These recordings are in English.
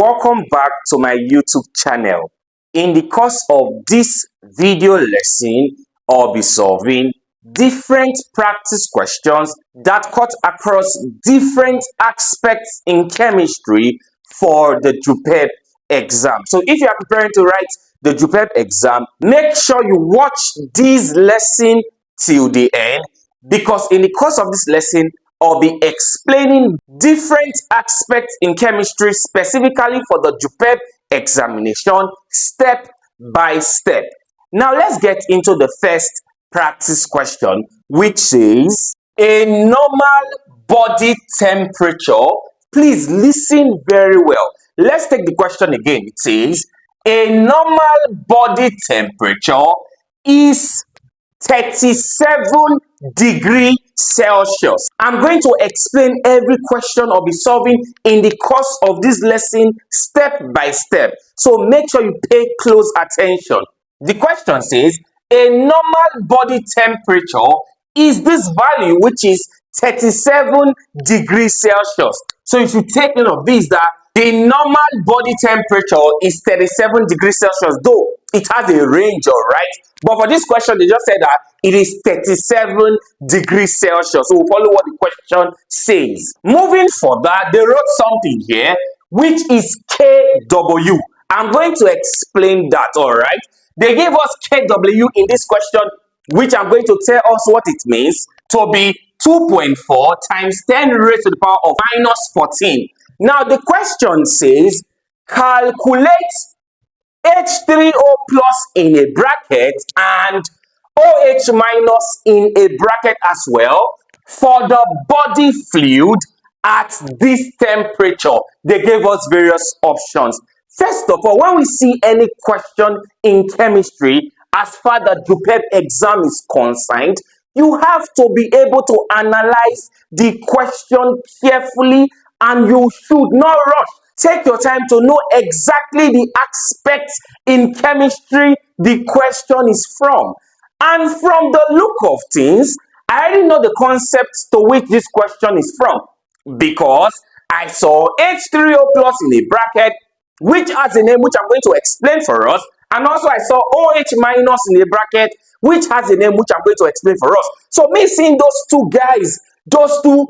Welcome back to my YouTube channel. In the course of this video lesson, I'll be solving different practice questions that cut across different aspects in chemistry for the JUPEB exam. So if you are preparing to write the JUPEB exam, make sure you watch this lesson till the end, because in the course of this lesson, I'll be explaining different aspects in chemistry specifically for the JUPEB examination step by step. Now let's get into the first practice question, which says a normal body temperature. Please listen very well. Let's take the question again. It says a normal body temperature is 37 degrees Celsius. I'm going to explain every question I'll be solving in the course of this lesson step by step. So make sure you pay close attention. The question says a normal body temperature is this value, which is 37 degrees Celsius. So if you take note of this, that the normal body temperature is 37 degrees Celsius, though it has a range, all right? But for this question, they just said that it is 37 degrees Celsius. So we'll follow what the question says. Moving further, they wrote something here, which is KW. I'm going to explain that, all right? They gave us KW in this question, which I'm going to tell us what it means to be 2.4 times 10 raised to the power of minus 14. Now, the question says, calculate H3O plus in a bracket and OH minus in a bracket as well for the body fluid at this temperature. They gave us various options. First of all, when we see any question in chemistry, as far as the JUPEB exam is concerned, you have to be able to analyze the question carefully, and you should not rush. Take your time to know exactly the aspects in chemistry the question is from. And from the look of things, I already know the concepts to which this question is from, because I saw H3O plus in a bracket, which has a name which I'm going to explain for us. And also I saw OH minus in a bracket, which has a name which I'm going to explain for us. So me seeing those two guys, those two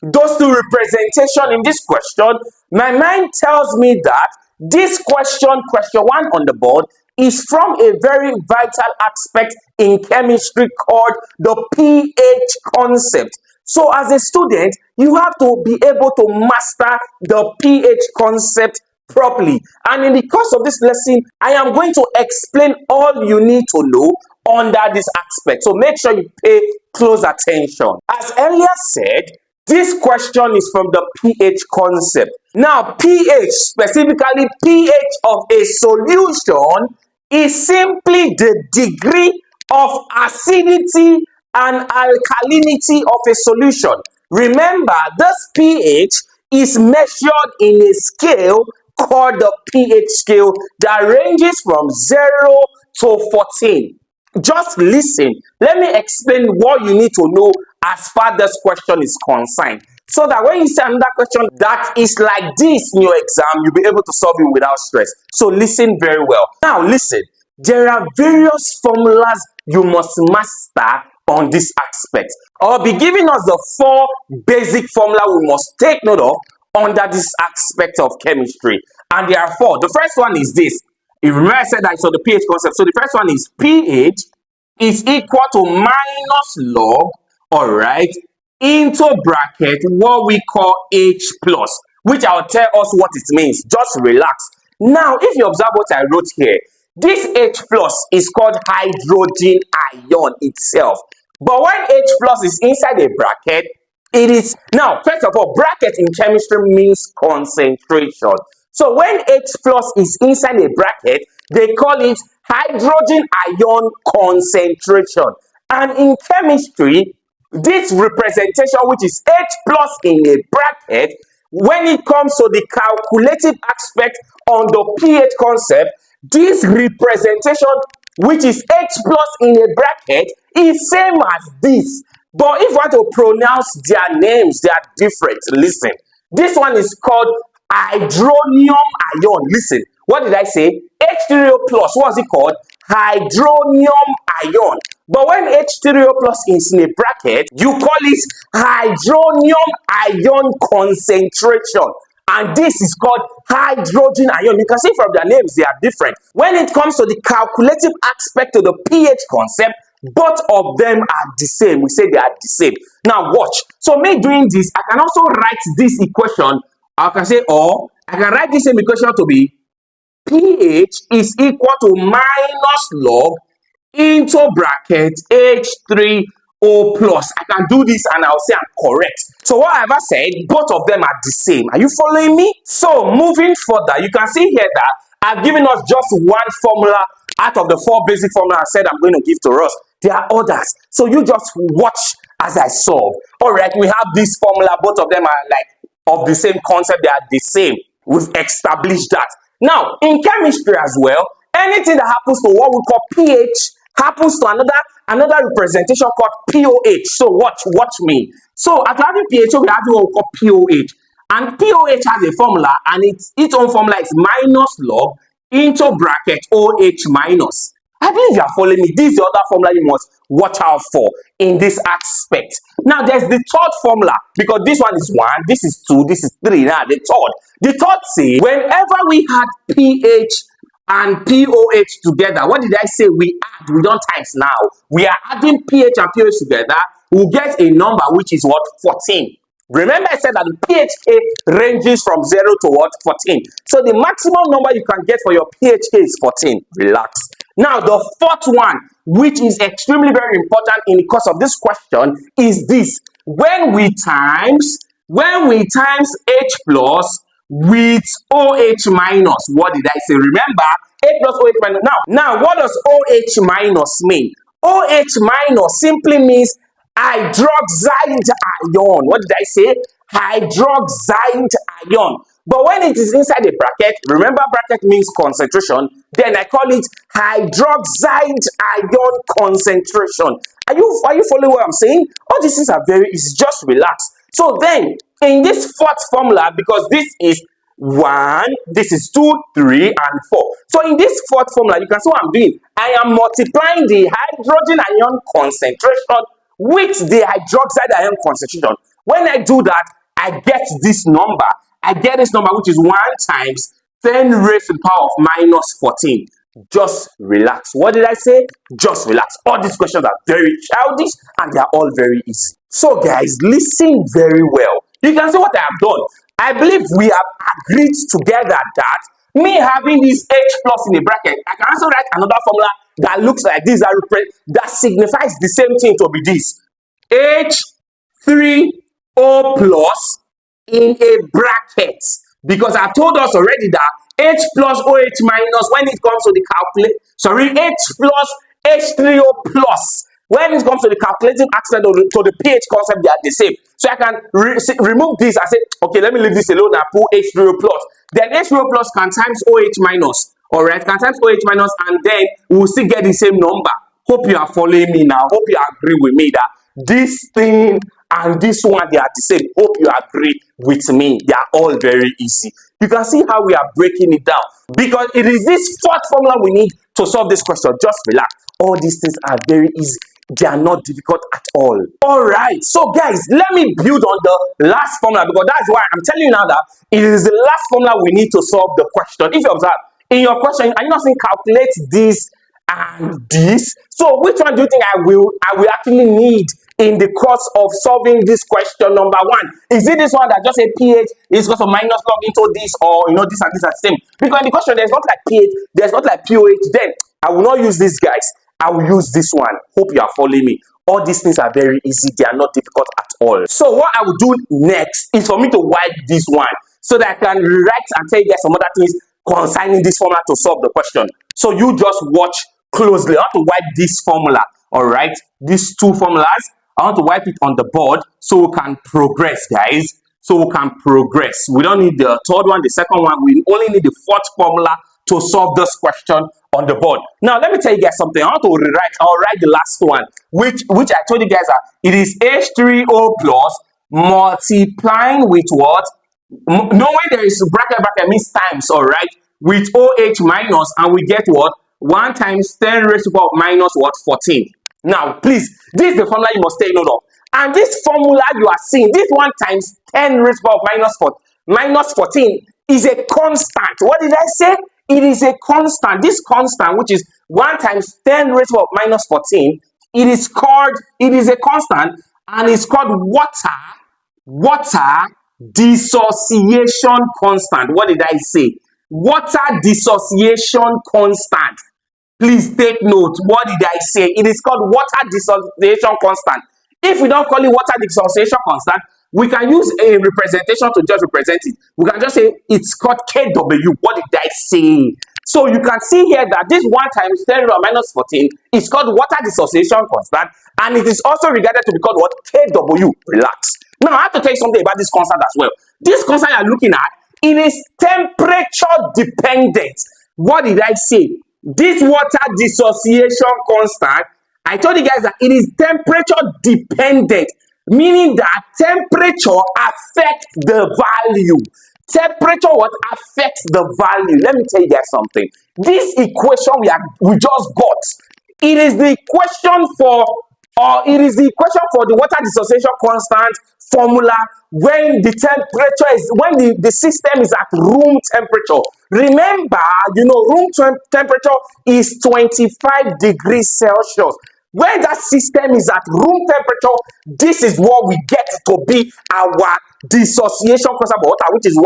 representation in this question, my mind tells me that this question 1 on the board, is from a very vital aspect in chemistry called the pH concept. So as a student, you have to be able to master the pH concept properly. And in the course of this lesson, I am going to explain all you need to know under this aspect. So make sure you pay close attention. As earlier said, this question is from the pH concept. Now, pH, specifically pH of a solution, is simply the degree of acidity and alkalinity of a solution. Remember, this pH is measured in a scale called the pH scale that ranges from 0 to 14. Just listen. Let me explain what you need to know as far as this question is concerned, so that when you see another question that is like this in your exam, you'll be able to solve it without stress. So listen very well. Now listen, there are various formulas you must master on this aspect. I'll be giving us the 4 basic formula we must take note of under this aspect of chemistry. And there are 4. The first one is this. If remember I said that I saw the pH concept. So the first one is pH is equal to minus log, all right, into bracket what we call H plus, which I'll tell us what it means. Just relax. Now, if you observe what I wrote here, this H plus is called hydrogen ion itself. But when H plus is inside a bracket, it is, now, first of all, bracket in chemistry means concentration. So when H plus is inside a bracket, they call it hydrogen ion concentration. And in chemistry, this representation, which is H plus in a bracket, when it comes to the calculative aspect on the pH concept, this representation, which is H plus in a bracket, is same as this. But if you want to pronounce their names, they are different. Listen, this one is called hydronium ion. Listen, what did I say? H3O plus, what's it called? Hydronium ion. But when H3O plus is in a bracket, you call it hydronium ion concentration. And this is called hydrogen ion. You can see from their names, they are different. When it comes to the calculative aspect of the pH concept, both of them are the same. We say they are the same. Now watch. So me doing this, I can also write this equation. I can say, or I can write this same equation to be pH is equal to minus log into bracket H3O plus. I can do this and I'll say I'm correct. So what I've said, both of them are the same. Are you following me? So moving further, you can see here that I've given us just one formula out of the four basic formula I said I'm going to give to us. There are others. So you just watch as I solve. All right, we have this formula. Both of them are like of the same concept. They are the same. We've established that. Now, in chemistry as well, anything that happens to what we call pH happens to another representation called POH. So watch me. So at having pH, we have what we call POH. And POH has a formula, and its own formula is minus log into bracket OH minus. I believe you are following me. This is the other formula you must watch out for in this aspect. Now, there's the third formula, because this one is 1, this is 2, this is 3. Now, the third says, whenever we had pH and POH together, what did I say? We don't times now. We are adding pH and POH together. We'll get a number which is what? 14. Remember I said that the pHK ranges from 0 to what? 14. So the maximum number you can get for your pHK is 14. Relax. Now the fourth one, which is extremely very important in the course of this question, is this. When we times H plus with OH minus, what did I say? Remember, H plus OH minus. Now what does OH minus mean? OH minus simply means hydroxide ion. What did I say? Hydroxide ion. But when it is inside a bracket, remember bracket means concentration, then I call it hydroxide ion concentration. Are you following what I'm saying? All these things are very easy. Just relax. So then, in this fourth formula, because this is 1, this is 2, 3, and 4. So in this fourth formula, you can see what I'm doing. I am multiplying the hydrogen ion concentration with the hydroxide ion concentration. When I do that, I get this number. I get this number, which is 1 times 10 raised to the power of minus 14. Just relax. What did I say? Just relax. All these questions are very childish and they are all very easy. So guys, listen very well. You can see what I have done. I believe we have agreed together that me having this H plus in a bracket, I can also write another formula that looks like this, that signifies the same thing to be this. H3O plus in a bracket, because I've told us already that H plus OH minus, when it comes to the H plus H3O plus, when it comes to the calculating aspect to the pH concept, they are the same. So I can remove this and say, okay, let me leave this alone and put H3O plus. Then H3O plus can times OH minus, all right, can times OH minus, and then we'll still get the same number. Hope you are following me now. Hope you agree with me that this thing and this one, they are the same. Hope you agree with me. They are all very easy. You can see how we are breaking it down, because it is this fourth formula we need to solve this question. Just relax. All these things are very easy. They are not difficult at all. All right. So guys, let me build on the last formula, because that's why I'm telling you now that it is the last formula we need to solve the question. If you observe in your question, are you not saying calculate this and this? So which one do you think I will actually need in the course of solving this question number 1? Is it this one that just say pH is equal to minus log into this, or this and this are the same? Because in the question there's not like pH, there's not like POH. Then I will not use this, guys. I will use this one. Hope you are following me. All these things are very easy. They are not difficult at all. So what I will do next is for me to wipe this one, so that I can write and tell you guys some other things concerning this formula to solve the question. So you just watch closely. I want to wipe this formula. All right, these two formulas, I want to wipe it on the board so we can progress, guys. So we can progress. We don't need the third one, the second one. We only need the fourth formula to solve this question on the board. Now, let me tell you guys something. I want to rewrite. I'll write the last one, which I told you guys that it is H3O plus multiplying with what? Knowing there is bracket means times, all right, with OH minus, and we get what? 1 times 10 raised to the power of minus what? 14. Now, please, this is the formula you must take note of. And this formula you are seeing, this 1 times 10 raised to the power of minus 14 is a constant. What did I say? It is a constant. This constant, which is 1 times 10 raised to the power of minus 14, it is a constant, and it's called water dissociation constant. What did I say? Water dissociation constant. Please take note. What did I say? It is called water dissociation constant. If we don't call it water dissociation constant, we can use a representation to just represent it. We can just say it's called KW. What did I say? So you can see here that this 1 times 10 to the minus 14 is called water dissociation constant, and it is also regarded to be called what? KW. Relax. Now I have to tell you something about this constant as well. This constant you are looking at, it is temperature dependent. What did I say? This water dissociation constant, I told you guys that it is temperature dependent, meaning that temperature affects the value. Temperature what affects the value? Let me tell you guys something. This equation we just got, it is the equation for the water dissociation constant formula when the temperature is, when the system is at room temperature. Remember, room temperature is 25 degrees Celsius. When that system is at room temperature, this is what we get to be our dissociation constant for water, which is 1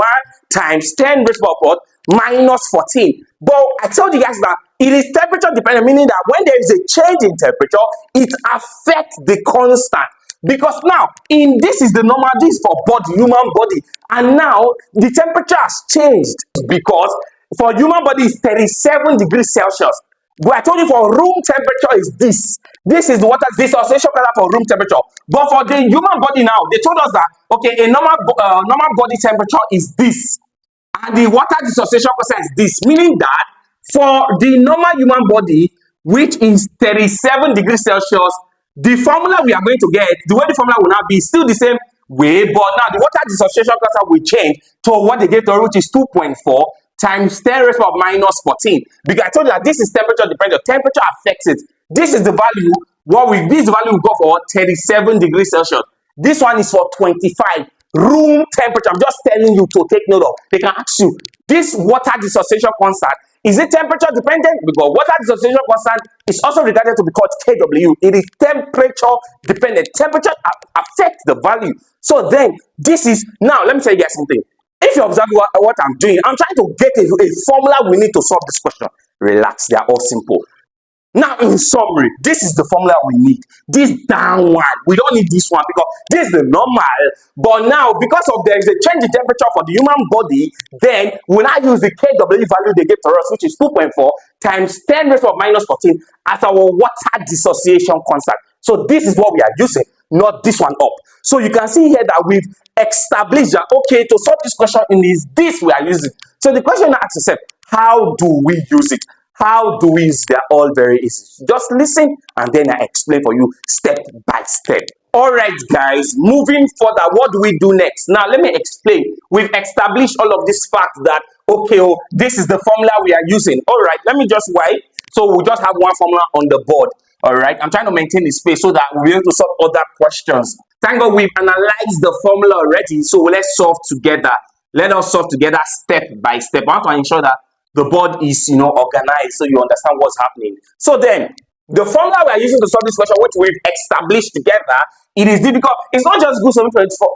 times 10 raised to the minus 14. But I told you guys that it is temperature dependent, meaning that when there is a change in temperature, it affects the constant. Because now, this is the normal, this is for human body, and now the temperature has changed because for human body is 37 degrees Celsius. But I told you for room temperature is this. This is the water dissociation constant for room temperature. But for the human body now, they told us that okay, a normal body temperature is this, and the water dissociation constant is this, meaning that for the normal human body, which is 37 degrees Celsius, the formula we are going to get, the way the formula will now be still the same way, but now the water dissociation constant will change to what they gave to us, which is 2.4 times 10 raised to the minus 14. Because I told you that this is temperature dependent. Temperature affects it. This is the value. This value will go for 37 degrees Celsius. This one is for 25 room temperature. I'm just telling you to take note of. They can ask you, this water dissociation constant, is it temperature dependent? Because water dissociation constant is also regarded to be called KW. It is temperature dependent. Temperature affects the value. So then, this is, now let me tell you guys something. If you observe what I'm doing, I'm trying to get a formula we need to solve this question. Relax, they are all simple. Now, in summary, this is the formula we need. This down one, we don't need this one because this is the normal. But now, because of there is a change in temperature for the human body, then we now use the KW value they gave to us, which is 2.4 times 10 raised to the minus 14 as our water dissociation constant. So this is what we are using, not this one up. So you can see here that we've established that, okay, to solve this question in this we are using. So the question asks yourself, how do we use it? How do we use it? They're all very easy. Just listen and then I explain for you step by step. All right, guys, moving further, what do we do next? Now, let me explain. We've established all of this fact that, okay, this is the formula we are using. All right, let me just wipe. So we'll just have one formula on the board. All right, I'm trying to maintain the space so that we'll be able to solve other questions. Thank God we've analyzed the formula already, so let's solve together. Let us solve together step by step. I want to ensure that the board is, organized so you understand what's happening. So then, the formula we are using to solve this question, which we've established together, it is difficult. It's not just good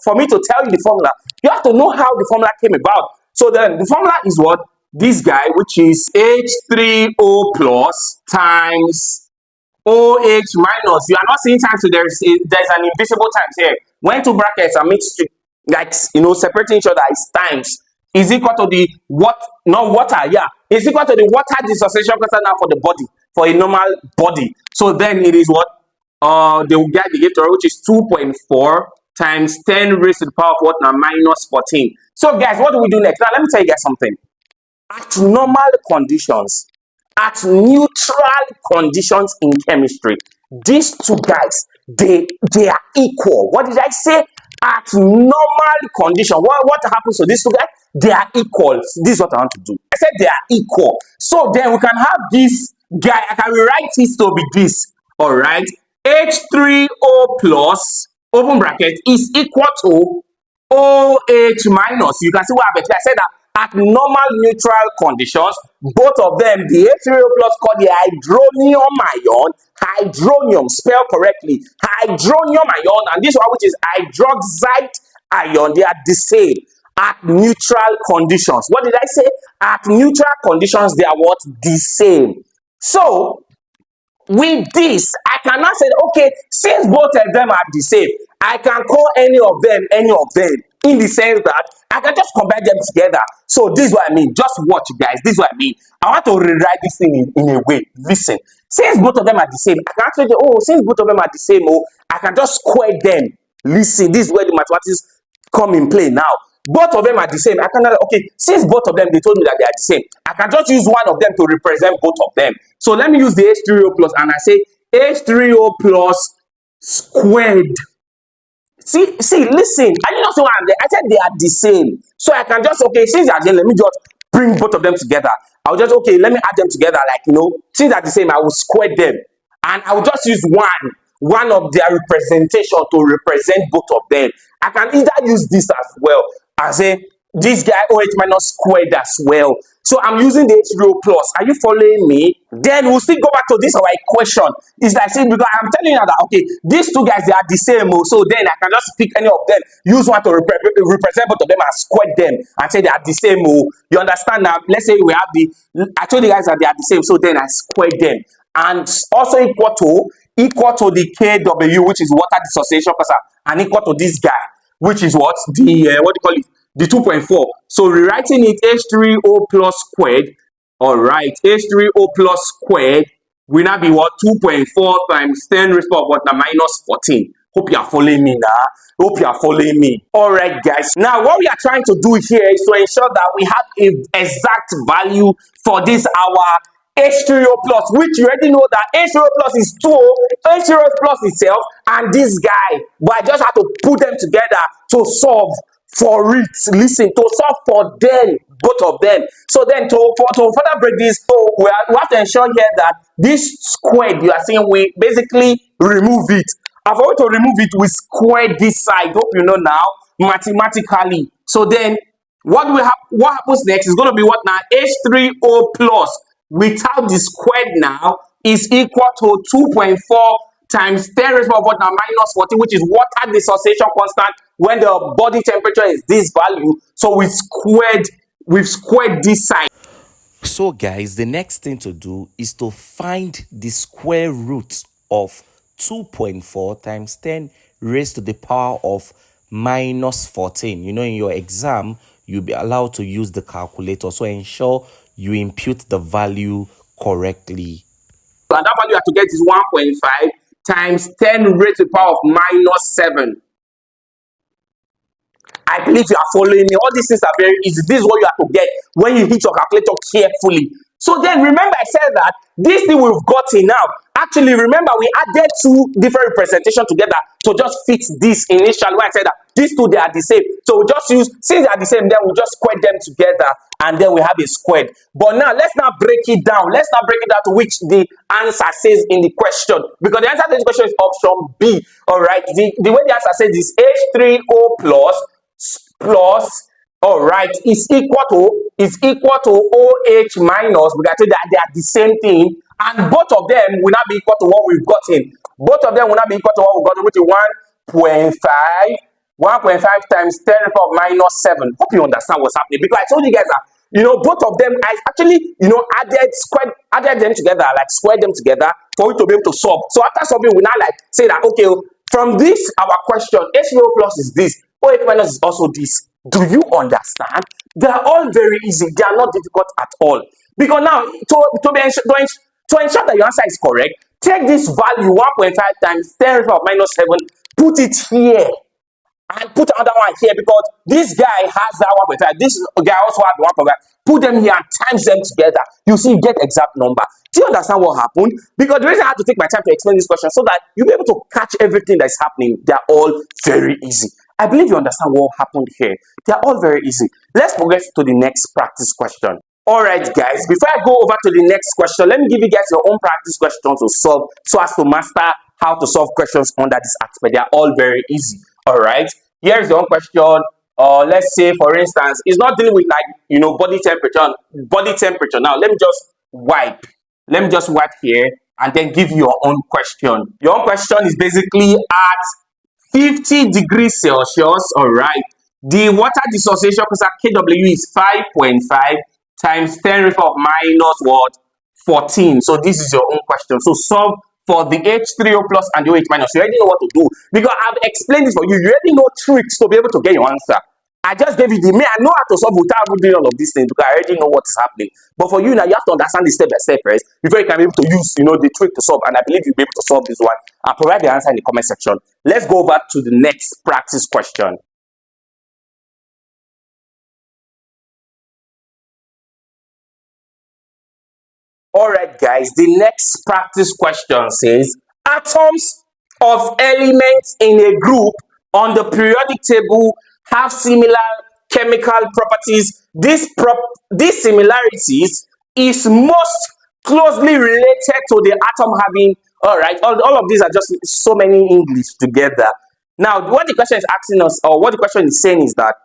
for me to tell you the formula. You have to know how the formula came about. So then, the formula is what? This guy, which is H3O plus times OH minus. You are not seeing times, so there's an invisible times here. When two brackets are mixed, like, separating each other is times, is equal to the is equal to the water dissociation constant now for the body, for a normal body. So then it is what they will get the gift, which is 2.4 times 10 raised to the power of what now? Minus 14. So guys, what do we do next? Now let me tell you guys something. At normal conditions, at neutral conditions in chemistry, these two guys, they are equal. What did I say? at normal condition, what happens to these two guys? They are equal. This is what I want to do. I said they are equal. So then we can have this guy. I can rewrite it to be this. All right. H3O plus, open bracket, is equal to OH minus. You can see what I said that at normal neutral conditions, both of them, the H3O plus called the hydronium ion, hydronium, spelled correctly, hydronium ion, and this one which is hydroxide ion, they are the same at neutral conditions. What did I say? At neutral conditions, they are what? The same. So with this, I cannot say, okay, since both of them are the same, I can call any of them, in the sense that I can just combine them together. So this is what I mean. Just watch, guys. This is what I mean. I want to rewrite this thing in a way. Listen. Since both of them are the same, I can actually, since both of them are the same, I can just square them. Listen, this is where the mathematics come in play now. Both of them are the same. I cannot, okay, since both of them, they told me that they are the same, I can just use one of them to represent both of them. So let me use the H3O plus, and I say H3O plus squared. See, listen, I did not say what I'm there. I said they are the same. So I can just, okay, since they are the same, let me just bring both of them together. I'll just, okay, let me add them together, like, since they're the same, I will square them. And I will just use one of their representation to represent both of them. I can either use this as well. I say this guy OH minus squared as well. So I'm using the H3O plus. Are you following me? Then we'll still go back to this our equation. It's like saying, because I'm telling you that, okay, these two guys, they are the same. So then I can just pick any of them, use one to represent both of them and square them and say they are the same. You understand now? Let's say we have I told you guys that they are the same. So then I square them. And also equal to the KW, which is water dissociation pressure, and equal to this guy, which is what? The, what do you call it? The 2.4. So rewriting it, H3O plus squared. All right, H3O plus squared will now be what? 2.4 times 10 raised to what? Now minus 14. Hope you are following me now. Hope you are following me. All right, guys. Now, what we are trying to do here is to ensure that we have an exact value for this our H3O plus, which you already know that H3O plus is 2, H3O plus itself, and this guy. But I just have to put them together to solve for it. Listen, to solve for them, both of them. So then to further break this, so we have to ensure here that this squared you are seeing, we basically remove it. And for we to remove it, we square this side. Hope you know now, mathematically. So then what happens next is going to be what now? H3O plus without the squared now is equal to 2.4 times 10 raised to what now minus 14, which is water dissociation constant when the body temperature is this value. So we've squared this side. So guys, the next thing to do is to find the square root of 2.4 times 10 raised to the power of minus 14. You know, in your exam, you'll be allowed to use the calculator. So ensure you impute the value correctly. And that value you have to get is 1.5 times 10 raised to the power of minus 7. I believe you are following me. All these things are very easy. This is what you have to get when you hit your calculator carefully. So then remember I said that this thing we've gotten now, actually remember we added two different representations together to just fit this initially when I said that these two, they are the same. So we just use, since they are the same, then we just square them together and then we have a squared. But now let's not break it down. Let's not break it down to which the answer says in the question, because the answer to this question is option B. All right, the way the answer says is H3O plus, all right, is equal to OH minus. We can say that they are the same thing, and both of them will not be equal to what we've gotten. Both of them will not be equal to what we've gotten, which is 1.5 times 10 to the power of minus 7. Hope you understand what's happening, because I told you guys that, both of them, I actually, added them together, like squared them together for you to be able to solve. So after solving, we now like say that, okay, from this, our question, H0 plus is this, OH minus is also this. Do you understand? They are all very easy. They are not difficult at all. Because now, to ensure that your answer is correct, take this value 1.5 times 10 to the power of minus 7, put it here, and put another one here, because this guy has that 1.5. This guy also has the 1.5. Put them here and times them together. You see, you get exact number. Do you understand what happened? Because the reason I had to take my time to explain this question so that you'll be able to catch everything that's happening. They're all very easy. I believe you understand what happened here. They are all very easy. Let's progress to the next practice question. All right, guys, before I go over to the next question, let me give you guys your own practice questions to solve so as to master how to solve questions under this aspect. They are all very easy. All right, here's your own question. Let's say, for instance, it's not dealing with like body temperature. Body temperature. Now, let me just wipe. Let me just wipe here and then give you your own question. Your own question is basically at 50 degrees Celsius, all right, the water dissociation pressure KW is 5.5 times 10 raised of minus what? 14. So this is your own question. So solve for the H3O plus and the OH minus. You already know what to do because I've explained this for you. You already know tricks to be able to get your answer. I just gave you the me. I know how to solve without doing all of these things because I already know what is happening. But for you now, you have to understand this step by step first before you can be able to use, the trick to solve. And I believe you'll be able to solve this one. I'll provide the answer in the comment section. Let's go over to the next practice question. All right, guys, the next practice question says atoms of elements in a group on the periodic table have similar chemical properties. These similarities is most closely related to the atom having, all right, all of these are just so many English together. Now, what the question is asking us, or what the question is saying is that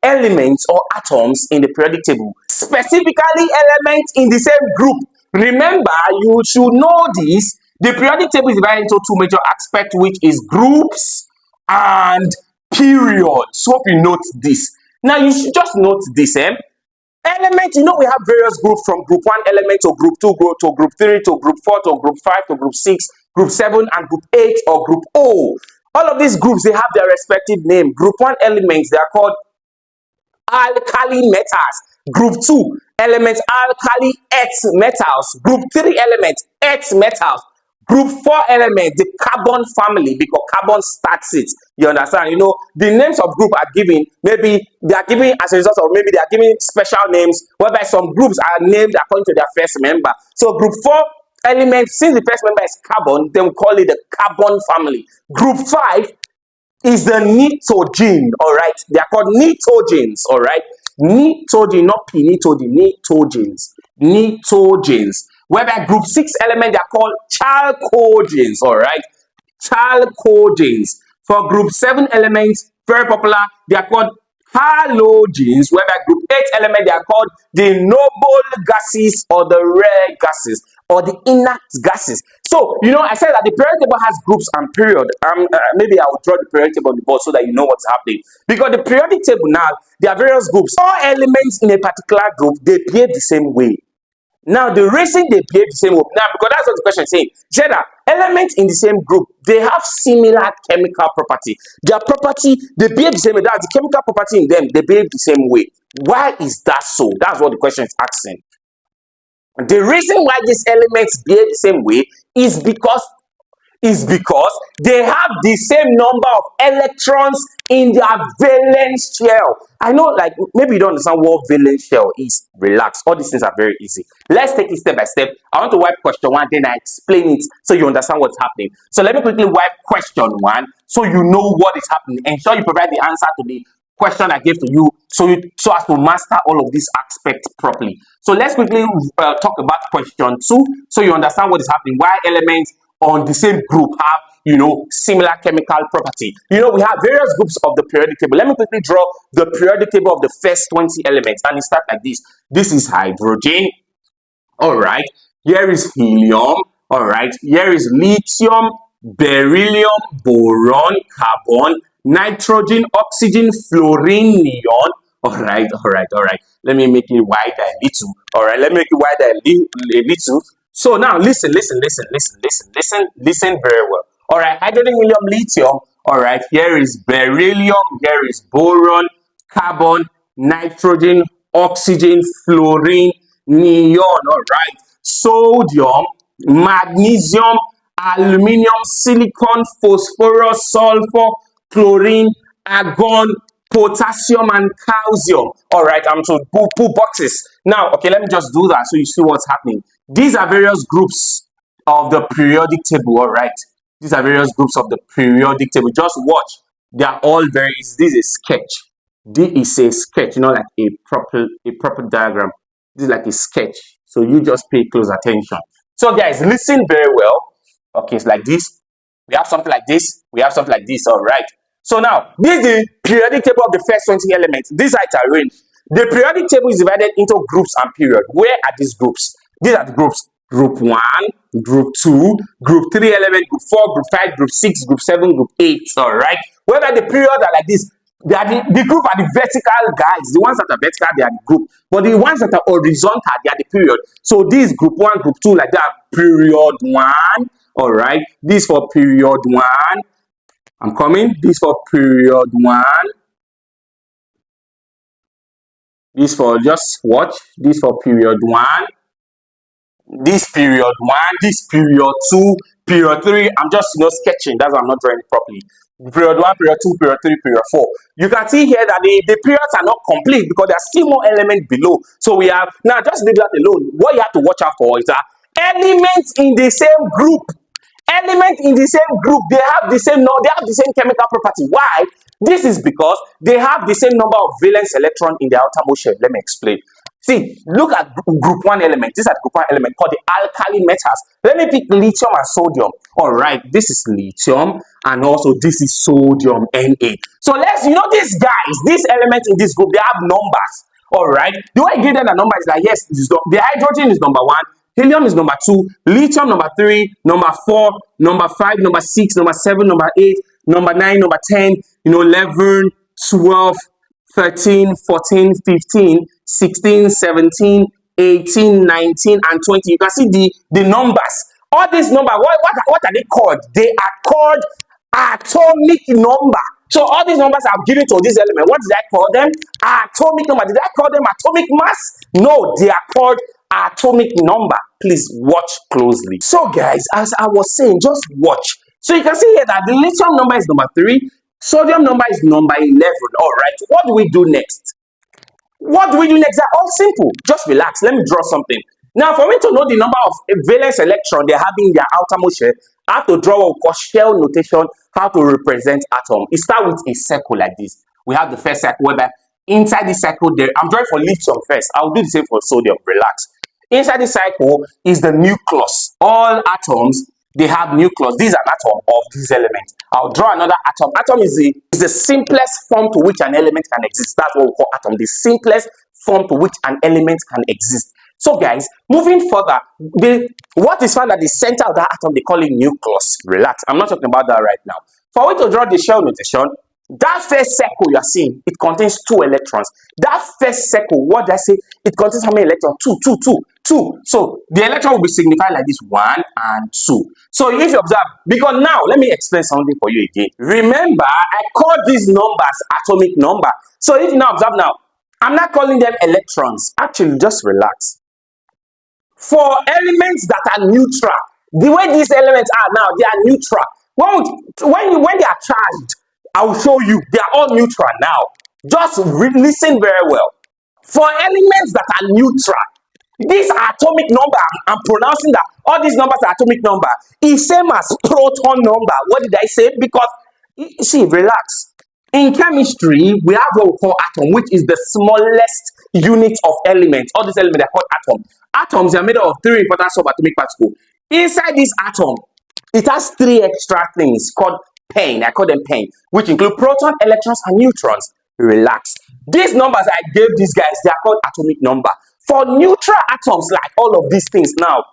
elements or atoms in the periodic table, specifically elements in the same group. Remember, you should know this. The periodic table is divided into two major aspects, which is groups and periods. Hope you note this. Now, you should just note this. Element, we have various groups from group 1 element to group 2, to group 3, to group 4, to group 5, to group 6, group 7, and group 8 or group O. All of these groups, they have their respective name. Group 1 elements, they are called alkali metals. Group 2 elements, alkali earth metals. Group 3 elements, earth metals. Group 4 elements, the carbon family, because carbon starts it. You understand? The names of group are given, maybe they are given as a result of, maybe they are given special names, whereby some groups are named according to their first member. So group 4 elements, since the first member is carbon, then we call it the carbon family. Group 5 is the nitrogen, all right? They are called nitrogens, all right? Nitrogen, not pinitogen, nitrogens. Nitrogens. Whereby group 6 element, they are called chalcogens, all right? Chalcogens. For group 7 elements, very popular, they are called halogens, whereby group 8 element, they are called the noble gases or the rare gases or the inert gases. So, I said that the periodic table has groups and period. Maybe I will draw the periodic table on the board so that you know what's happening. Because the periodic table now, there are various groups. All elements in a particular group, they behave the same way. Now, the reason they behave the same way, now, because that's what the question is saying, Jada, elements in the same group, they have similar chemical property. Their property, they behave the same way. That's the chemical property in them, they behave the same way. Why is that so? That's what the question is asking. The reason why these elements behave the same way is because they have the same number of electrons in their valence shell. I know, like, maybe you don't understand what valence shell is. Relax. All these things are very easy. Let's take it step by step. I want to wipe question 1, then I explain it so you understand what's happening. So let me quickly wipe question 1 so you know what is happening. Ensure you provide the answer to the question I gave to you so as to master all of these aspects properly. So let's quickly talk about question 2 so you understand what is happening. Why elements on the same group have similar chemical property. We have various groups of the periodic table. Let me quickly draw the periodic table of the first 20 elements, and it starts like this. This is hydrogen. All right, here is helium. All right, here is lithium, beryllium, boron, carbon, nitrogen, oxygen, fluorine, neon. All right. Let me make it wider a little. All right, let me make it wider a little. So now listen very well. All right, hydrogen, helium, lithium. All right, here is beryllium, here is boron, carbon, nitrogen, oxygen, fluorine, neon. All right, sodium, magnesium, aluminium, silicon, phosphorus, sulfur, chlorine, argon, potassium, and calcium. All right, I'm to put boxes. Now, okay, let me just do that so you see what's happening. These are various groups of the periodic table. All right, these are various groups of the periodic table. Just watch. They are all very easy. This is a sketch. This is a sketch, not like a proper diagram. This is like a sketch. So you just pay close attention. So guys, listen very well. Okay, it's like this. We have something like this. We have something like this. All right. So now, this is the periodic table of the first 20 elements. These are its arranged. The periodic table is divided into groups and period. Where are these groups? These are the groups. Group 1, Group 2, Group 3 element, Group 4, Group 5, Group 6, Group 7, Group 8. All right. Whether the period are like this, they are the group are the vertical guys. The ones that are vertical, they are the group. But the ones that are horizontal, they are the period. So this group 1, group 2, like that, period 1. All right. This for period 1. I'm coming. This for period 1. This for just watch. This for period 1. This period 1. This period 2. Period 3. I'm just sketching. That's why I'm not drawing it properly. Period 1, period 2, period 3, period 4. You can see here that the periods are not complete because there are still more elements below. So we have now just leave that alone. What you have to watch out for is that elements in the same group. Element in the same group, they have the same chemical property. Why? This is because they have the same number of valence electron in the outermost shell. Let me explain. See, look at group 1 element. This is group 1 element called the alkali metals. Let me pick lithium and sodium. All right, this is lithium and also this is sodium Na. So these guys, these elements in this group, they have numbers. All right, the way I give them the number is that yes, the hydrogen is number 1, helium is number 2, lithium number 3, number 4, number 5, number 6, number 7, number 8, number 9, number 10, 11, 12, 13, 14, 15, 16, 17, 18, 19, and 20. You can see the numbers. All these numbers, what are they called? They are called atomic number. So all these numbers are given to this element. What did I call them? Atomic number. Did I call them atomic mass? No, they are called atomic number. Please watch closely. So guys, as I was saying, just watch. So you can see here that the lithium number is number 3, sodium number is number 11. All right, what do we do next? What do we do next? They're all simple. Just relax. Let me draw something. Now, for me to know the number of valence electron they have in their outermost shell, I have to draw what we call shell notation, how to represent atom. It starts with a circle like this. We have the first circle whereby inside the circle there, I'm drawing for lithium first. I'll do the same for sodium. Relax. Inside the cycle is the nucleus. All atoms, they have nucleus. This is an atom of this element. I'll draw another atom. Atom is the simplest form to which an element can exist. That's what we call atom. The simplest form to which an element can exist. So guys, moving further, what is found at the center of that atom, they call it nucleus. Relax. I'm not talking about that right now. For we to draw the shell notation, that first circle you are seeing, it contains 2 electrons. That first circle, what did I say? It contains how many electrons? 2, 2, 2, 2. So the electron will be signified like this, 1 and 2. So if you observe, because now let me explain something for you again. Remember, I call these numbers atomic number. So if you now observe now, I'm not calling them electrons. Actually, just relax. For elements that are neutral, the way these elements are now, they are neutral. When they are charged, I will show you they are all neutral now. Just listen very well. For elements that are neutral, this atomic number, I'm pronouncing that all these numbers are atomic number, is same as proton number. What did I say? Because, see, relax. In chemistry, we have what we call atom, which is the smallest unit of elements. All these elements are called atom. Atoms are made up of 3 important subatomic particles. Inside this atom, it has 3 extra things called pain. I call them pain, which include proton, electrons, and neutrons. Relax. These numbers I gave these guys, they are called atomic number. For neutral atoms, like all of these things now,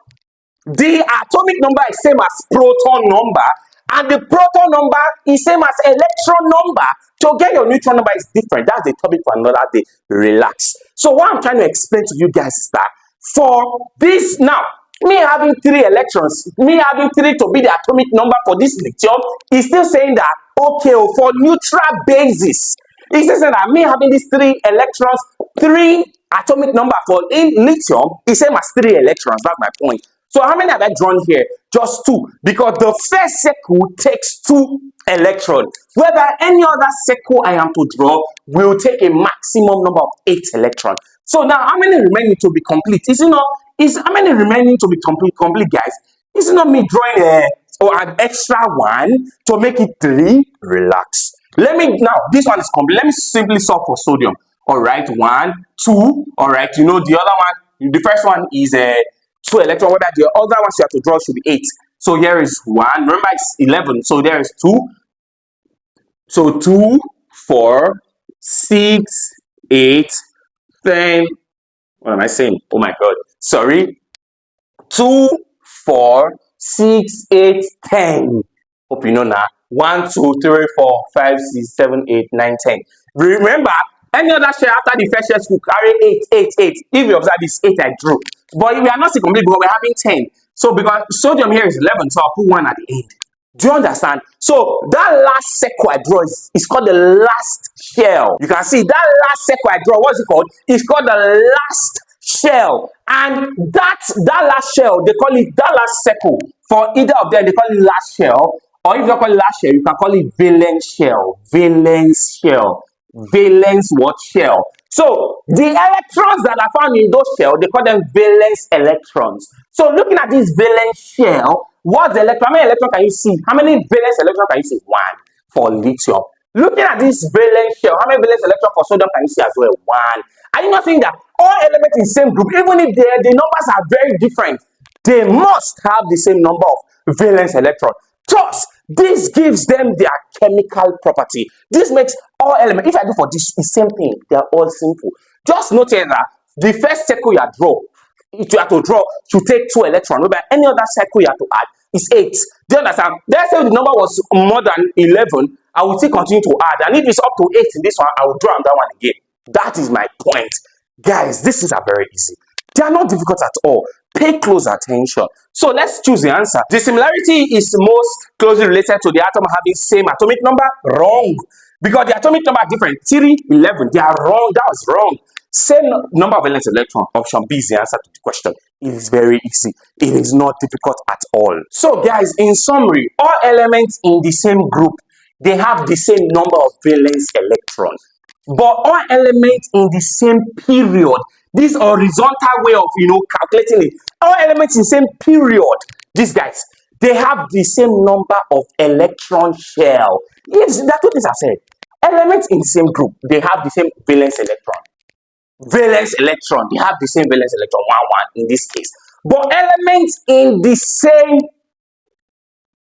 the atomic number is same as proton number, and the proton number is same as electron number. To get your neutron number is different. That's the topic for another day. Relax. So what I'm trying to explain to you guys is that for this now, me having 3 electrons, me having 3 to be the atomic number for this lithium, is still saying that, okay, for neutral basis, it's still saying that me having these 3 electrons, 3 atomic number for lithium is same as 3 electrons. That's my point. So how many have I drawn here? Just 2, because the first circle takes 2 electrons, whereby any other circle I am to draw will take a maximum number of 8 electrons. So now, how many remaining to be complete? How many remaining to be complete, guys? Is it not me drawing or an extra 1 to make it 3? Relax. Let me now, this one is complete. Let me simply solve for sodium. All right, 1, 2. All right, you know the other one, the first one is 2 electron, whether the other ones you have to draw should be 8. So here is 1. Remember, it's 11. So there is 2. So 2, 4, 6, 8, 10. What am I saying? Oh my God. Sorry. 2, 4, 6, 8, 10. Hope you know now. 1, 2, 3, 4, 5, 6, 7, 8, 9, 10. Remember, any other share after the first share will carry 8, 8, 8. If you observe this 8 I drew. But we are not still complete because we're having 10. So because sodium here is 11, so I'll put 1 at the end. Do you understand? So that last circle I draw is called the last shell. You can see that last circle I draw, what's it called? It's called the last shell. And that last shell, they call it that last circle. For either of them, they call it last shell. Or if you don't call it last shell, you can call it valence shell. Valence shell. Valence what shell? So the electrons that are found in those shells, they call them valence electrons. So looking at this valence shell, what's the electron? How many electrons can you see? How many valence electrons can you see? 1 for lithium. Looking at this valence shell, how many valence electrons for sodium can you see as well? 1. Are you not saying that all elements in the same group, even if the numbers are very different, they must have the same number of valence electrons? Thus, this gives them their chemical property. This makes all elements, if I do for this, the same thing. They are all simple. Just note here that the first circle you have to draw should take 2 electrons. But any other circle you have to add is 8. Do you understand? Let's say the number was more than 11, I will still continue to add. And if it's up to 8 in this one, I will draw that one again. That is my point. Guys, this is very easy. They are not difficult at all. Pay close attention. So let's choose the answer. The similarity is most closely related to the atom having same atomic number. Wrong. Because the atomic number are different. 3, 11. They are wrong. That was wrong. Same number of valence electron. Option B is the answer to the question. It is very easy. It is not difficult at all. So guys, in summary, all elements in the same group, they have the same number of valence electrons. But all elements in the same period, this horizontal way of calculating it, all elements in the same period, these guys, they have the same number of electron shell. Yes, that's what I said. Elements in the same group, they have the same valence electron. Valence electron, they have the same valence electron, 1, 1 in this case. But elements in the same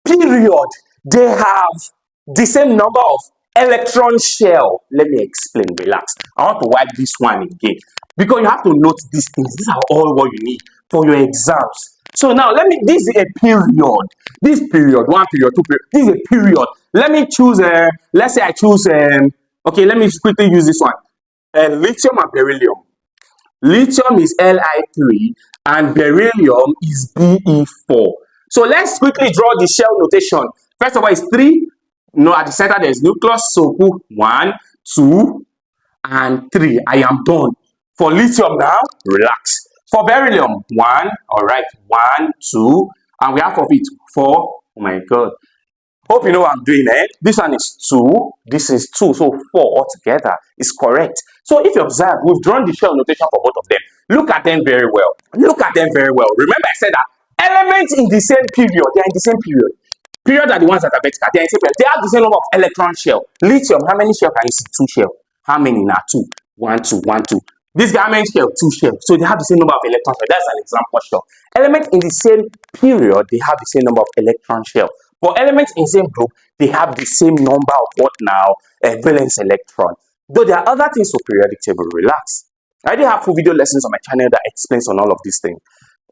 period, they have the same number of electron shell. Let me explain. Relax. I want to wipe this one again because you have to note these things. These are all what you need for your exams. So now this is a period. This period, 1 period, 2 period. This is a period. Let me choose. Let's say I choose. Okay, let me quickly use this one. Lithium and beryllium. Lithium is Li3 and beryllium is Be4. So let's quickly draw the shell notation. First of all, it's 3. No, at the center there is nucleus. So put 1, 2, and 3. I am done. For lithium now, relax. For beryllium, 1. All right, 1, 2, and we have of it 4. Oh my God. Hope you know what I'm doing, eh? This one is 2, this is 2, so 4 altogether is correct. So if you observe, we've drawn the shell notation for both of them. Look at them very well. Look at them very well. Remember I said that elements in the same period, they are in the same period. Period are the ones that are vertical. They are in the same period. They have the same number of electron shell. Lithium, how many shell can you see? 2 shell. How many now? 2. 1, 2, 1, 2. This guy, how many shell? 2 shell. So they have the same number of electron shell. That's an example shell. Elements in the same period, they have the same number of electron shell. For elements in the same group, they have the same number of what now? Valence electron. Though there are other things for periodic table, relax. I already have full video lessons on my channel that explains on all of these things.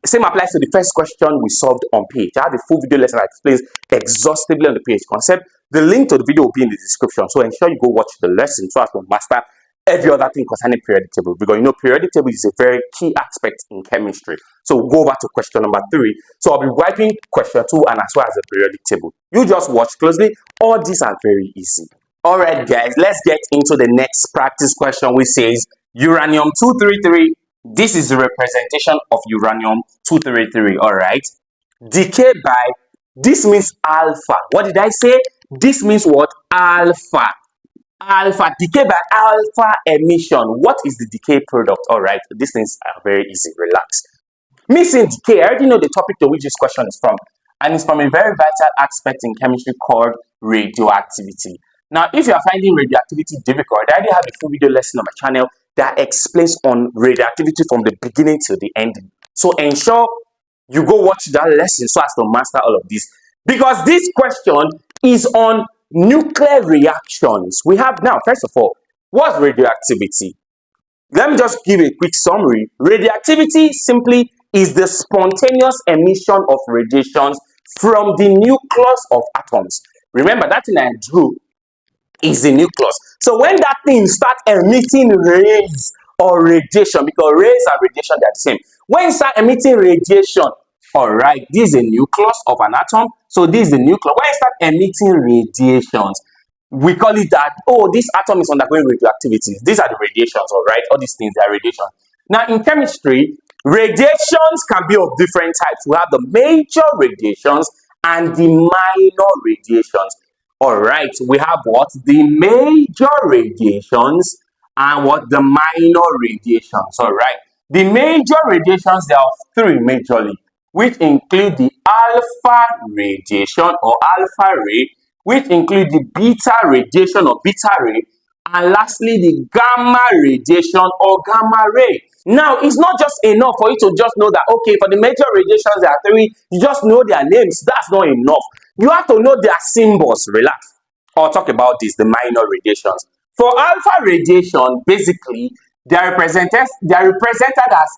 Same applies to the first question we solved on page. I have a full video lesson that explains exhaustively on the pH concept. The link to the video will be in the description. So ensure you go watch the lesson so as to master every other thing concerning periodic table, because periodic table is a very key aspect in chemistry. So we'll go over to question number 3. So I'll be wiping question 2 and as well as the periodic table. You just watch closely. All these are very easy. All right, guys, let's get into the next practice question, which says uranium 233. This is the representation of uranium 233. All right, decay by, this means alpha. What did I say? This means what? Alpha. Alpha, decay by alpha emission. What is the decay product? All right, these things are very easy. Relax. Missing decay, I already know the topic to which this question is from, and it's from a very vital aspect in chemistry called radioactivity. Now, if you are finding radioactivity difficult, I already have a full video lesson on my channel that explains on radioactivity from the beginning till the end. So ensure you go watch that lesson so as to master all of this. Because this question is on nuclear reactions. We have now, first of all, what's radioactivity? Let me just give a quick summary. Radioactivity simply is the spontaneous emission of radiations from the nucleus of atoms. Remember that thing I drew is the nucleus. So when that thing starts emitting rays or radiation, because rays and radiation they are the same. When it starts emitting radiation, all right, this is a nucleus of an atom. So this is the nucleus. When it starts emitting radiations, we call it that, oh, this atom is undergoing radioactivity. These are the radiations, all right? All these things, they are radiations. Now, in chemistry, radiations can be of different types. We have the major radiations and the minor radiations. All right, we have what? The major radiations and what? The minor radiations. All right. The major radiations, there are three majorly, which include the alpha radiation or alpha ray, which include the beta radiation or beta ray, and lastly the gamma radiation or gamma ray. Now, it's not just enough for you to just know that, okay, for the major radiations there are three, you just know their names. That's not enough. You have to know their symbols. Relax. I'll talk about this, the minor radiations. For alpha radiation, basically, they are represented as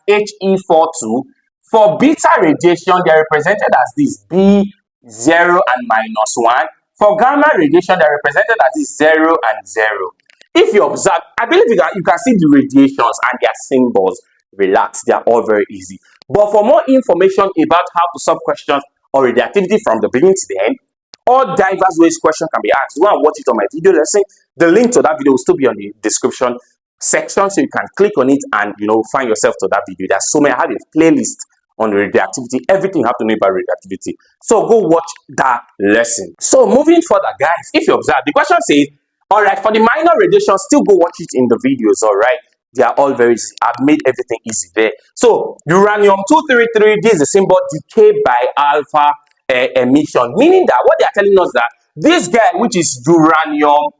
He42. For beta radiation, they are represented as this B0 and -1. For gamma radiation, they are represented as this 0 and 0. If you observe, I believe you can see the radiations and their symbols. Relax, they are all very easy. But for more information about how to solve questions on radioactivity from the beginning to the end, all diverse ways questions can be asked. Go and watch it on my video lesson. The link to that video will still be on the description section, so you can click on it and find yourself to that video. There's so many. I have a playlist on radioactivity, everything you have to know about radioactivity. So go watch that lesson. So moving further, guys, if you observe, the question says, all right, for the minor radiation, still go watch it in the videos, all right? They are all very easy. I've made everything easy there. So uranium-233, this is the symbol decay by alpha emission, meaning that what they are telling us that this guy, which is uranium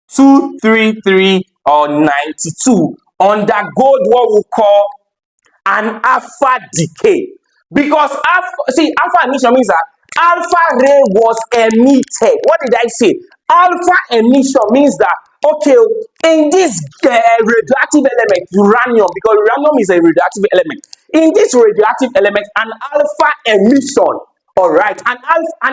233 or 92, undergoes what we call an alpha decay. Because alpha emission means that alpha ray was emitted. What did I say? Alpha emission means that, okay, in this radioactive element, uranium, because uranium is a radioactive element, in this radioactive element, an alpha emission, all right, an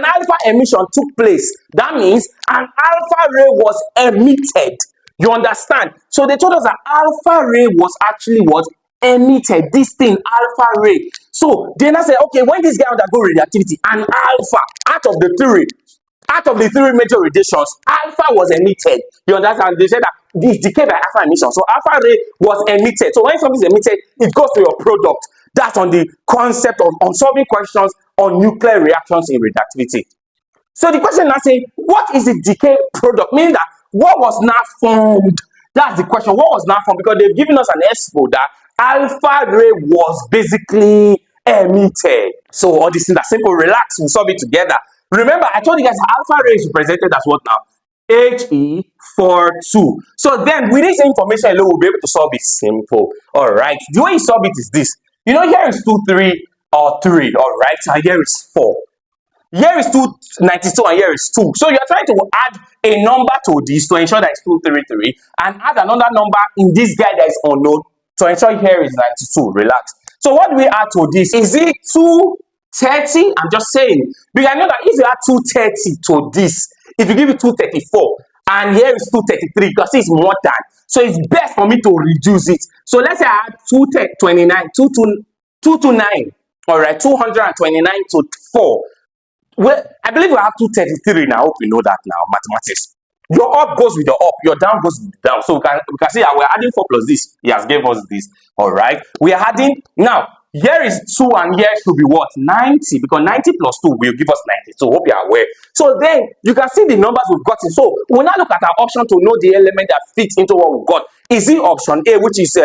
alpha emission took place. That means an alpha ray was emitted. You understand? So they told us that alpha ray was actually what? Emitted. This thing, alpha ray. So they now say, okay, when this guy undergo radioactivity, an alpha out of the three major radiations, alpha was emitted. You understand? They said that this decay by alpha emission. So alpha ray was emitted. So when something is emitted, it goes to your product. That's on the concept of on solving questions on nuclear reactions in radioactivity. So the question now saying, what is the decay product? Meaning that what was now formed? That's the question. What was now formed? Because they've given us an expo that alpha ray was basically emitted. So all these things are simple. Relax, we'll solve it together. Remember, I told you guys alpha ray is represented as what now? He42. So then with this information alone, we'll be able to solve it simple. All right. The way you solve it is this. Here is 2, 3, or 3. All right. And here is 4. Here is 292 and here is 2. So you are trying to add a number to this to ensure that it's 233 and add another number in this guy that is unknown to ensure here is 92. Relax. So what do we add to this? Is it 230? I'm just saying. Because I know that if you add 230 to this, it will give you 234. And here is 233 because it's more than. So it's best for me to reduce it. So let's say I add 229, 229. All right, 229 to 4. Well, I believe we have 233 now. I hope you know that now, mathematics. Your up goes with your up, your down goes with the down. So we can see that we're adding 4 plus this. He has gave us this. All right. We are adding now. Here is 2 and here should be what? 90, because 90 plus 2 will give us 90. So hope you are aware. So then you can see the numbers we've gotten. So we'll now look at our option to know the element that fits into what we've got. Is it option A, which is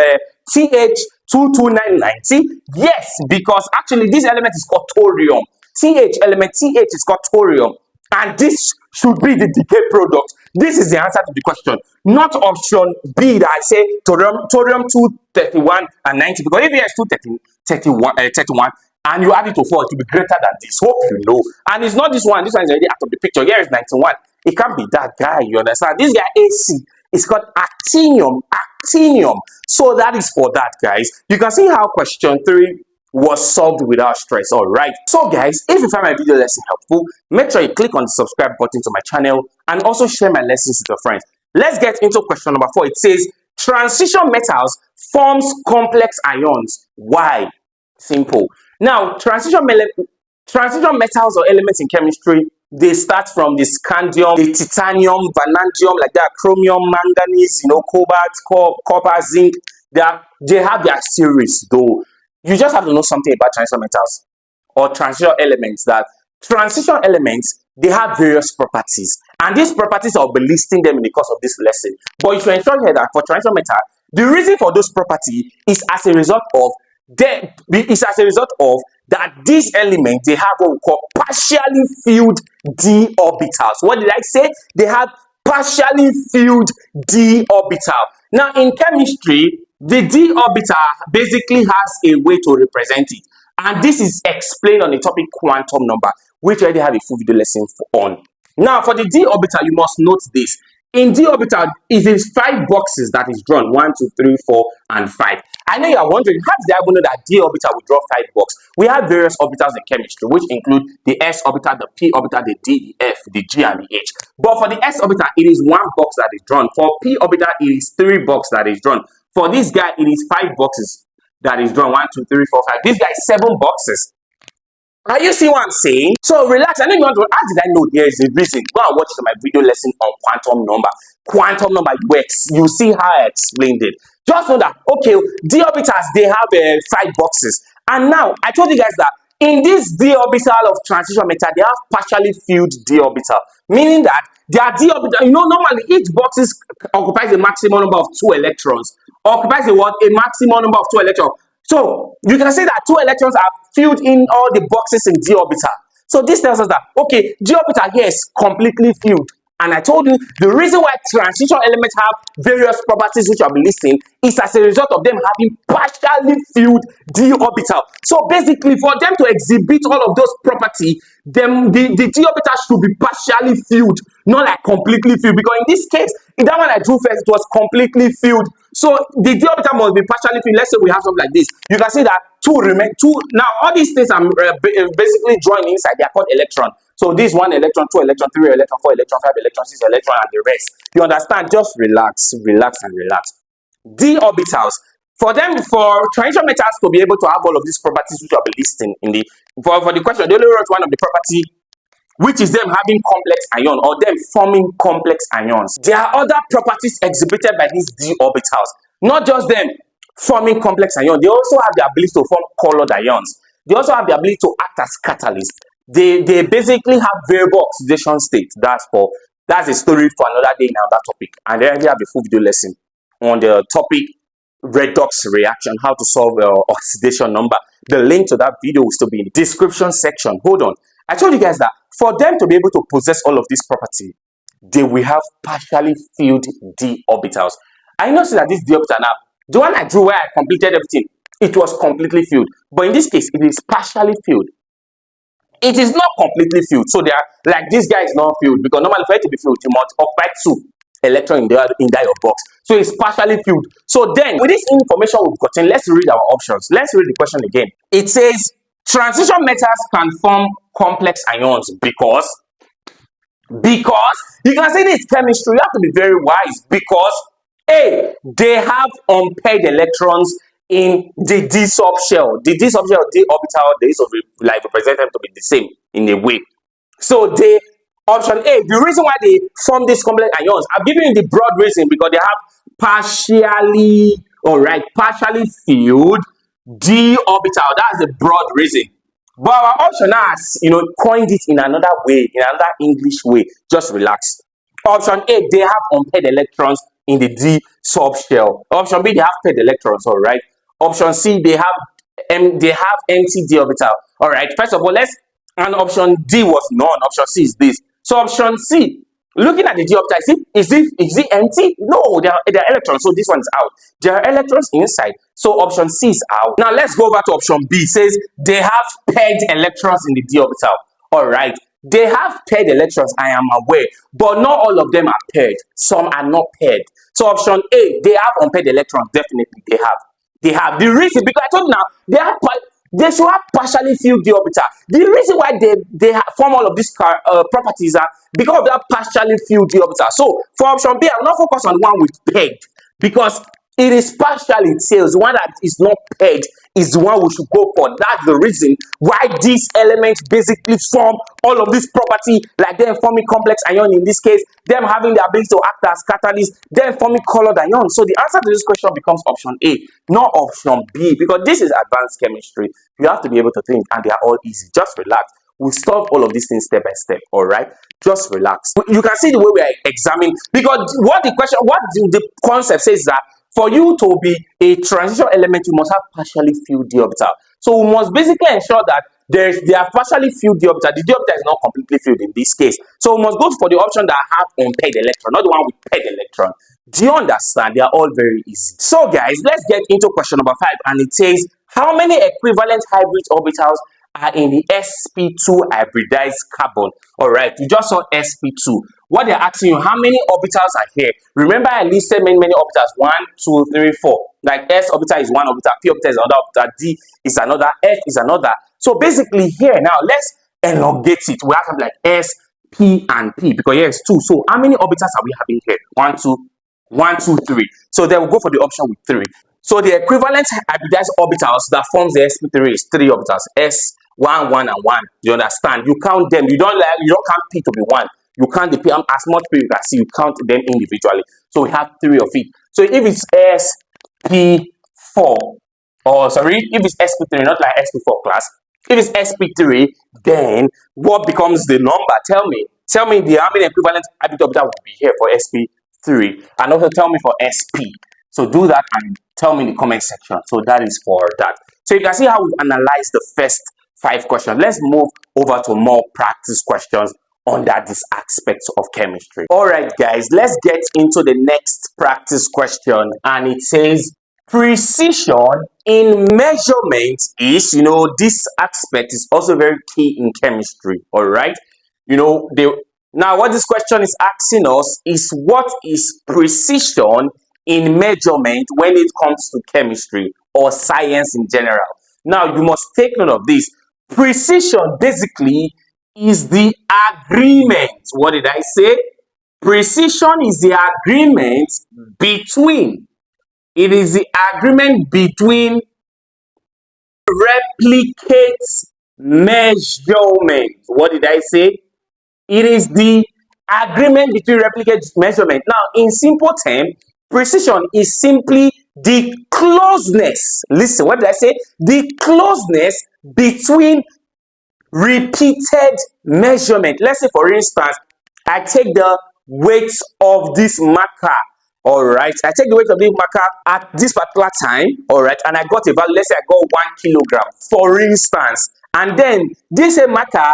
TH22990? Yes, because actually this element is called thorium. TH element, TH is called thorium. And this should be the decay product. This is the answer to the question, not option B that I say thorium 231 and 90, because if it is 231 and you add it to 4, it will be greater than this. Hope you know. And it's not this one. This one is already out of the picture. Here is 91. It can't be that guy. You understand? This guy AC is called actinium. Actinium. So that is for that, guys. You can see how question 3 was solved without stress. All right. So, guys, if you find my video lesson helpful, make sure you click on the subscribe button to my channel and also share my lessons with your friends. Let's get into question number 4. It says transition metals forms complex ions. Why? Simple. Now, transition metals or elements in chemistry, they start from the scandium, the titanium, vanadium, like that, chromium, manganese, cobalt, copper, zinc. They have their series, though. You just have to know something about transition metals or transition elements. That transition elements, they have various properties, and these properties I'll be listing them in the course of this lesson. But you should ensure here that for transition metal, the reason for those properties is as a result of that these elements, they have what we call partially filled d orbitals. What did I say? They have partially filled d orbital. Now in chemistry, the d orbital basically has a way to represent it, and this is explained on the topic quantum number, which I already have a full video lesson on. Now for the d orbital, you must note this. In d orbital, it is 5 boxes that is drawn: 1, 2, 3, 4, and 5. I know you are wondering, how did I even know that d orbital will draw 5 boxes? We have various orbitals in chemistry, which include the s orbital, the p orbital, the d, the f, the g, and the h. But for the s orbital, it is 1 box that is drawn. For p orbital, it is 3 boxes that is drawn. For this guy, it is 5 boxes that is drawn: 1, 2, 3, 4, 5. This guy is 7 boxes. Are you seeing what I'm saying? So relax. I know you want to. How did I know there is a reason? Go and watch my video lesson on quantum number. Quantum number works. You see how I explained it. Just know that, okay, d orbitals, they have 5 boxes. And now I told you guys that in this d orbital of transition metal, they have partially filled d orbital, meaning that their d orbital, normally each box occupies a maximum number of 2 electrons. Occupies a what? A maximum number of 2 electrons. So you can say that 2 electrons are filled in all the boxes in d orbital. So this tells us that, okay, d orbital here is completely filled. And I told you the reason why transition elements have various properties which I'll be listing is as a result of them having partially filled d orbital. So basically, for them to exhibit all of those properties, the d orbital should be partially filled, not like completely filled. Because in this case, in that one I drew first, it was completely filled. So the d orbital must be partially filled. Let's say we have something like this. You can see that 2 remain. 2. Now all these things I'm basically drawing inside. They are called electron. So this 1 electron, 2 electron, 3 electron, 4 electron, 5 electron, 6 electron, and the rest. You understand? Just relax, relax, and relax. D orbitals. For transition metals to be able to have all of these properties which I'll be listing in the for the question, they only wrote one of the property, which is them having complex ion or them forming complex ions. There are other properties exhibited by these d orbitals. Not just them forming complex ions, they also have the ability to form colored ions. They also have the ability to act as catalysts. They basically have variable oxidation state. That's a story for another day in another topic. And then we have a full video lesson on the topic redox reaction, how to solve oxidation number. The link to that video will still be in the description section. Hold on. I told you guys that for them to be able to possess all of this property, they will have partially filled d orbitals. I noticed that this d orbital now, the one I drew where I completed everything, it was completely filled. But in this case, it is partially filled. It is not completely filled. So they are like, this guy is not filled, because normally for it to be filled, you must occupy 2 electrons in that your box. So it's partially filled. So then, with this information we've gotten, let's read our options. Let's read the question again. It says transition metals can form complex ions because you can say this chemistry, you have to be very wise, because A, they have unpaired electrons in the d subshell. The d subshell, d orbital, they used to like represent them to be the same in a way. So they option A, the reason why they form these complex ions, I'm giving you the broad reason, because they have partially filled d orbital. That's the broad reason. But our option has, coined it in another way, in another English way. Just relax. Option A, they have unpaired electrons in the d subshell. Option B, they have paired electrons. All right. Option C, they have empty d orbital. All right. First of all, and option D was none. Option C is this. So option C, Looking at the d orbital, is it empty? No, there are electrons, so this one is out. There are electrons inside, so option C is out. Now let's go over to option B. It says they have paired electrons in the d orbital. All right, they have paired electrons, I am aware, but not all of them are paired. Some are not paired. So option A, they have unpaired electrons. Definitely they have. They have. The reason, because I told you now, they should have partially filled the orbital. The reason why they form all of these properties are because of that partially filled the orbital. So for option B, I will not focus on one with pegged, because it is partially tails. The one that is not pegged is the one we should go for. That's the reason why these elements basically form all of this property, like them forming complex ion in this case, them having the ability to act as catalyst, them forming colored ions. So the answer to this question becomes option A, not option B, because this is advanced chemistry. You have to be able to think, and they are all easy. Just relax. We solve all of these things step by step. All right, just relax. You can see the way we are examining, because what the concept says is that for you to be a transition element, you must have partially filled the orbital. So we must basically ensure that they are partially filled the orbital. The d orbital is not completely filled in this case. So we must go for the option that have unpaired electron, not the one with paired electron. Do you understand? They are all very easy. So guys, let's get into question number 5, and it says how many equivalent hybrid orbitals are in the sp2 hybridized carbon? All right, you just saw sp2. What they're asking you, how many orbitals are here? Remember, I listed many orbitals: 1, 2, 3, 4. Like s orbital is one orbital, p orbital is another orbital, d is another, f is another. So basically here now, let's elongate it. We have something like s, p, and p, because here is 2. So how many orbitals are we having here? 1, 2, 1, 2, 3. So then we'll go for the option with 3. So the equivalent hybridized orbitals that forms the sp3 is 3 orbitals: s, 1, 1, and 1. You understand? You count them. You don't count p to be 1. You count the p as much p you can see. You count them individually. So we have 3 of it. So if it's sp4, or sorry, if it's sp3, not like sp4 class. If it's sp3, then what becomes the number? Tell me how many equivalent hybrid orbitals will be here for sp3, and also tell me for sp. So do that and tell me in the comment section. So that is for that. So you can see how we've analyzed the first 5 questions. Let's move over to more practice questions under this aspect of chemistry. All right, guys, let's get into the next practice question, and it says precision in measurement is, this aspect is also very key in chemistry. All right, now what this question is asking us is, what is precision in measurement when it comes to chemistry or science in general? Now you must take note of this. Precision basically is the agreement. What did I say? Precision is the agreement between, it is the agreement between replicates measurement. What did I say? It is the agreement between replicate measurement. Now, in simple terms, precision is simply the closeness. Listen, what did I say? The closeness between repeated measurement. Let's say, for instance, I take the weight of this marker. All right, I take the weight of this marker at this particular time. All right, and I got a value. Let's say I got 1 kilogram, for instance, and then this marker,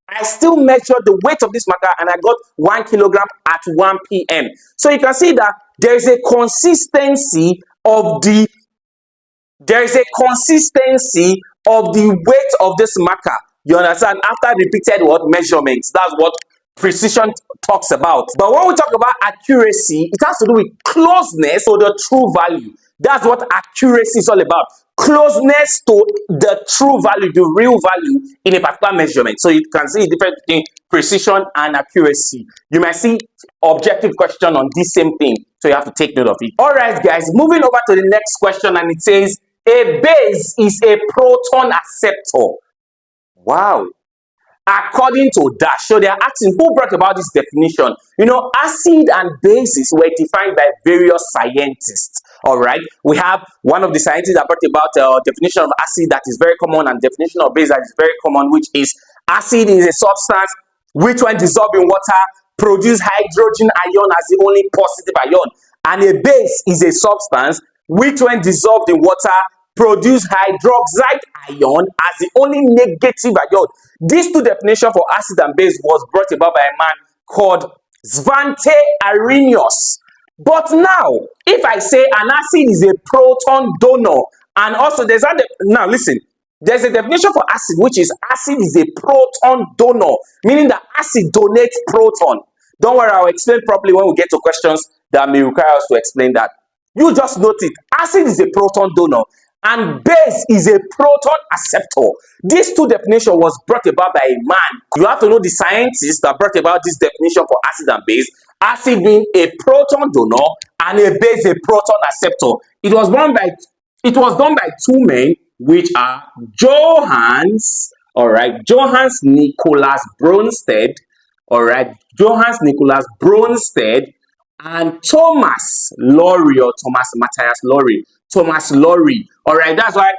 I still measured the weight of this marker and I got 1 kilogram at 1 p.m. So you can see that there is a consistency of the weight of this marker. You understand? After repeated what measurements, that's what precision talks about. But when we talk about accuracy, it has to do with closeness to the true value. That's what accuracy is all about. Closeness to the true value, the real value in a particular measurement. So you can see the difference between precision and accuracy. You might see objective question on this same thing, so you have to take note of it. All right, guys, moving over to the next question, and it says a base is a proton acceptor. Wow. According to that, so they are asking who brought about this definition. Acid and bases were defined by various scientists. All right, we have one of the scientists that brought about definition of acid that is very common, and definition of base that is very common, which is acid is a substance which, when dissolved in water, produce hydrogen ion as the only positive ion, and a base is a substance which, when dissolved in water, produce hydroxide ion as the only negative ion. These two definitions for acid and base was brought about by a man called Svante Arrhenius. But now, if I say an acid is a proton donor, and also now listen, there's a definition for acid, which is acid is a proton donor, meaning that acid donates proton. Don't worry, I'll explain properly when we get to questions that may require us to explain that. You just note it. Acid is a proton donor and base is a proton acceptor. This two definition was brought about by a man. You have to know the scientist that brought about this definition for acid and base. Acid being a proton donor and a base a proton acceptor. It was done by two men, which are Johannes Nicholas Bronsted, Johannes Nicholas Bronsted and Thomas Lowry or Thomas Matthias Lowry. Thomas Lowry. That's why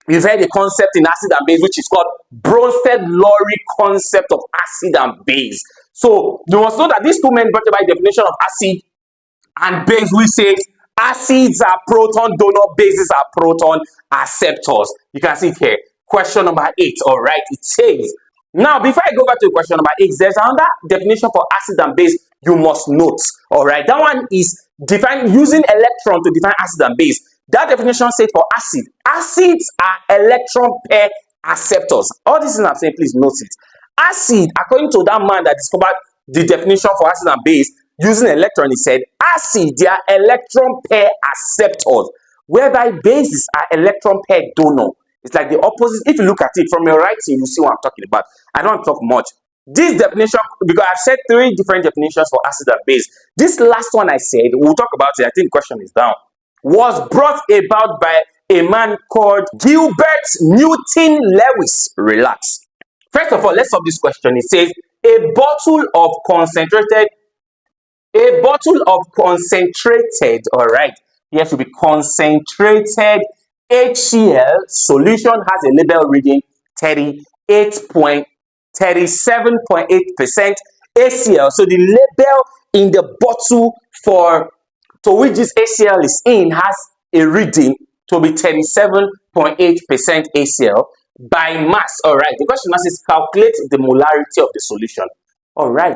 you've heard the concept in acid and base, which is called Bronsted-Lowry concept of acid and base. So you must know that these two men brought about the definition of acid and base, which says acids are proton donor, bases are proton acceptors. You can see it here. Question number 8. It says, now before I go back to question number 8, there's another definition for acid and base you must note. That one is defined using electron to define acid and base. That definition says for acid, acids are electron pair acceptors. All these things I'm saying, please note it. Acid, according to that man that discovered the definition for acid and base using electron, he said acid, they are electron pair acceptors, whereby bases are electron pair donor. It's like the opposite. If you look at it from your writing, you see what I'm talking about. I don't talk much. This definition, because I've said 3 different definitions for acid and base. This last one I said, we'll talk about it. I think the question is down. Was brought about by a man called Gilbert Newton Lewis. Relax. First of all, let's solve this question. It says a bottle of concentrated, here should be concentrated HCl solution has a label reading 37.8% HCl. So the label in the bottle to which this HCl is in has a reading to be 37.8% HCl by mass. The question now says calculate the molarity of the solution.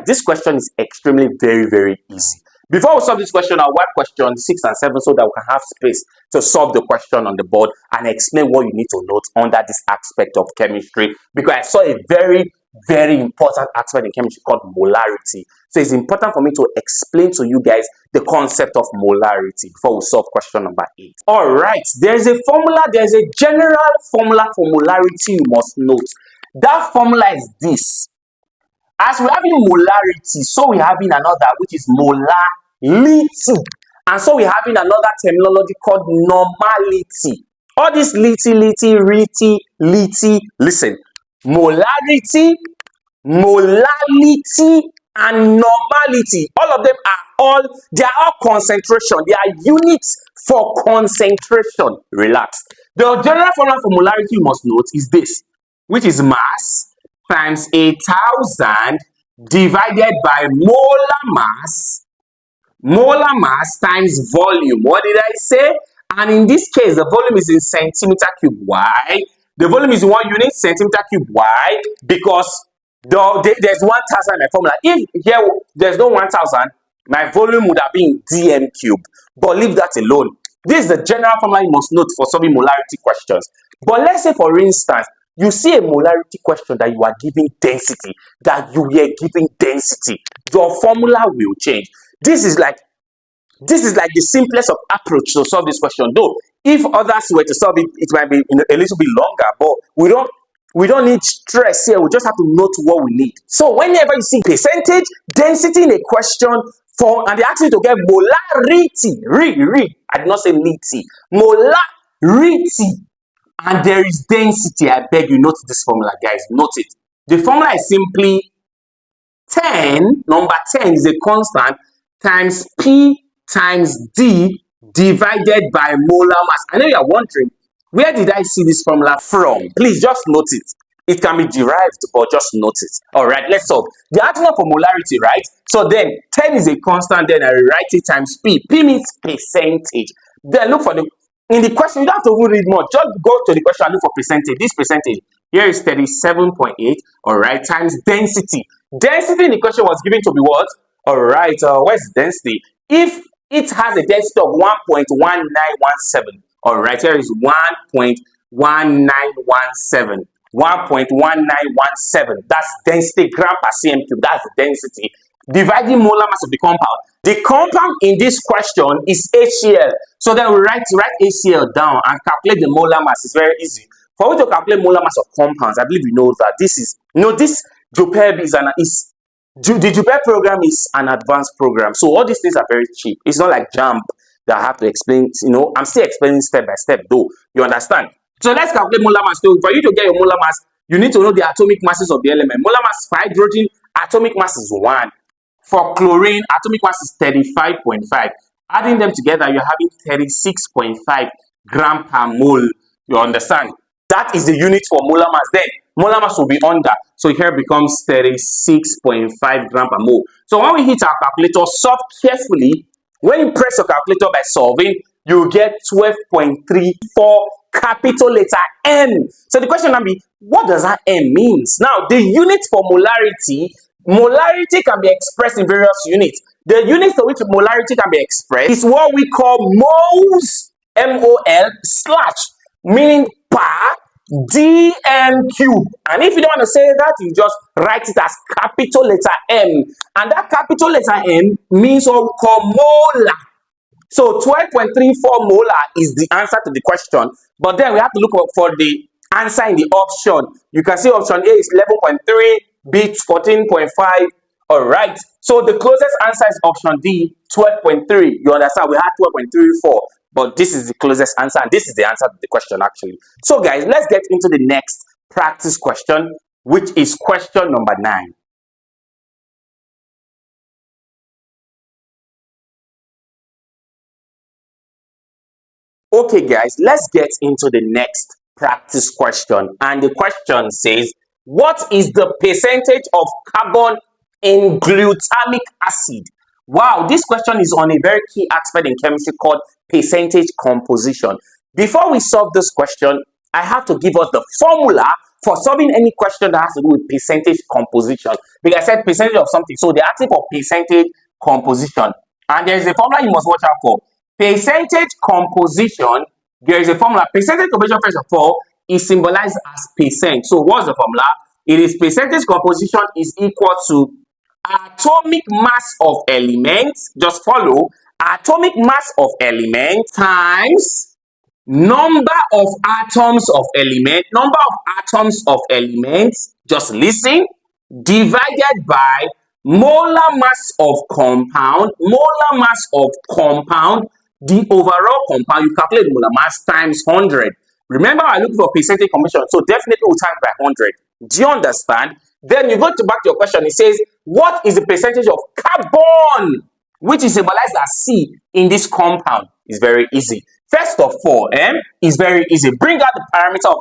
This question is extremely very, very easy. Before we solve this question, I'll wipe question 6 and 7 so that we can have space to solve the question on the board and explain what you need to note under this aspect of chemistry, because I saw a very, very important aspect in chemistry called molarity. So it's important for me to explain to you guys the concept of molarity before we solve question number 8. There's a general formula for molarity you must note. That formula is this. As we're having molarity, so we're having another, which is molality. And so we're having another terminology called normality. All this lity, listen. Molarity, molality, and normality. All of them they are all concentration. They are units for concentration. Relax. The general formula for molarity you must note is this, which is mass times 1,000 divided by molar mass times volume. What did I say? And in this case, the volume is in centimeter cube. Why? The volume is in 1 unit, centimeter cube. Why? Because there's 1,000 in my formula. If here there's no 1,000, my volume would have been dm cube. But leave that alone. This is the general formula you must note for solving molarity questions. But let's say, for instance, you see a molarity question that you are giving density, your formula will change. This is like the simplest of approach to solve this question. Though, if others were to solve it, it might be a little bit longer, but we don't need stress here. We just have to note what we need. So whenever you see percentage density in a question and they ask you to get molarity, I did not say lity, molarity, and there is density, I beg you note this formula, guys. Note it. The formula is simply 10, number 10 is a constant, times P times D divided by molar mass. I know you are wondering, where did I see this formula from? Please just note it. It can be derived, but just note it. Let's solve. The answer for molarity, right? So then 10 is a constant, then I write it times P. P means percentage. Then look for in the question, you don't have to read more. Just go to the question and look for percentage. This percentage here is 37.8, times density. Density in the question was given to be what? All right, where's density? If it has a density of 1.1917, all right, here is 1.1917. 1.1917. That's density gram per cm cube. That's the density. Dividing molar mass of the compound. The compound in this question is HCl. So then we write HCl down and calculate the molar mass. It's very easy. For we to calculate molar mass of compounds, I believe you know that this is, this JUPEB the JUPEB program is an advanced program. So all these things are very cheap. It's not like JAMP that I have to explain. I'm still explaining step by step though. You understand? So let's calculate molar mass. So for you to get your molar mass, you need to know the atomic masses of the element. Molar mass for hydrogen, atomic mass is 1. For chlorine, atomic mass is 35.5. Adding them together, you're having 36.5 gram per mole. You understand? That is the unit for molar mass. Then molar mass will be under. So here becomes 36.5 gram per mole. So when we hit our calculator, solve carefully. When you press your calculator by solving, you get 12.34 capital letter M. So the question will be, what does that M means? Now, the unit for molarity can be expressed in various units. The unit for which molarity can be expressed is what we call moles, M-O-L, slash, meaning per dm cube. And if you don't want to say that, you just write it as capital letter M. And that capital letter M means what we call molar. So 12.34 molar is the answer to the question. But then we have to look for the answer in the option. You can see option A is 11.3, B 14.5. All right. So the closest answer is option D, 12.3. You understand? We had 12.34, but this is the closest answer, and this is the answer to the question actually. So guys, let's get into the next practice question, which is question number 9. Okay guys, let's get into the next practice question. And the question says, what is the percentage of carbon in glutamic acid? Wow, this question is on a very key aspect in chemistry called percentage composition. Before we solve this question, I have to give us the formula for solving any question that has to do with percentage composition. Because I said percentage of something, so they're asking for percentage composition. And there is a formula you must watch out for. Percentage composition, there is a formula. Percentage composition, first of all, is symbolized as percent. So what's the formula? It is percentage composition is equal to atomic mass of elements. Just follow. Atomic mass of element times number of atoms of element. Number of atoms of elements. Just listen. Divided by molar mass of compound. Molar mass of compound. The overall compound, you calculate molar mass times 100. Remember, I look for percentage composition, so definitely we'll times by 100. Do you understand? Then you go to back to your question. It says, what is the percentage of carbon, which is symbolized as C in this compound? It's very easy. First of all, it's very easy. Bring out the parameter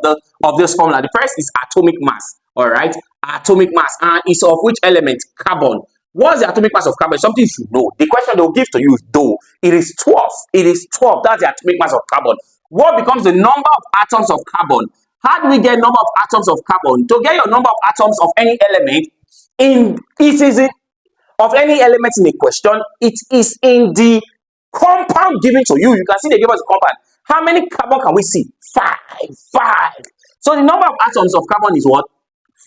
of this formula. The first is atomic mass. All right, atomic mass, and it's of which element? Carbon. What's the atomic mass of carbon? Something you should know. The question they'll give to you is though. It is 12. It is 12. That's the atomic mass of carbon. What becomes the number of atoms of carbon? How do we get number of atoms of carbon? To get your number of atoms of any element, of any element in a question, it is in the compound given to you. You can see they give us a compound. How many carbon can we see? 5. 5. So the number of atoms of carbon is what?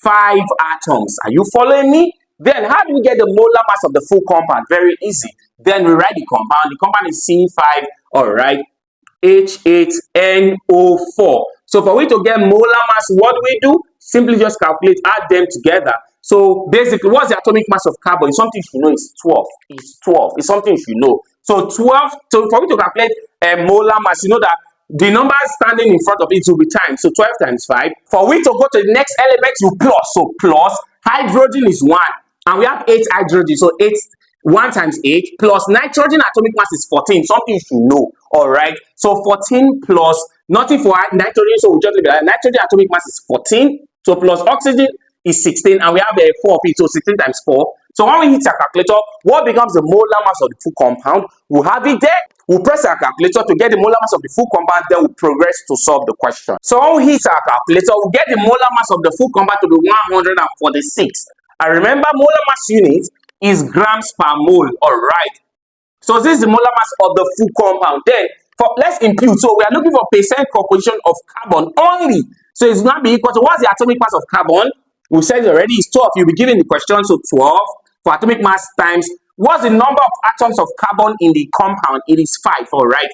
5 atoms. Are you following me? Then how do we get the molar mass of the full compound? Very easy. Then we write the compound. The compound is C5, all right, H8NO4. So for we to get molar mass, what do we do? Simply just calculate, add them together. So basically, what's the atomic mass of carbon? It's something you should know. It's 12. It's 12. It's something you should know. So 12, so for we to calculate molar mass, you know that the number standing in front of it will be times. So 12 times 5. For we to go to the next element, you plus. So plus, hydrogen is 1. And we have 8 hydrogen. So 8, 1 times 8 plus nitrogen atomic mass is 14. Something you should know. All right. So 14 plus nothing for nitrogen. So we just leave it. Nitrogen atomic mass is 14. So plus oxygen is 16. And we have a 4 of it. So 16 times 4. So when we hit our calculator, what becomes the molar mass of the full compound? We'll have it there. We'll press our calculator to get the molar mass of the full compound, then we'll progress to solve the question. So when we hit our calculator, we'll get the molar mass of the full compound to be 146. And remember, molar mass unit is grams per mole. All right. So this is the molar mass of the full compound. Then for let's impute. So we are looking for percent composition of carbon only. So it's going to be equal to what's the atomic mass of carbon? We said it already. It's 12. You'll be given the question. So 12 for atomic mass times what's the number of atoms of carbon in the compound? It is 5. All right.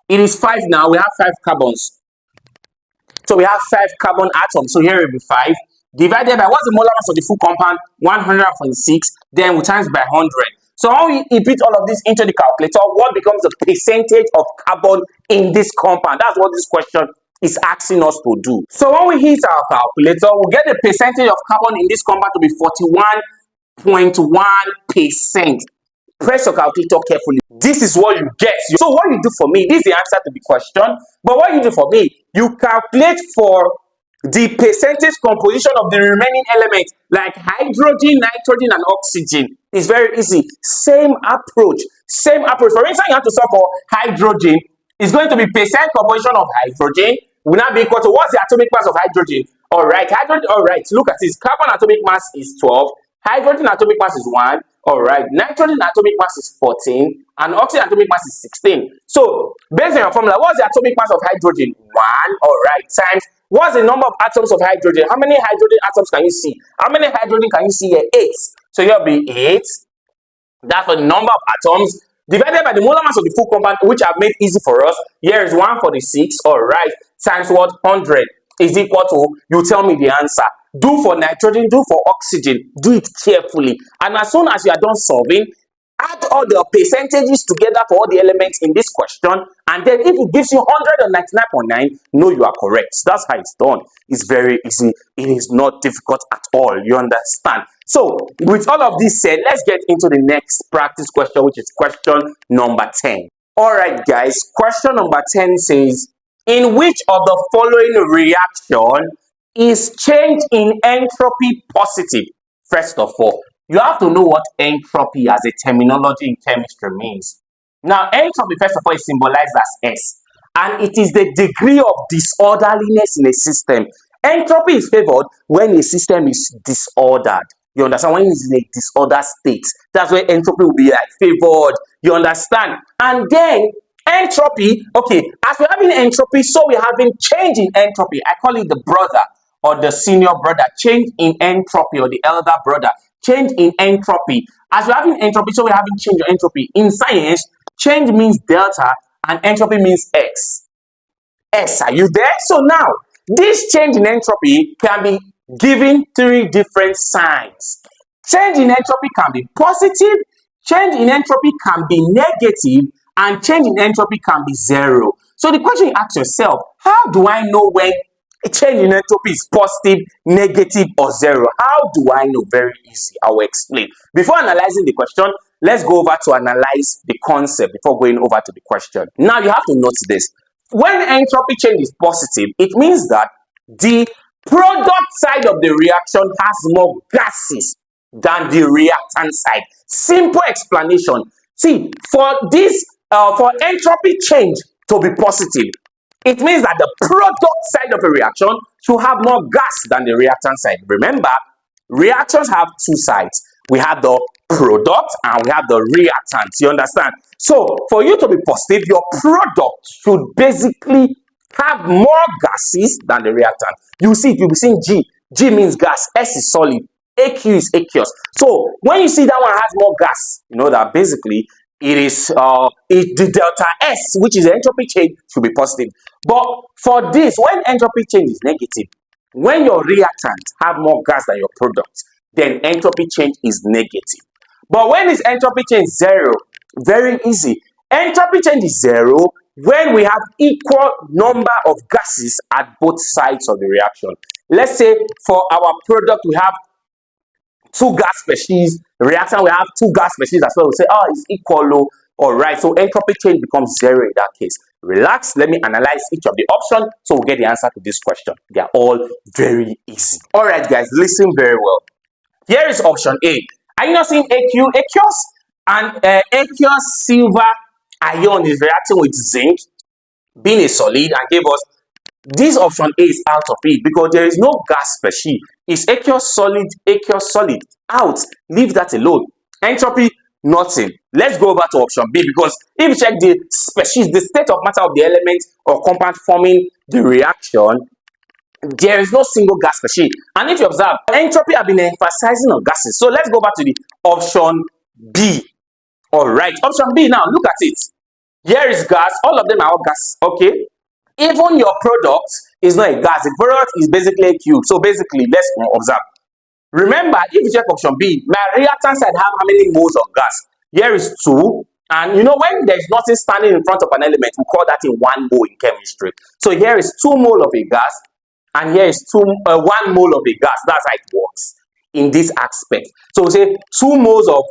It is 5 now. We have 5 carbons. So we have 5 carbon atoms. So here it will be 5 divided by what's the molar mass of the full compound? 106. Then we times by 100. So when we input all of this into the calculator, what becomes the percentage of carbon in this compound? That's what this question is asking us to do. So when we hit our calculator, we'll get the percentage of carbon in this compound to be 41.1%. Press your calculator carefully. This is what you get. So what you do for me, this is the answer to the question. But what you do for me, you calculate for the percentage composition of the remaining elements like hydrogen, nitrogen, and oxygen. It's very easy. Same approach. Same approach. For instance, you have to solve for hydrogen. It's going to be percent composition of hydrogen will now be equal to what's the atomic mass of hydrogen? All right, hydrogen. All right, look at this. Carbon atomic mass is 12. Hydrogen atomic mass is 1. All right, nitrogen atomic mass is 14, and oxygen atomic mass is 16. So, based on your formula, what's the atomic mass of hydrogen? 1. All right, times what's the number of atoms of hydrogen? How many hydrogen atoms can you see? How many hydrogen can you see here? 8. So, here will be 8. That's for the number of atoms divided by the molar mass of the full compound, which I've made easy for us. Here is 146. All right, times what? 100 is equal to, you tell me the answer. Do for nitrogen, do for oxygen. Do it carefully. And as soon as you are done solving, add all the percentages together for all the elements in this question. And then if it gives you 199.9, know you are correct. That's how it's done. It's very easy. It is not difficult at all. You understand? So, with all of this said, let's get into the next practice question, which is question number 10. All right, guys. Question number 10 says, in which of the following reaction is change in entropy positive? First of all, you have to know what entropy as a terminology in chemistry means. Now, entropy, first of all, is symbolized as S, and it is the degree of disorderliness in a system. Entropy is favored when a system is disordered. You understand? When it's in a disordered state, that's where entropy will be like favored. You understand? And then entropy, okay, as we're having entropy, so we're having change in entropy. I call it the brother or the senior brother, change in entropy, or the elder brother, change in entropy. As we're having entropy, so we're having change in entropy. In science, change means delta and entropy means X. S, are you there? So now, this change in entropy can be given 3 different signs. Change in entropy can be positive, change in entropy can be negative, and change in entropy can be 0. So the question you ask yourself, how do I know when a change in entropy is positive, negative, or 0? How do I know? Very easy. I will explain. Before analyzing the question, let's go over to analyze the concept before going over to the question. Now you have to note this. When entropy change is positive, it means that the product side of the reaction has more gases than the reactant side. Simple explanation. See, for this, for entropy change to be positive, it means that the product side of a reaction should have more gas than the reactant side. Remember, reactions have 2 sides. We have the product and we have the reactant. You understand? So, for you to be positive, your product should basically have more gases than the reactant. You see, you'll be seeing G. G means gas. S is solid. AQ is aqueous. So, when you see that one has more gas, you know that basically it is the delta S, which is the entropy change, should be positive. But for this, when entropy change is negative, when your reactant have more gas than your product, then entropy change is negative. But when is entropy change 0? Very easy. Entropy change is 0 when we have equal number of gases at both sides of the reaction. Let's say for our product we have 2 gas species, reaction we have 2 gas species as well. We say, oh, it's equal. All right, so entropy change becomes 0 in that case. Relax, let me analyze each of the options so we'll get the answer to this question. They are all very easy. All right, guys, listen very well. Here is option A. Are you not seeing AQ? Aqueous and aqueous silver ion is reacting with zinc, being a solid, and gave us this option A is out of it because there is no gas species. It's aqueous solid, out. Leave that alone. Entropy, nothing. Let's go over to option B, because if you check the species, the state of matter of the element or compound forming the reaction, there is no single gas species. And if you observe, entropy have been emphasizing on gases. So let's go back to the option B. All right, option B. Now look at it. Here is gas. All of them are all gas. Okay. Even your product is not a gas. The product is basically a cube. So basically, let's observe. Remember, if you check option B, my reactant side have how many moles of gas? Here is 2. And you know, when there's nothing standing in front of an element, we call that in 1 mole in chemistry. So here is 2 mole of a gas, and here is 1 mole of a gas. That's how it works in this aspect. So we say 2 moles of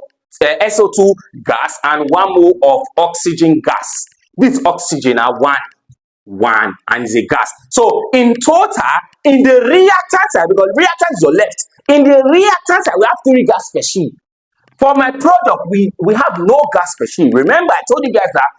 SO2 gas and 1 mole of oxygen gas. This oxygen are 1 and is a gas. So in total, in the reactant side, because reactant is your left, in the reactant side, we have 3 gas species. For my product, we have no gas species. Remember, I told you guys that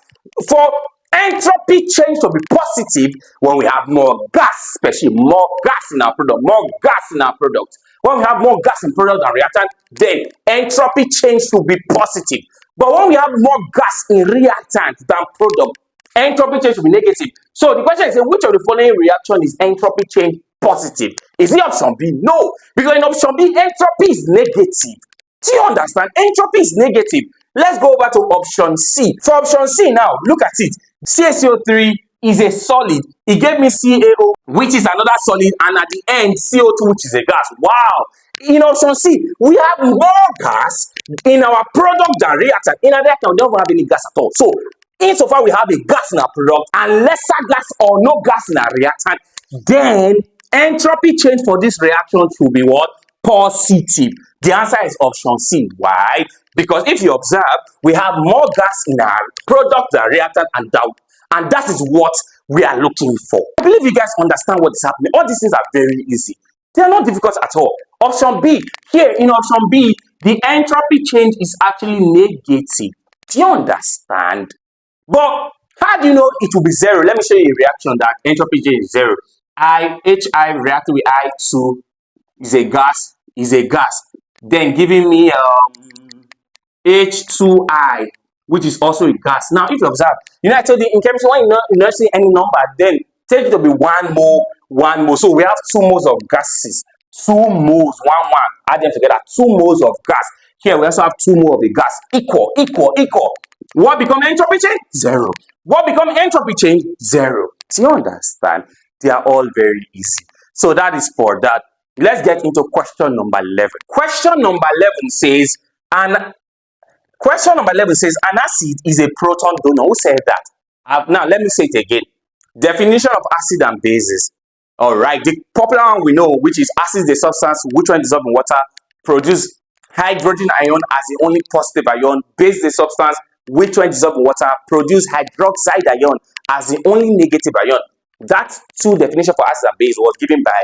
for entropy change to be positive, when we have more gas species, more gas in our product, more gas in our product. When we have more gas in product than reactant, then entropy change to be positive. But when we have more gas in reactant than product, entropy change will be negative. So the question is, which of the following reaction is entropy change positive? Is it option B? No, because in option B, entropy is negative. Do you understand? Entropy is negative. Let's go over to option C. For option C now, look at it. CaCO3 is a solid. It gave me CaO, which is another solid, and at the end, CO2, which is a gas. Wow. In option C, we have more gas in our product than reactant. In our reactant, we don't have any gas at all. So, insofar we have a gas in our product and lesser gas or no gas in our reactant, then entropy change for this reaction should be what? Positive. The answer is option C. Why? Because if you observe, we have more gas in our product than reactant, and that is what we are looking for. I believe you guys understand what is happening. All these things are very easy. They are not difficult at all. Option B. Here in option B, the entropy change is actually negative. Do you understand? But how do you know it will be 0? Let me show you a reaction that entropy change is 0. HI reacting with I2 is a gas. Then giving me H2I, which is also a gas. Now, if you observe, you know, I told you in chemistry, when you not see any number, then take it to be 1 mole, 1 mole. So we have 2 moles of gases. 2 moles, 1, 1. Add them together. 2 moles of gas. Here we also have 2 moles of a gas. Equal. What become entropy change? 0. What become entropy change? 0. Do you understand? They are all very easy. So that is for that. Let's get into question number 11. Question number 11 says, an acid is a proton donor. Who said that? Now, let me say it again. Definition of acid and bases. All right. The popular one we know, which is acid is a substance which when dissolved in water produce hydrogen ion as the only positive ion. Base is a substance which when dissolved in water produce hydroxide ion as the only negative ion. That 2 definition for acid and base was given by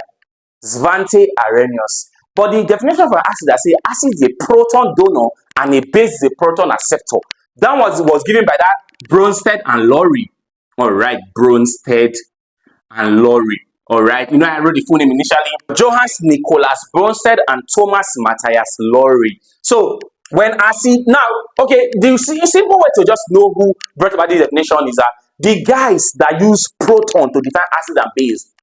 Svante Arrhenius. But the definition for acid, I say acid is a proton donor and a base is a proton acceptor. That was given by that Bronsted and Lowry. All right, Bronsted and Lowry. All right, you know, I wrote the full name initially. Johannes Nicholas Bronsted and Thomas Matthias Lowry. So when acid, now, okay, the simple way to just know who brought about this definition is that the guys that use proton to define acid and base,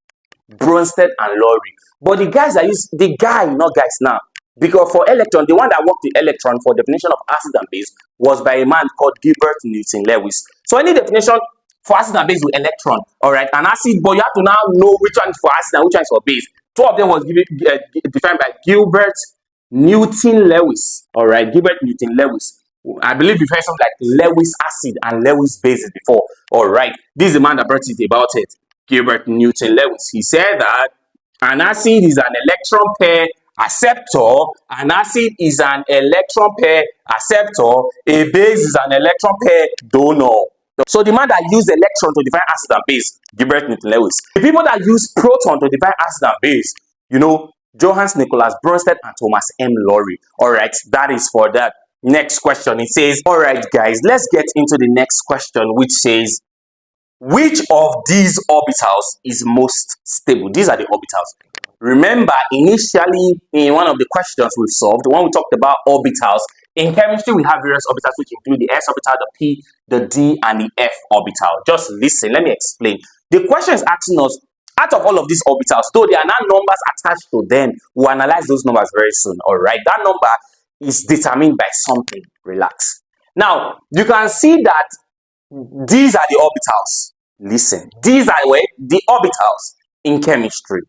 Bronsted and Lowry. But the guys that use, the guy, not guys now, because for electron, the one that worked the electron for definition of acid and base was by a man called Gilbert Newton Lewis. So any definition for acid and base with electron, all right, an acid, but you have to now know which one is for acid and which one is for base. 2 of them was defined by Gilbert Newton Lewis, all right, Gilbert Newton Lewis. I believe you've heard something like Lewis acid and Lewis bases before, all right. This is the man that brought it about it, Gilbert Newton Lewis. He said that an acid is an electron pair acceptor. An acid is an electron pair acceptor. A base is an electron pair donor. So the man that used electron to define acid and base, Gilbert Newton Lewis. The people that use proton to define acid and base, you know, Johannes Nicholas Bronsted and Thomas M. Lowry. All right, that is for that. Next question. It says, all right, guys, let's get into the next question, which says, which of these orbitals is most stable? These are the orbitals. Remember, initially in one of the questions we've solved, when we talked about orbitals, In chemistry, we have various orbitals which include the s orbital, the p, the d, and the f orbital. Just listen, let me explain. The question is asking us, out of all of these orbitals, though there are now numbers attached to them, we'll analyze those numbers very soon. All right, that number is determined by something. Relax. Now, you can see that these are the orbitals. Listen, these are where the orbitals in chemistry.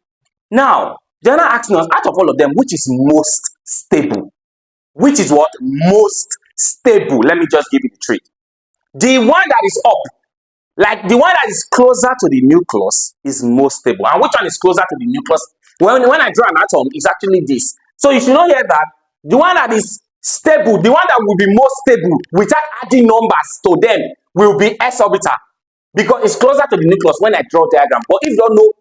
Now, they're not asking us, out of all of them, which is most stable? Which is what? Most stable. Let me just give you the trick. The one that is up, like the one that is closer to the nucleus, is most stable. And which one is closer to the nucleus? When I draw an atom, it's actually this. So you should not hear that. The one that is stable, the one that will be most stable without adding numbers to them, will be s orbital, because it's closer to the nucleus when I draw diagram. But if you don't know,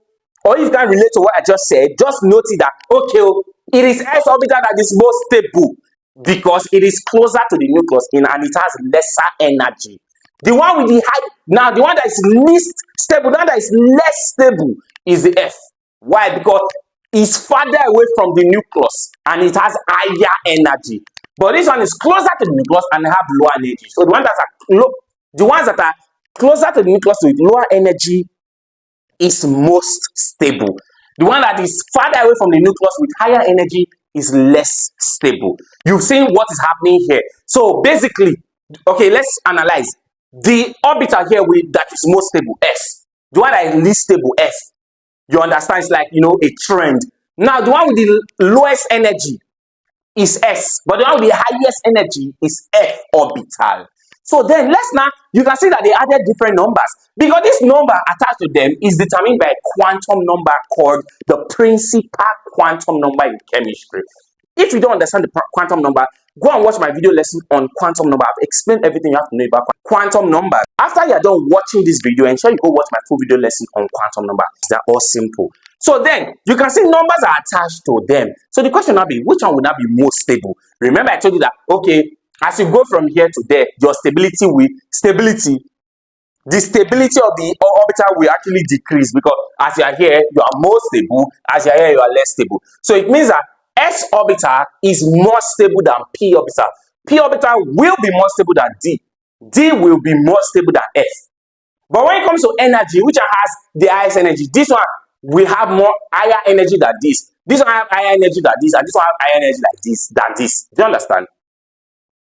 or if you can relate to what I just said, just notice that, okay, it is s orbital that is most stable because it is closer to the nucleus and it has lesser energy. The one with the high, now the one that is least stable, the one that is less stable is the F. Why? Because it's farther away from the nucleus and it has higher energy. But this one is closer to the nucleus and have lower energy. So the ones that are closer to the nucleus with lower energy is most stable. The one that is farther away from the nucleus with higher energy is less stable. You've seen what is happening here. So basically, okay, let's analyze. The orbital here that is most stable, S. The one that is least stable, F. You understand? It's like, a trend. Now, the one with the lowest energy is S, but the one with the highest energy is F orbital. So then you can see that they added different numbers because this number attached to them is determined by a quantum number called the principal quantum number in chemistry. If you don't understand the quantum number, go and watch my video lesson on quantum number. I've explained everything you have to know about quantum numbers. After you're done watching this video, ensure you go watch my full video lesson on quantum number. They're all simple. So then you can see numbers are attached to them. So the question will be, which one will now be most stable? Remember I told you that, okay, as you go from here to there, your the stability of the orbital will actually decrease because as you are here, you are more stable. As you are here, you are less stable. So it means that s orbital is more stable than p orbital. P orbital will be more stable than d. D will be more stable than f. But when it comes to energy, which one has the highest energy? This one will have more higher energy than this. This one have higher energy than this, and this one have higher energy like this than this. Do you understand?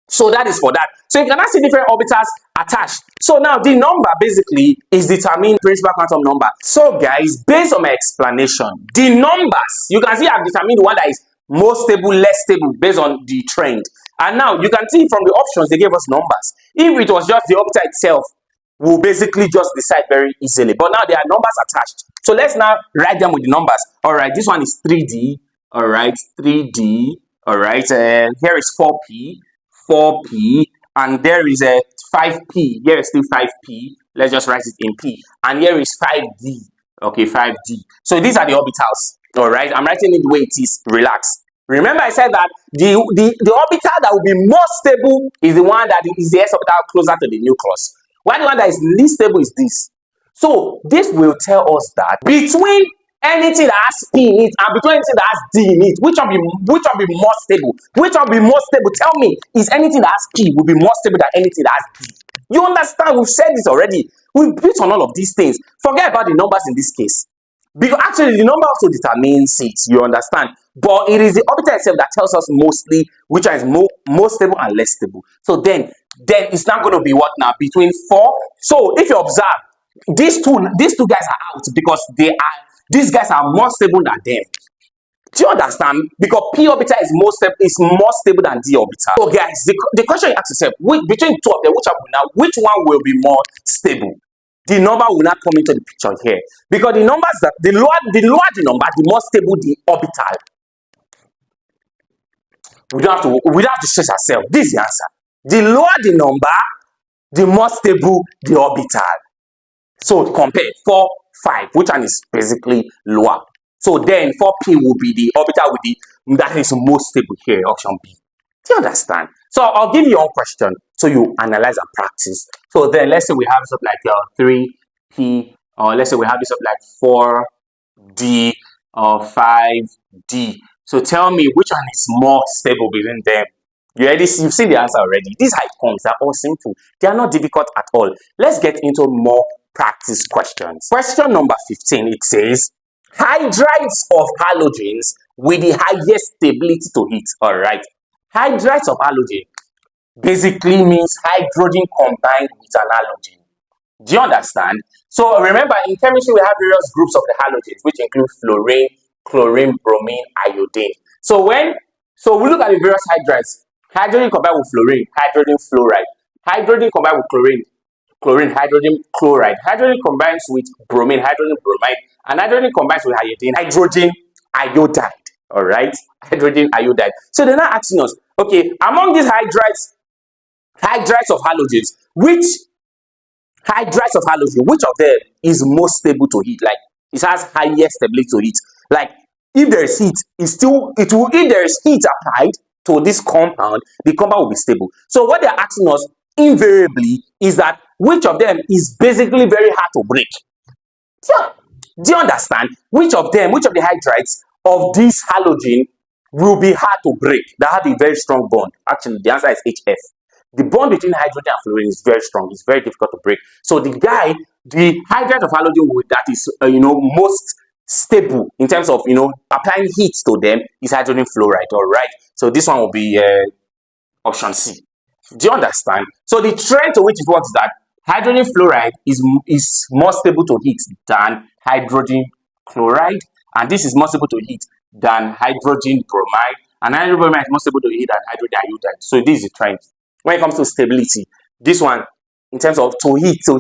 So that is for that. So you cannot see different orbitals attached. So now the number basically is determined principal quantum number. So guys, based on my explanation, the numbers, you can see I've determined the one that is more stable, less stable based on the trend. And now you can see from the options they gave us numbers. If it was just the orbital itself, we'll basically just decide very easily. But now there are numbers attached. So let's now write them with the numbers. All right, this one is 3D. All right, 3D. All right, here is 4P. 4P, and there is a 5P. Here is still 5P. Let's just write it in P. And here is 5D. Okay, 5D. So these are the orbitals. All right, I'm writing it the way it is. Relax. Remember, I said that the orbital that will be more stable is the one that is the s orbital closer to the nucleus. While the one that is least stable is this. So this will tell us that between anything that has P in it and between anything that has D in it, which one be more stable? Which one be more stable? Tell me, is anything that has P will be more stable than anything that has D? You understand? We've said this already. We've built on all of these things. Forget about the numbers in this case. Because actually the number also determines it, you understand? But it is the orbital itself that tells us mostly which one is more stable and less stable. So then it's not going to be what now? Between 4. So if you observe, these two guys are out because these guys are more stable than them. Do you understand? Because p orbital is more stable than d orbital. So guys, the question you ask yourself, between two of them, which one will be more stable? The number will not come into the picture here because the numbers that the lower the number, the more stable the orbital. We don't have to stress ourselves. This is the answer. The lower the number, the more stable the orbital. So compare 4, 5, which one is basically lower. So then 4p will be the orbital with that is most stable here, option B. Do you understand? So I'll give you one question so you analyze and practice. So then let's say we have something like 3p, or let's say we have this something like 4d or 5d. So tell me which one is more stable between them. You've seen the answer already. These high points are all simple. They are not difficult at all. Let's get into more practice questions. Question number 15, it says, hydrides of halogens with the highest stability to heat. All right. Hydrides of halogen basically means hydrogen combined with an halogen. Do you understand? So remember, in chemistry, we have various groups of the halogens, which include fluorine, chlorine, bromine, iodine. So we look at the various hydrides. Hydrogen combined with fluorine, hydrogen fluoride. Hydrogen combined with chlorine, hydrogen chloride. Hydrogen combines with bromine, hydrogen bromide. And hydrogen combines with iodine, hydrogen iodide. All right, hydrogen iodide. So they're not asking us, okay, among these hydrides of halogens, which of them is most stable to heat? Like, it has highest stability to heat. Like, if there is heat, if there is heat applied to this compound, the compound will be stable. So what they're asking us invariably is that which of them is basically very hard to break. Do you understand? Which of the hydrides of this halogen will be hard to break, that have a very strong bond? Actually, the answer is HF. The bond between hydrogen and fluorine is very strong. It's very difficult to break. So the hydride of halogen that is most stable in terms of applying heat to them is hydrogen fluoride. All right. So this one will be option C. Do you understand? So the trend to which it works is that hydrogen fluoride is more stable to heat than hydrogen chloride, and this is more stable to heat than hydrogen bromide, and hydrogen bromide is more stable to heat than hydrogen iodide. So this is the trend. When it comes to stability, this one, in terms of to heat, this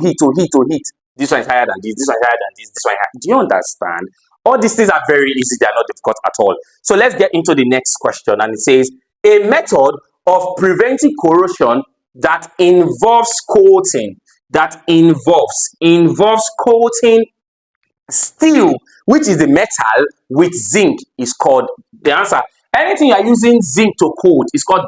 one is higher than this one is higher than this one is higher. Do you understand? All these things are very easy, they are not difficult at all. So let's get into the next question, and it says, a method of preventing corrosion that involves coating, coating steel, which is the metal, with zinc is called, the answer, anything you are using zinc to coat is called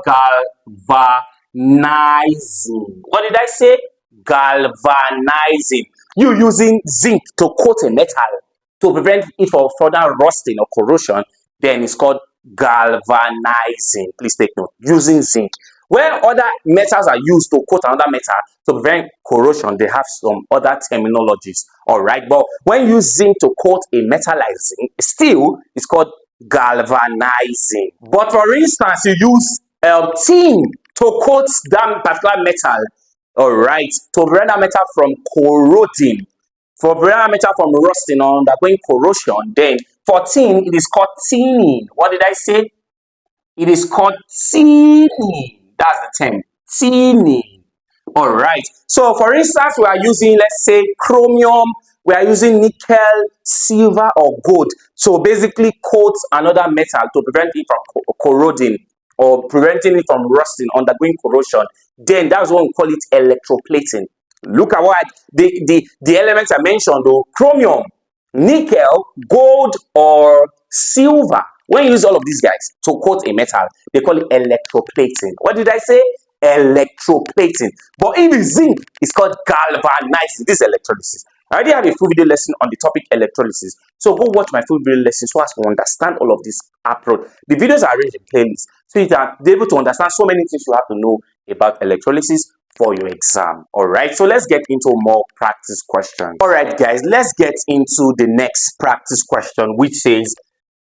galvanizing. What did I say? Galvanizing. You using zinc to coat a metal to prevent it from further rusting or corrosion, then it's called galvanizing. Please take note. Using zinc. When other metals are used to coat another metal to prevent corrosion, they have some other terminologies. All right, but when you use zinc to coat a metal like zinc, steel is called galvanizing. But for instance, you use tin to coat that particular metal. All right, to prevent that metal from corroding, for prevent metal from rusting or undergoing corrosion, then for tin, it is called tinning. What did I say? It is called tinning. That's the term, tinning. All right. So, for instance, we are using, let's say, chromium. We are using nickel, silver, or gold. So, basically, coat another metal to prevent it from corroding or preventing it from rusting, undergoing corrosion. Then that's what we call it electroplating. Look at what the elements I mentioned, though: chromium, nickel, gold, or silver. When you use all of these guys to coat a metal, they call it electroplating. What did I say? Electroplating. But if it's zinc, it's called galvanizing. This is electrolysis. I already have a full video lesson on the topic electrolysis. So go watch my full video lesson so as to understand all of this approach. The videos are arranged in playlists so you can be able to understand so many things you have to know about electrolysis for your exam. All right, so let's get into more practice questions. All right, guys, let's get into the next practice question, which says,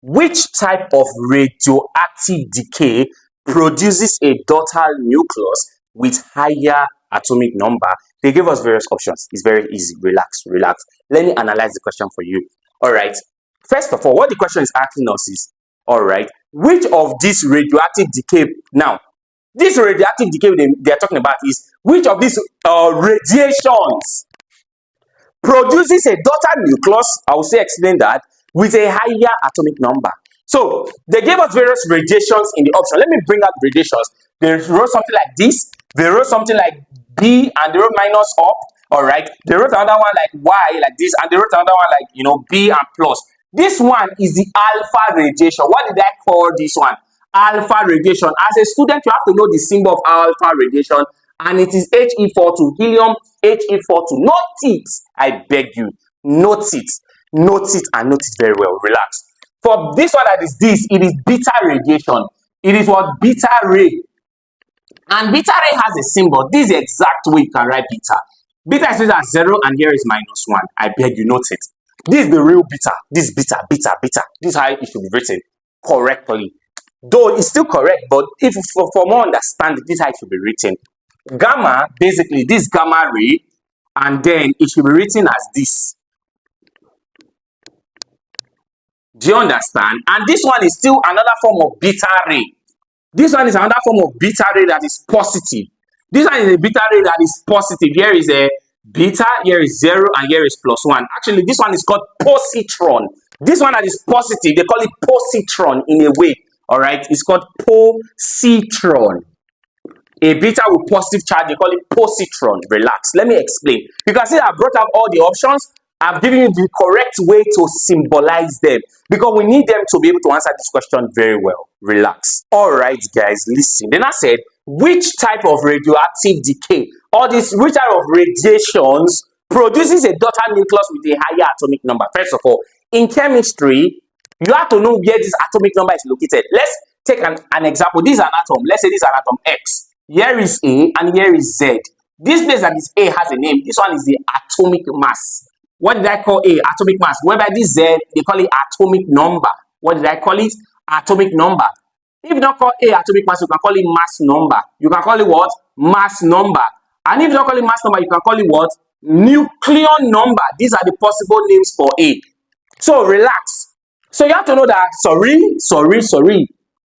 which type of radioactive decay produces a daughter nucleus with higher atomic number? They give us various options. It's very easy. Relax, relax. Let me analyze the question for you. All right. First of all, what the question is asking us is, all right, which of these radioactive decay, now, this radioactive decay they are talking about is which of these radiations produces a daughter nucleus, I will say explain that, with a higher atomic number. So they gave us various radiations in the option. Let me bring out radiations. They wrote something like this. They wrote something like B, and they wrote minus up. All right. They wrote another one like Y, like this, and they wrote another one like B and plus. This one is the alpha radiation. What did I call this one? Alpha radiation. As a student, you have to know the symbol of alpha radiation, and it is He42, helium He42. Note it, I beg you. Note it. Note it and note it very well. Relax. For this one that is this, it is beta radiation. It is what? Beta ray. And beta ray has a symbol. This is the exact way you can write beta. Beta is written as 0 and here is -1. I beg you note it. This is the real beta. This is beta, beta, beta. This is how it should be written correctly. Though it's still correct, but if for more understanding, this is how it should be written. Gamma, basically, this gamma ray, and then it should be written as this. Do you understand? And this one is still another form of beta ray. This one is another form of beta ray that is positive. This one is a beta ray that is positive. Here is a beta, here is 0, and here is +1. Actually, this one is called positron. This one that is positive, they call it positron in a way. All right, it's called positron. A beta with positive charge, they call it positron. Relax. Let me explain. You can see I brought up all the options. I've given you the correct way to symbolize them because we need them to be able to answer this question very well. Relax. All right, guys, listen. Then I said, which type of radioactive decay or which type of radiations produces a daughter nucleus with a higher atomic number? First of all, in chemistry, you have to know where this atomic number is located. Let's take an example. This is an atom. Let's say this is an atom X. Here is A and here is Z. This place that is A has a name. This one is the atomic mass. What did I call A? Atomic mass. Whereby this Z, they call it atomic number. What did I call it? Atomic number. If you don't call A atomic mass, you can call it mass number. You can call it what? Mass number. And if you don't call it mass number, you can call it what? Nucleon number. These are the possible names for A. So relax. So you have to know that, sorry.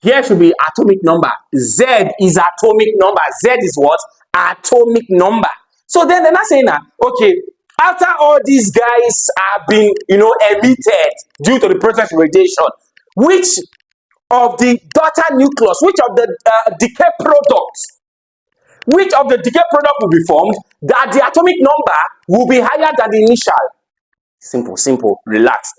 Here should be atomic number. Z is atomic number. Z is what? Atomic number. So then they're not saying that, okay, after all these guys have been, emitted due to the process of radiation, which of the daughter nucleus, which of the decay products, will be formed that the atomic number will be higher than the initial? Simple. Relax,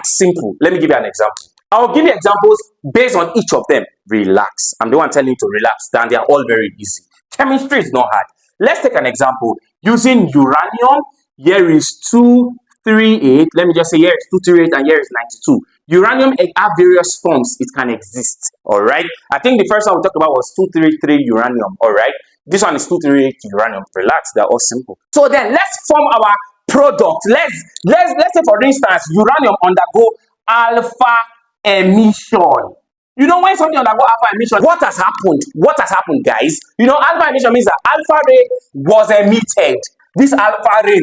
simple. Let me give you an example. I'll give you examples based on each of them. Relax. I'm the one telling you to relax. Then they are all very easy. Chemistry is not hard. Let's take an example. Using uranium, here is 238. Let me just say here is 238 and here is 92. Uranium have various forms it can exist. All right. I think the first one we talked about was 233 uranium. All right. This one is 238 uranium. Relax. They're all simple. So then let's form our product. Let's say for instance, uranium undergo alpha emission. You know, when something undergo alpha emission, what has happened? What has happened, guys? Alpha emission means that alpha ray was emitted. This alpha ray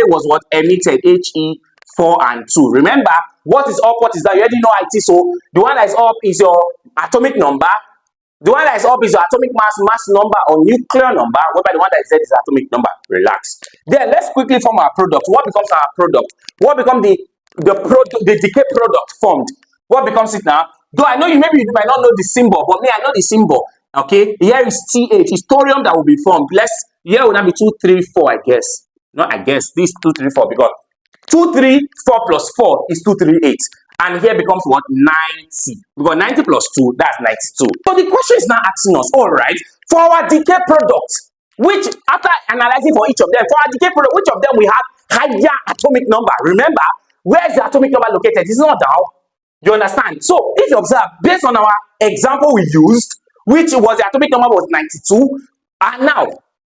was what? Emitted. He 4 and 2. Remember, what is up, what is down? You already know IT. So the one that is up is your atomic number. The one that is up is your atomic mass number or nuclear number, whereby the one that is Z is atomic number. Relax. Then let's quickly form our product. What becomes our product? What becomes the decay product formed? What becomes it now? Though I know you might not know the symbol, but me, I know the symbol. Okay, here is TH. It's thorium that will be formed. Here will now be 2, 3, 4, I guess. Not I guess. This 2, 3, 4 because 2, 3, 4 plus 4 is 2, 3, 8. And here becomes what? 90. Because 90 plus 2, that's 92. So the question is now asking us, all right, for our decay product, which after analyzing for each of them, for our decay product, which of them we have higher atomic number? Remember, where is the atomic number located? It's not down. You understand? So if you observe, based on our example we used, which was the atomic number was 92, and now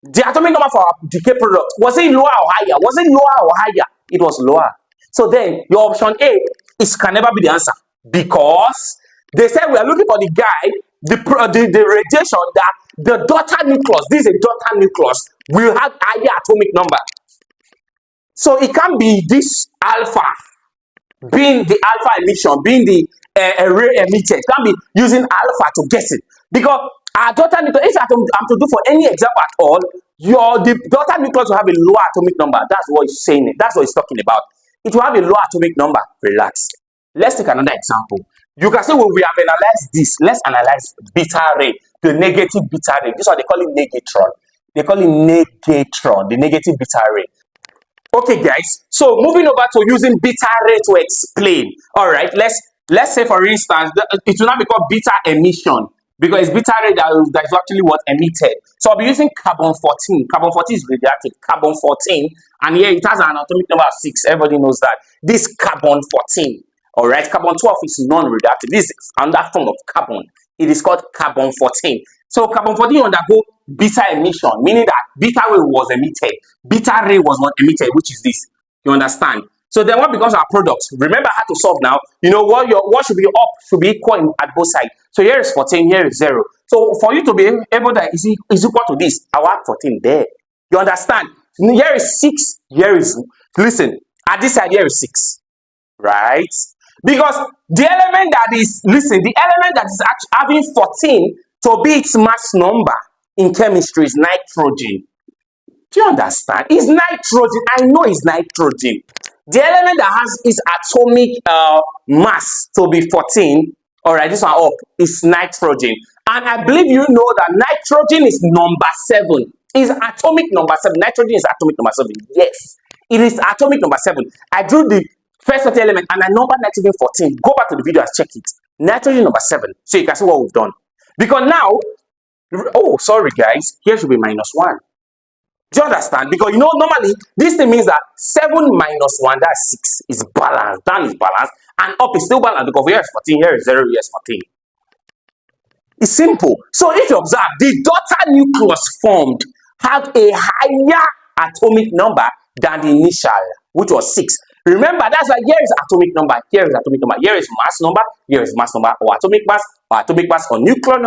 the atomic number for our decay product, was it lower or higher? Was it lower or higher? It was lower. So then your option A can never be the answer because they said we are looking for the guy, the radiation that the daughter nucleus, this is a daughter nucleus, will have higher atomic number. So it can't be this alpha being the alpha emission, being the ray emitted. It can't be using alpha to guess it because our daughter nucleus, if I'm to do for any example at all, the daughter nucleus will have a lower atomic number. That's what it's saying. That's what it's talking about. It will have a low atomic number. Relax. Let's take another example. You can say, well, we have analyzed this. Let's analyze beta ray, the negative beta ray. This one they call it negatron. They call it negatron, the negative beta ray. Okay, guys. So moving over to using beta ray to explain. All right. Let's say for instance, it will not be called beta emission because it's beta ray that is actually what emitted. So I'll be using carbon 14. Carbon 14 is radioactive. Carbon 14, and here it has an atomic number of 6. Everybody knows that. This carbon 14. All right, carbon 12 is non-radioactive. This is another form of carbon. It is called carbon 14. So carbon 14 undergo beta emission, meaning that beta ray was emitted. Beta ray was not emitted, which is this. You understand? So then what becomes our product? Remember how to solve now. You know what should be up should be equal at both sides. So here is 14, here is 0. So for you to be able that is equal to this, I will add 14 there. You understand? Here is 6, here is, listen, at this side here is 6, right? Because the element that is, listen, the element that is actually having 14 to be its mass number in chemistry is nitrogen. Do you understand? It's nitrogen. I know it's nitrogen. The element that has its atomic mass to be 14, all right, this one up, is nitrogen. And I believe you know that nitrogen is number 7. Is atomic number 7. Nitrogen is atomic number 7. Yes, it is atomic number 7. I drew the first 30 element and I numbered nitrogen 14. Go back to the video and check it. Nitrogen number 7. So you can see what we've done. Because now, oh, sorry guys, here should be -1. Do you understand? Because you know, normally this thing means that 7 minus 1, that's 6, is balanced. Down is balanced, and up is still balanced because here is 14, here is 0, here is 14. It's simple. So if you observe, the daughter nucleus formed had a higher atomic number than the initial, which was 6. Remember, that's why here is atomic number, here is atomic number, here is mass number, here is mass number, or atomic mass, or nuclear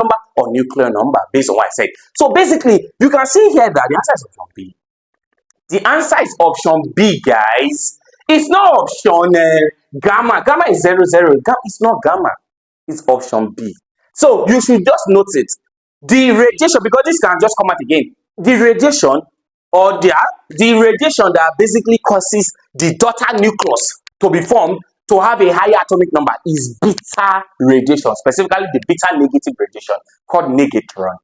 number, based on what I said. So basically, you can see here that the answer is option B. The answer is option B, guys. It's not option gamma. Gamma is 0, 0. It's not gamma. It's option B. So you should just note it. The radiation, because this can just come out again. The radiation or the radiation that basically causes the daughter nucleus to be formed to have a higher atomic number is beta radiation, specifically the beta negative radiation called negatron.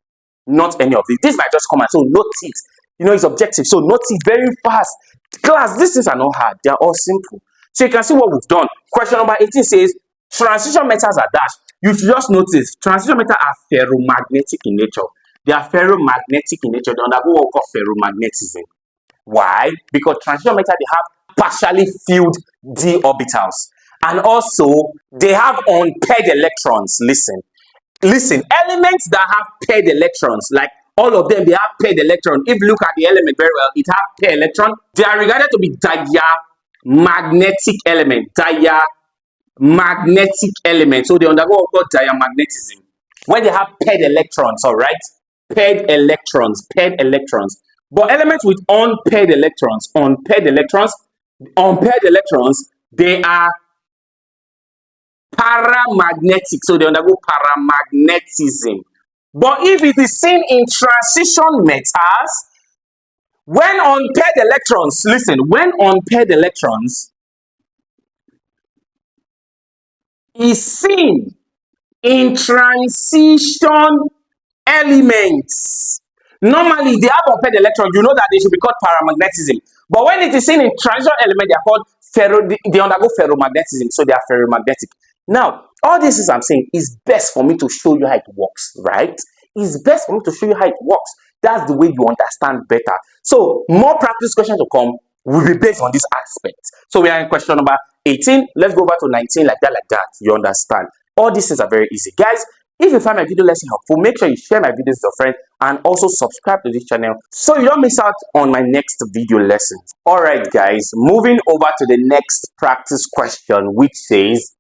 Not any of it. This might just come out, so note it. You know, it's objective, so note it very fast. Class, these things are not hard, they are all simple. So you can see what we've done. Question number 18 says transition metals are dashed. You should just notice transition metals are ferromagnetic in nature. They are ferromagnetic in nature. They undergo what we call ferromagnetism. Why? Because transition metals, they have partially filled d orbitals, and also they have unpaired electrons. Listen, elements that have paired electrons, like all of them, they have paired electron. If you look at the element very well, it has paired electron. They are regarded to be diamagnetic element. Diamagnetic element. So they undergo what we call diamagnetism when they have paired electrons. All right, paired electrons. But elements with unpaired electrons, they are paramagnetic. So they undergo paramagnetism. But if it is seen in transition metals, when unpaired electrons, listen, when unpaired electrons is seen in transition elements, normally they have unpaired electrons, you know that they should be called paramagnetism. But when it is seen in transition element, they are called they undergo ferromagnetism, so they are ferromagnetic. Now, all this is I'm saying is best for me to show you how it works, right? It's best for me to show you how it works. That's the way you understand better. So, more practice questions to come will be based on this aspect. So, we are in question number 18. Let's go back to 19 like that. You understand? All these things are very easy. Guys, if you find my video lesson helpful, make sure you share my videos with your friends and also subscribe to this channel so you don't miss out on my next video lessons. Alright guys, moving over to the next practice question, which says,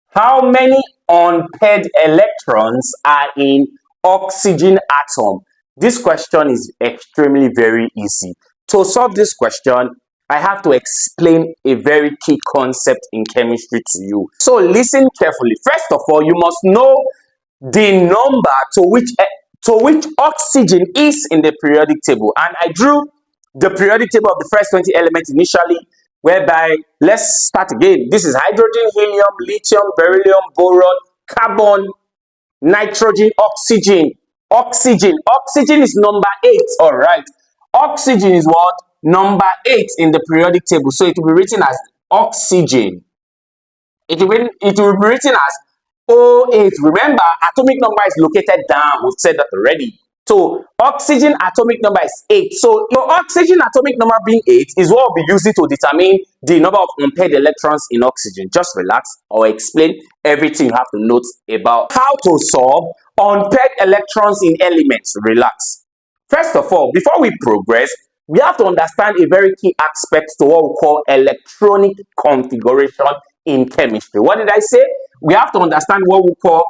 how many unpaired electrons are in oxygen atom? This question is extremely very easy. To solve this question, I have to explain a very key concept in chemistry to you. So listen carefully. First of all, you must know the number to which oxygen is in the periodic table. And I drew the periodic table of the first 20 elements initially, whereby, let's start again. This is hydrogen, helium, lithium, beryllium, boron, carbon, nitrogen, oxygen. Oxygen is number 8. All right. Oxygen is what? Number 8 in the periodic table. So it will be written as oxygen. It will be written as O8. Remember, atomic number is located down. We've said that already. So oxygen atomic number is 8. So your oxygen atomic number being 8 is what we'll be using to determine the number of unpaired electrons in oxygen. Just relax. I'll explain everything you have to note about how to solve unpaired electrons in elements. Relax. First of all, before we progress, we have to understand a very key aspect to what we call electronic configuration in chemistry. What did I say? We have to understand what we call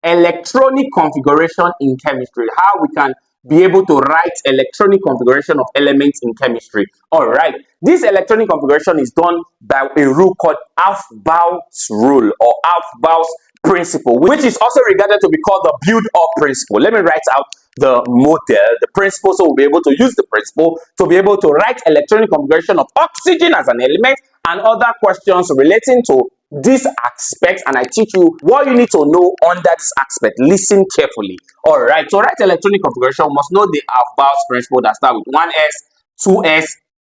electronic configuration in chemistry, how we can be able to write electronic configuration of elements in chemistry. All right, this electronic configuration is done by a rule called Aufbau's rule or Aufbau's principle, which is also regarded to be called the build-up principle. Let me write out the model, the principle, so we'll be able to use the principle to be able to write electronic configuration of oxygen as an element and other questions relating to this aspect, and I teach you what you need to know under this aspect. Listen carefully. All right, to write electronic configuration, we must know the Aufbau's principle that start with 1s, 2s,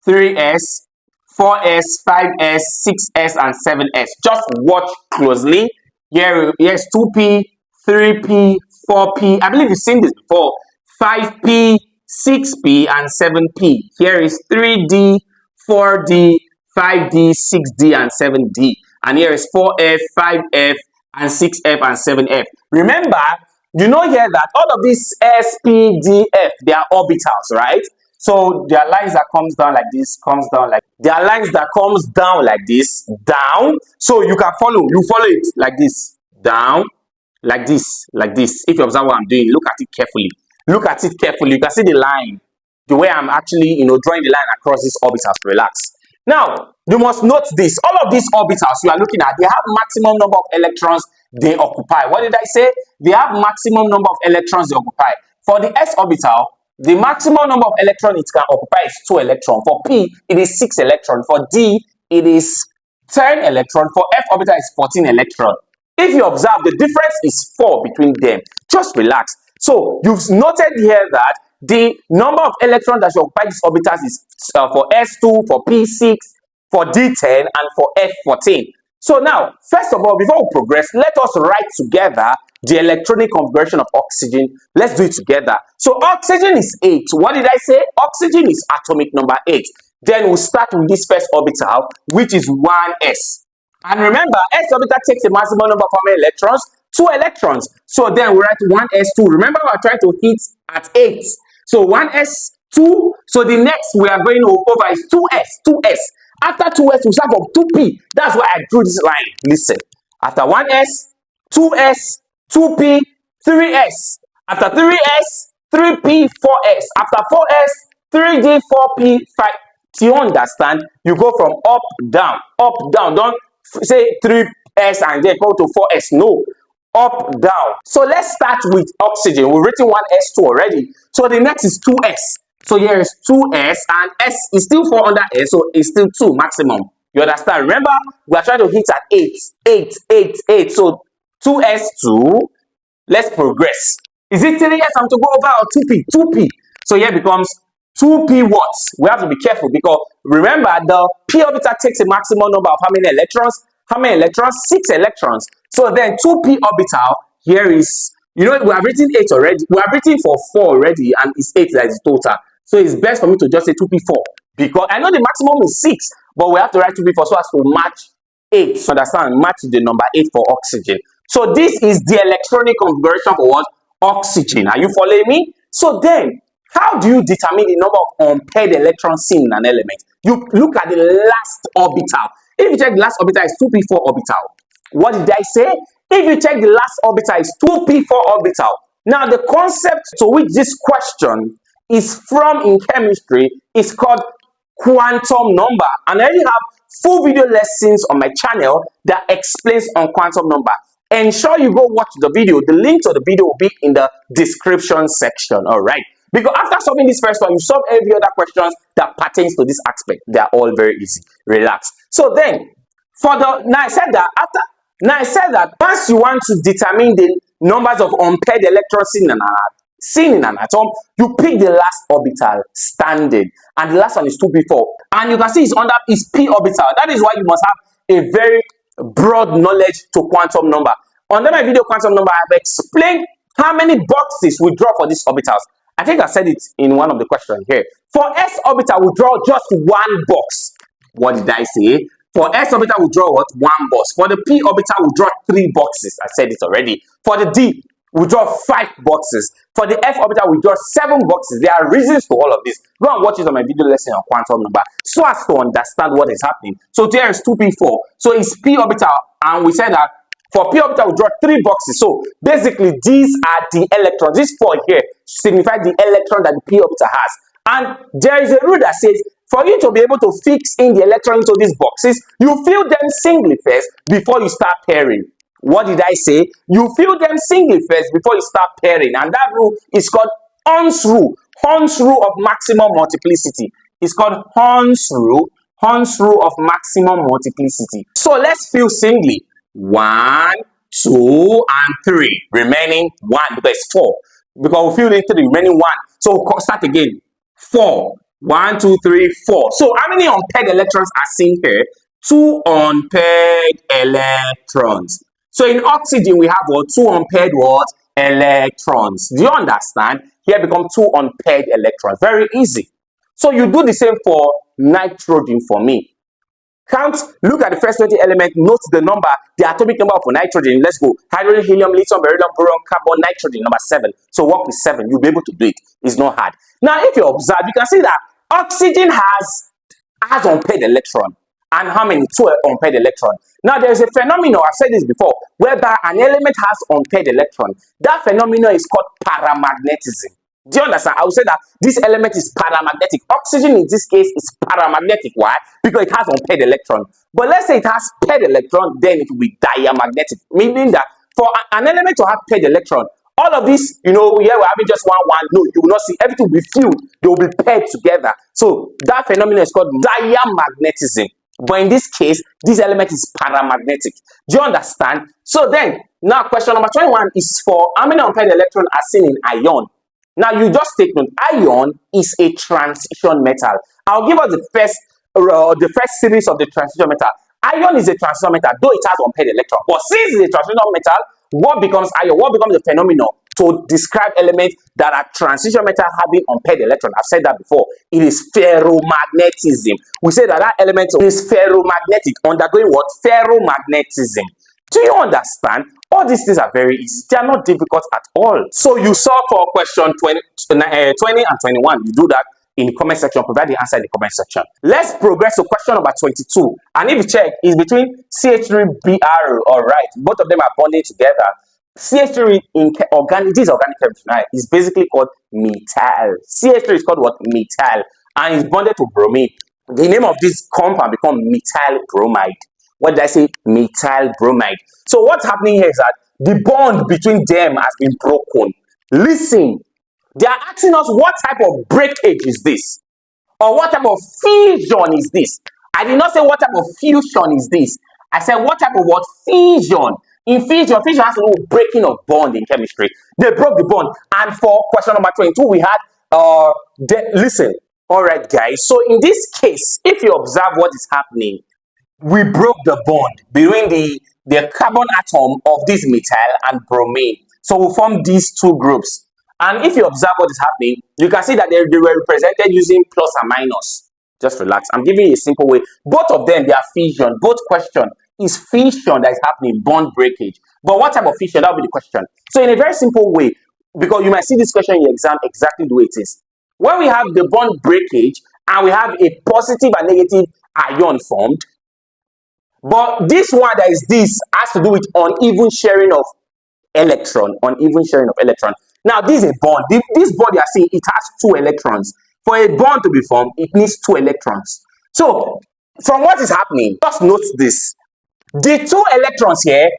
3s, 4s, 5s, 6s, and 7s. Just watch closely. Here, yes, 2p, 3p, 4p. I believe you've seen this before. 5p, 6p, and 7p. Here is 3d, 4d, 5d, 6d, and 7d. And here is 4f, 5f, and 6f, and 7f. Remember, you know here that all of these s, p, d, f, they are orbitals, right? So there are lines that comes down like this, comes down like there are lines that comes down like this, down. So you can follow, you follow it like this, down, like this, like this. If you observe what I'm doing, look at it carefully. Look at it carefully. You can see the line, the way I'm actually, drawing the line across these orbitals. Relax. Now, you must note this. All of these orbitals you are looking at, they have maximum number of electrons they occupy. What did I say? They have maximum number of electrons they occupy. For the s orbital, the maximum number of electrons it can occupy is 2 electrons. For p, it is 6 electrons. For d, it is 10 electrons. For f orbital, it's 14 electrons. If you observe, the difference is 4 between them. Just relax. So you've noted here that the number of electrons that should occupy these orbitals is for S2, for P6, for D10, and for F14. So now, first of all, before we progress, let us write together the electronic configuration of oxygen. Let's do it together. So oxygen is 8. What did I say? Oxygen is atomic number 8. Then we'll start with this first orbital, which is 1s. And remember, s orbital takes a maximum number of how many electrons? 2 electrons. So then we write 1s2. Remember, we are trying to hit at 8. So 1s2. So the next we are going over is 2s. After 2s, we start from 2p. That's why I drew this line. Listen. After 1s, 2s, 2p, 3s. After 3s, 3p, 4s. After 4s, 3d, 4p, 5. Do you understand? You go from up, down, up, down. Don't say 3s and then go to 4s. No. Up, down. So let's start with oxygen. We've written 1s2 already. So the next is 2s. So here is 2s and s is still 4 under s, so it's still 2 maximum. You understand? Remember, we are trying to hit at 8. So 2s2. Let's progress. Is it 3s I'm to go over or 2p? 2p. So here becomes 2p watts. We have to be careful because remember the p orbital takes a maximum number of how many electrons? How many electrons? 6 electrons. So then 2p orbital here is, we have written 8 already. We have written for 4 already and it's 8 that is total. So it's best for me to just say 2p4 because I know the maximum is 6, but we have to write 2p4 so as to match 8. So understand, match the number 8 for oxygen. So this is the electronic configuration for what? Oxygen. Are you following me? So then, how do you determine the number of unpaired electrons seen in an element? You look at the last orbital. If you check the last orbital is 2p4 orbital. What did I say? If you check the last orbital is 2p4 orbital. Now the concept to which this question is from in chemistry is called quantum number. And I already have full video lessons on my channel that explains on quantum number. Ensure you go watch the video. The link to the video will be in the description section. All right. Because after solving this first one, you solve every other questions that pertains to this aspect. They are all very easy. Relax. So then, now I said that once you want to determine the numbers of unpaired electrons seen in an atom, you pick the last orbital standard, and the last one is 2p4. And you can see it's p orbital. That is why you must have a very broad knowledge to quantum number. Under my video quantum number, I have explained how many boxes we draw for these orbitals. I think I said it in one of the questions here. For s orbital, we draw just one box. What did I say? For s orbital, we draw what? One box. For the p orbital, we draw three boxes. I said it already. For the d, we draw five boxes. For the f orbital, we draw seven boxes. There are reasons for all of this. Go and watch it on my video lesson on quantum number so as to understand what is happening. So there is 2p4. So it's p orbital, and we said that for p orbital, we draw three boxes. So basically, these are the electrons. This four here signifies the electron that the p orbital has. And there is a rule that says for you to be able to fix in the electron into these boxes, you fill them singly first before you start pairing. What did I say? You fill them singly first before you start pairing. And that rule is called Horn's rule. Horn's rule of maximum multiplicity. It's called Horn's rule. Horn's rule of maximum multiplicity. So let's fill singly. 1, 2, and 3. Remaining 1 because it's 4. Because we filled in 3, remaining 1. So we'll start again. 4. 1, 2, 3, 4. So how many unpaired electrons are seen here? 2 unpaired electrons. So in oxygen, we have what? 2 unpaired what? Electrons. Do you understand? Here become 2 unpaired electrons. Very easy. So you do the same for nitrogen for me. Count, look at the first 20 elements, note the number, the atomic number of nitrogen. Let's go. Hydrogen, helium, lithium, beryllium, boron, carbon, nitrogen, number 7. So work with 7. You'll be able to do it. It's not hard. Now, if you observe, you can see that oxygen has unpaired electron. And how many? 2 unpaired electron. Now, there is a phenomenon, I've said this before, whereby an element has unpaired electron. That phenomenon is called paramagnetism. Do you understand? I will say that this element is paramagnetic. Oxygen in this case is paramagnetic. Why? Because it has unpaired electron. But let's say it has paired electron, then it will be diamagnetic. Meaning that for an element to have paired electron, all of this, here we're having just one. No, you will not see. Everything will be filled. They will be paired together. So that phenomenon is called diamagnetism. But in this case, this element is paramagnetic. Do you understand? So then, now question number 21 is for how many unpaired electrons are seen in ion? Now, you just take note, ion is a transition metal. I'll give us the first series of the transition metal. Ion is a transition metal, though it has unpaired electron. But since it's a transition metal, what becomes ion? What becomes the phenomenon to describe elements that are transition metal having unpaired electron? I've said that before. It is ferromagnetism. We say that element is ferromagnetic, undergoing what? Ferromagnetism. Do you understand? All these things are very easy. They are not difficult at all. So you saw for question 20 and 21. You do that in the comment section. Provide the answer in the comment section. Let's progress to question number 22. And if you check, it's between CH3Br. All right. Both of them are bonding together. CH3 in organic, this organic chemistry now is basically called methyl. CH3 is called what? Methyl. And it's bonded to bromine. The name of this compound becomes methyl bromide. What did I say? Methyl bromide. So what's happening here is that the bond between them has been broken. Listen, they are asking us what type of breakage is this? Or what type of fusion is this? I did not say what type of fusion is this. I said what type of what? Fusion. In fusion has to do with breaking of bond in chemistry. They broke the bond. And for question number 22, we had, listen. All right, guys. So in this case, if you observe what is happening, we broke the bond between the carbon atom of this methyl and bromine. So we form these two groups. And if you observe what is happening, you can see that they were represented using plus and minus. Just relax. I'm giving you a simple way. Both of them, they are fission. Both question is fission that is happening, bond breakage. But what type of fission? That will be the question. So in a very simple way, because you might see this question in your exam exactly the way it is. When we have the bond breakage and we have a positive and negative ion formed, but this one that is this has to do with uneven sharing of electron. Uneven sharing of electron. Now, this is a bond. This bond you are seeing, it has 2 electrons. For a bond to be formed, it needs 2 electrons. So, from what is happening, just note this. The 2 electrons here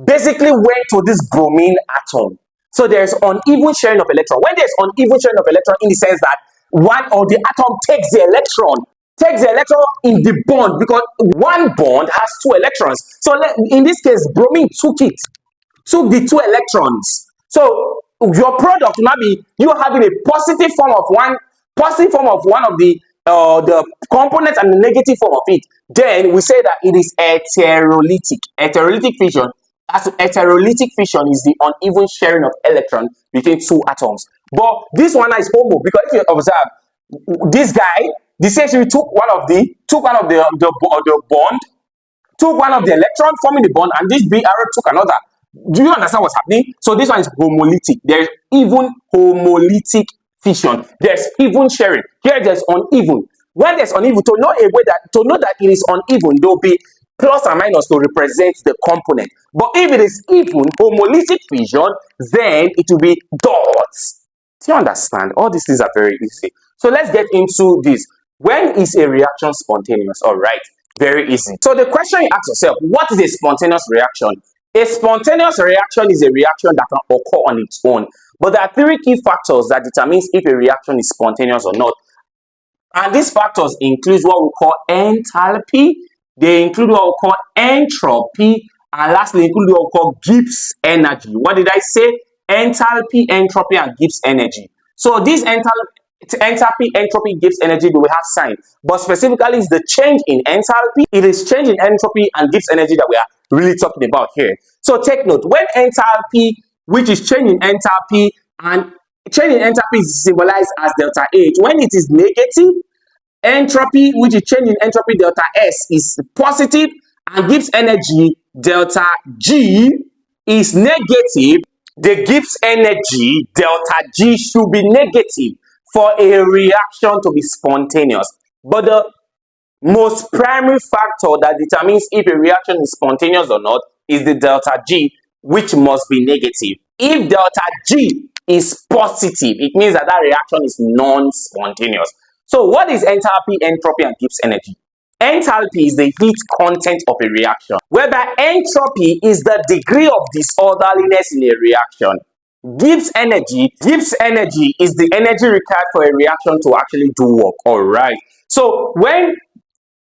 basically went to this bromine atom. So, there's uneven sharing of electron. When there's uneven sharing of electron, in the sense that one of the atom takes the electron in the bond, because one bond has 2 electrons. So in this case, bromine took the 2 electrons. So your product will not be you having a positive form of one of the components and the negative form of it. Then we say that it is heterolytic. Heterolytic fission. As heterolytic fission is the uneven sharing of electron between two atoms. But this one is homo, because if you observe, this guy, the CH3 took one of the bond, took one of the electron forming the bond, and this Br took another. Do you understand what's happening? So this one is homolytic. There's even homolytic fission. There's even sharing. Here there's uneven. When there's uneven, to know that it is uneven, there will be plus and minus to represent the component. But if it is even homolytic fission, then it will be dots. Do you understand? All these things are very easy. So let's get into this. When is a reaction spontaneous? All right, very easy. So the question you ask yourself, what is a spontaneous reaction? A spontaneous reaction is a reaction that can occur on its own. But there are three key factors that determines if a reaction is spontaneous or not. And these factors include what we call enthalpy, they include what we call entropy, and lastly include what we call Gibbs energy. What did I say? Enthalpy, entropy, and Gibbs energy. So this enthalpy, entropy, Gibbs energy, do we have sign? But specifically, it's the change in enthalpy, it is change in entropy and Gibbs energy that we are really talking about here. So take note, when enthalpy, which is change in enthalpy, and change in enthalpy is symbolized as delta H. When it is negative, entropy, which is change in entropy, delta S, is positive, and Gibbs energy, delta G, is negative. The Gibbs energy, delta G, should be negative for a reaction to be spontaneous. But the most primary factor that determines if a reaction is spontaneous or not is the delta G, which must be negative. If delta G is positive, it means that that reaction is non-spontaneous. So what is enthalpy, entropy, and Gibbs energy? Enthalpy is the heat content of a reaction, whereby entropy is the degree of disorderliness in a reaction. Gibbs energy is the energy required for a reaction to actually do work. All right. So when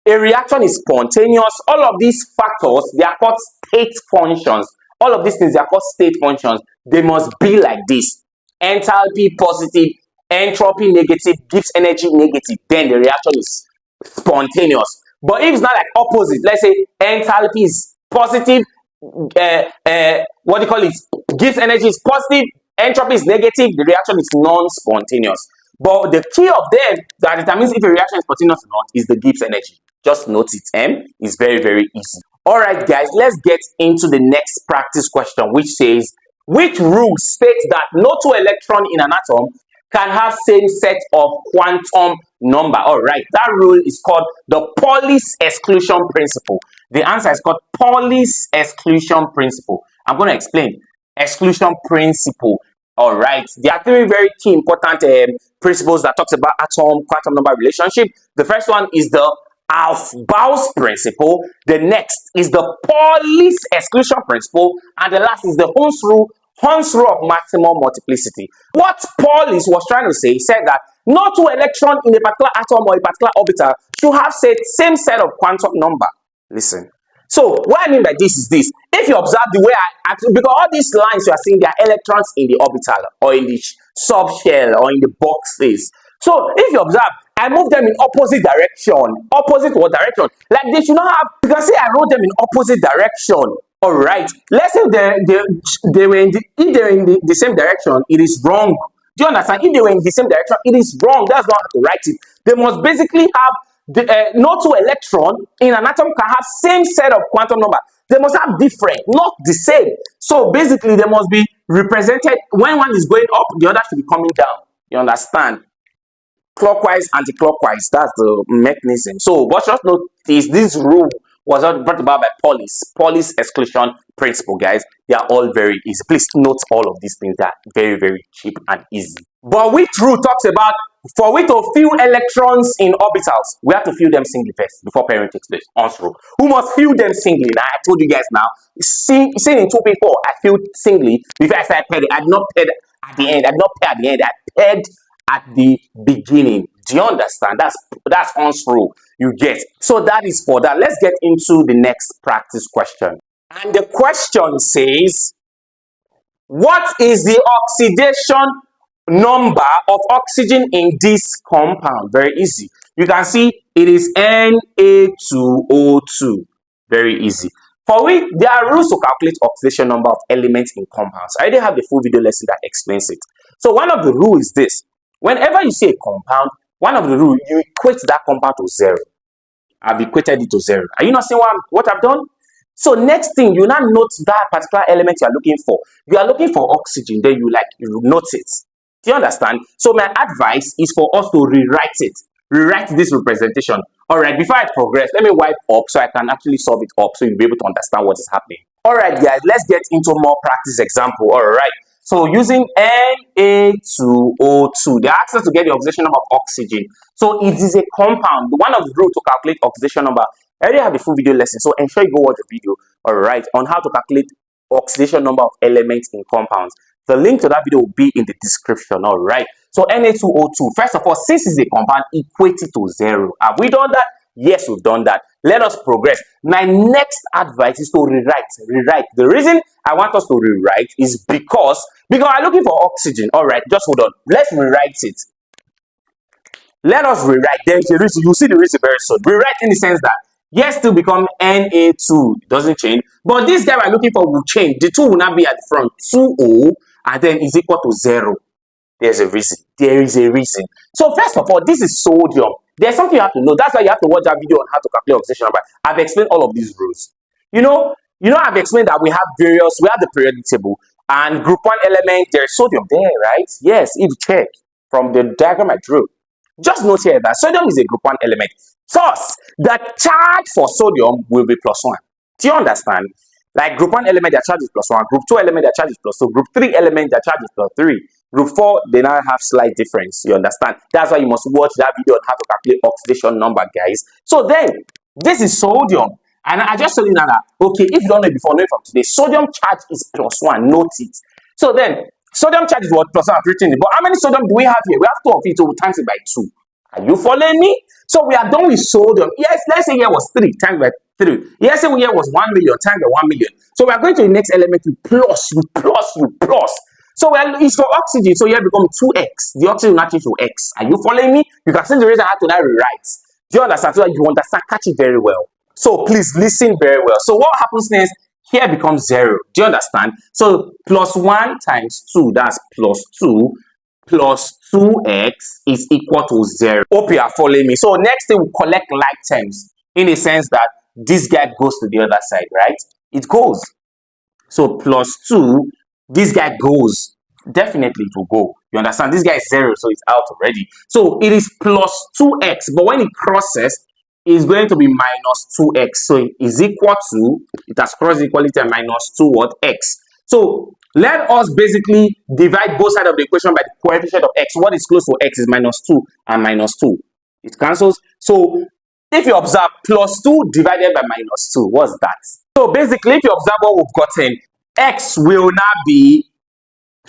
a reaction is spontaneous, all of these factors, they are called state functions. All of these things, they are called state functions. They must be like this: enthalpy positive, entropy negative, Gibbs energy negative. Then the reaction is spontaneous. But if it's not like opposite, let's say enthalpy is positive, what do you call it? Gibbs energy is positive, entropy is negative, the reaction is non-spontaneous. But the key of them that determines if a reaction is spontaneous or not is the Gibbs energy. Just note it, it's very, very easy. All right, guys, let's get into the next practice question, which says, which rule states that no two electrons in an atom can have same set of quantum number? All right, that rule is called the Pauli's exclusion principle. The answer is called Pauli's exclusion principle. I'm going to explain. Exclusion principle. All right, there are three very key important principles that talks about atom quantum number relationship. The first one is the Aufbau's principle. The next is the Pauli's exclusion principle, and the last is the Hund's rule of maximum multiplicity. What Pauli's was trying to say, he said that no two electrons in a particular atom or a particular orbital should have same set of quantum number. Listen. So what I mean by this is this: if you observe the way I actually, because all these lines you are seeing, they are electrons in the orbital or in the subshell or in the box phase. So if you observe, I move them in opposite direction. Opposite what direction? Like they should not have, you can say I wrote them in opposite direction. All right. Let's say they were if they were in the same direction, it is wrong. Do you understand? If they were in the same direction, it is wrong. That's not how to write it. They must basically have no two electron in an atom can have same set of quantum number. They must have different, not the same. So basically, they must be represented. When one is going up, the other should be coming down. You understand? Clockwise, anti-clockwise. That's the mechanism. So what just note is this rule was brought about by Pauli's exclusion principle, guys. They are all very easy. Please note all of these things. They are very, very cheap and easy. But which rule talks about for we to fill electrons in orbitals, we have to fill them singly first before pairing takes place. Hund's rule. Who must fill them singly? Now, I told you guys now. See in 2P4, I filled singly before I started pairing. I did not pair at the end. I did not pair at the end. I paired at the beginning. Do you understand? That's Hund's rule. You get. So that is for that. Let's get into the next practice question. And the question says, what is the oxidation number of oxygen in this compound? Very easy. You can see it is Na2O2. Very easy. For which there are rules to calculate oxidation number of elements in compounds. I already have the full video lesson that explains it. So one of the rules is this: whenever you see a compound, one of the rules, you equate that compound to 0. I've equated it to 0. Are you not seeing what I've done? So next thing, you now note that particular element you are looking for. You are looking for oxygen, then you note it. Do you understand? So my advice is for us to rewrite it. Rewrite this representation. All right, before I progress, let me wipe up so I can actually solve it up so you'll be able to understand what is happening. All right, guys, let's get into more practice example. All right. So using Na2O2, they ask us to get the oxidation number of oxygen. So it is a compound. One of the rules to calculate oxidation number, I already have a full video lesson, so ensure you go watch the video, all right, on how to calculate oxidation number of elements in compounds. The link to that video will be in the description, all right. So Na2O2, first of all, since it's a compound, equate it to 0. Have we done that? Yes, we've done that. Let us progress. My next advice is to rewrite. The reason I want us to rewrite is because I'm looking for oxygen. All right, just hold on. Let's rewrite it. Let us rewrite. There is a reason. You'll see the reason very soon. Rewrite in the sense that yes, still become Na2. It doesn't change. But this guy we're looking for will change. The 2 will not be at the front. 2O and then is equal to 0. There's a reason. There is a reason. So first of all, this is sodium. There's something you have to know. That's why you have to watch that video on how to calculate oxidation number. I've explained all of these rules. I've explained that we have the periodic table, and group 1 element, there's sodium there, right? Yes, if you check from the diagram I drew. Just note here that sodium is a group 1 element. Thus, the charge for sodium will be +1. Do you understand? Like group 1 element, their charge is +1. Group 2 element, their charge is +2. Group 3 element, their charge is +3. Group 4, they now have slight difference. You understand? That's why you must watch that video on how to calculate oxidation number, guys. So then, this is sodium. And I just told you now that, okay, if you don't know it before, know it from today. Sodium charge is +1. Note it. So then, sodium charge is what? +1 written. But how many sodium do we have here? We have 2 of it, so we times it by 2. Are you following me? So we are done with sodium. Yes, let's say here was 3 times by 3. Yes, say here was 1 million times by 1 million. So we are going to the next element with plus. So it's for oxygen, so here become 2x. The oxygen will not change to x. Are you following me? You can see the reason I have to now rewrite. Do you understand? So that you understand, catch it very well. So please listen very well. So what happens next? Here becomes 0. Do you understand? So +1 times 2, that's +2, plus 2x is equal to 0. Hope you are following me. So next thing, we collect like terms in the sense that this guy goes to the other side, right? It goes. So +2, this guy goes. Definitely it will go. You understand? This guy is 0, so it's out already. So it is +2x, but when it crosses, it's going to be -2x. So it is equal to, it has crossed equality and -2 what? X. So let us basically divide both sides of the equation by the coefficient of x. What is close to x is -2 and -2. It cancels. So if you observe +2 divided by -2, what's that? So basically, if you observe what we've gotten, x will now be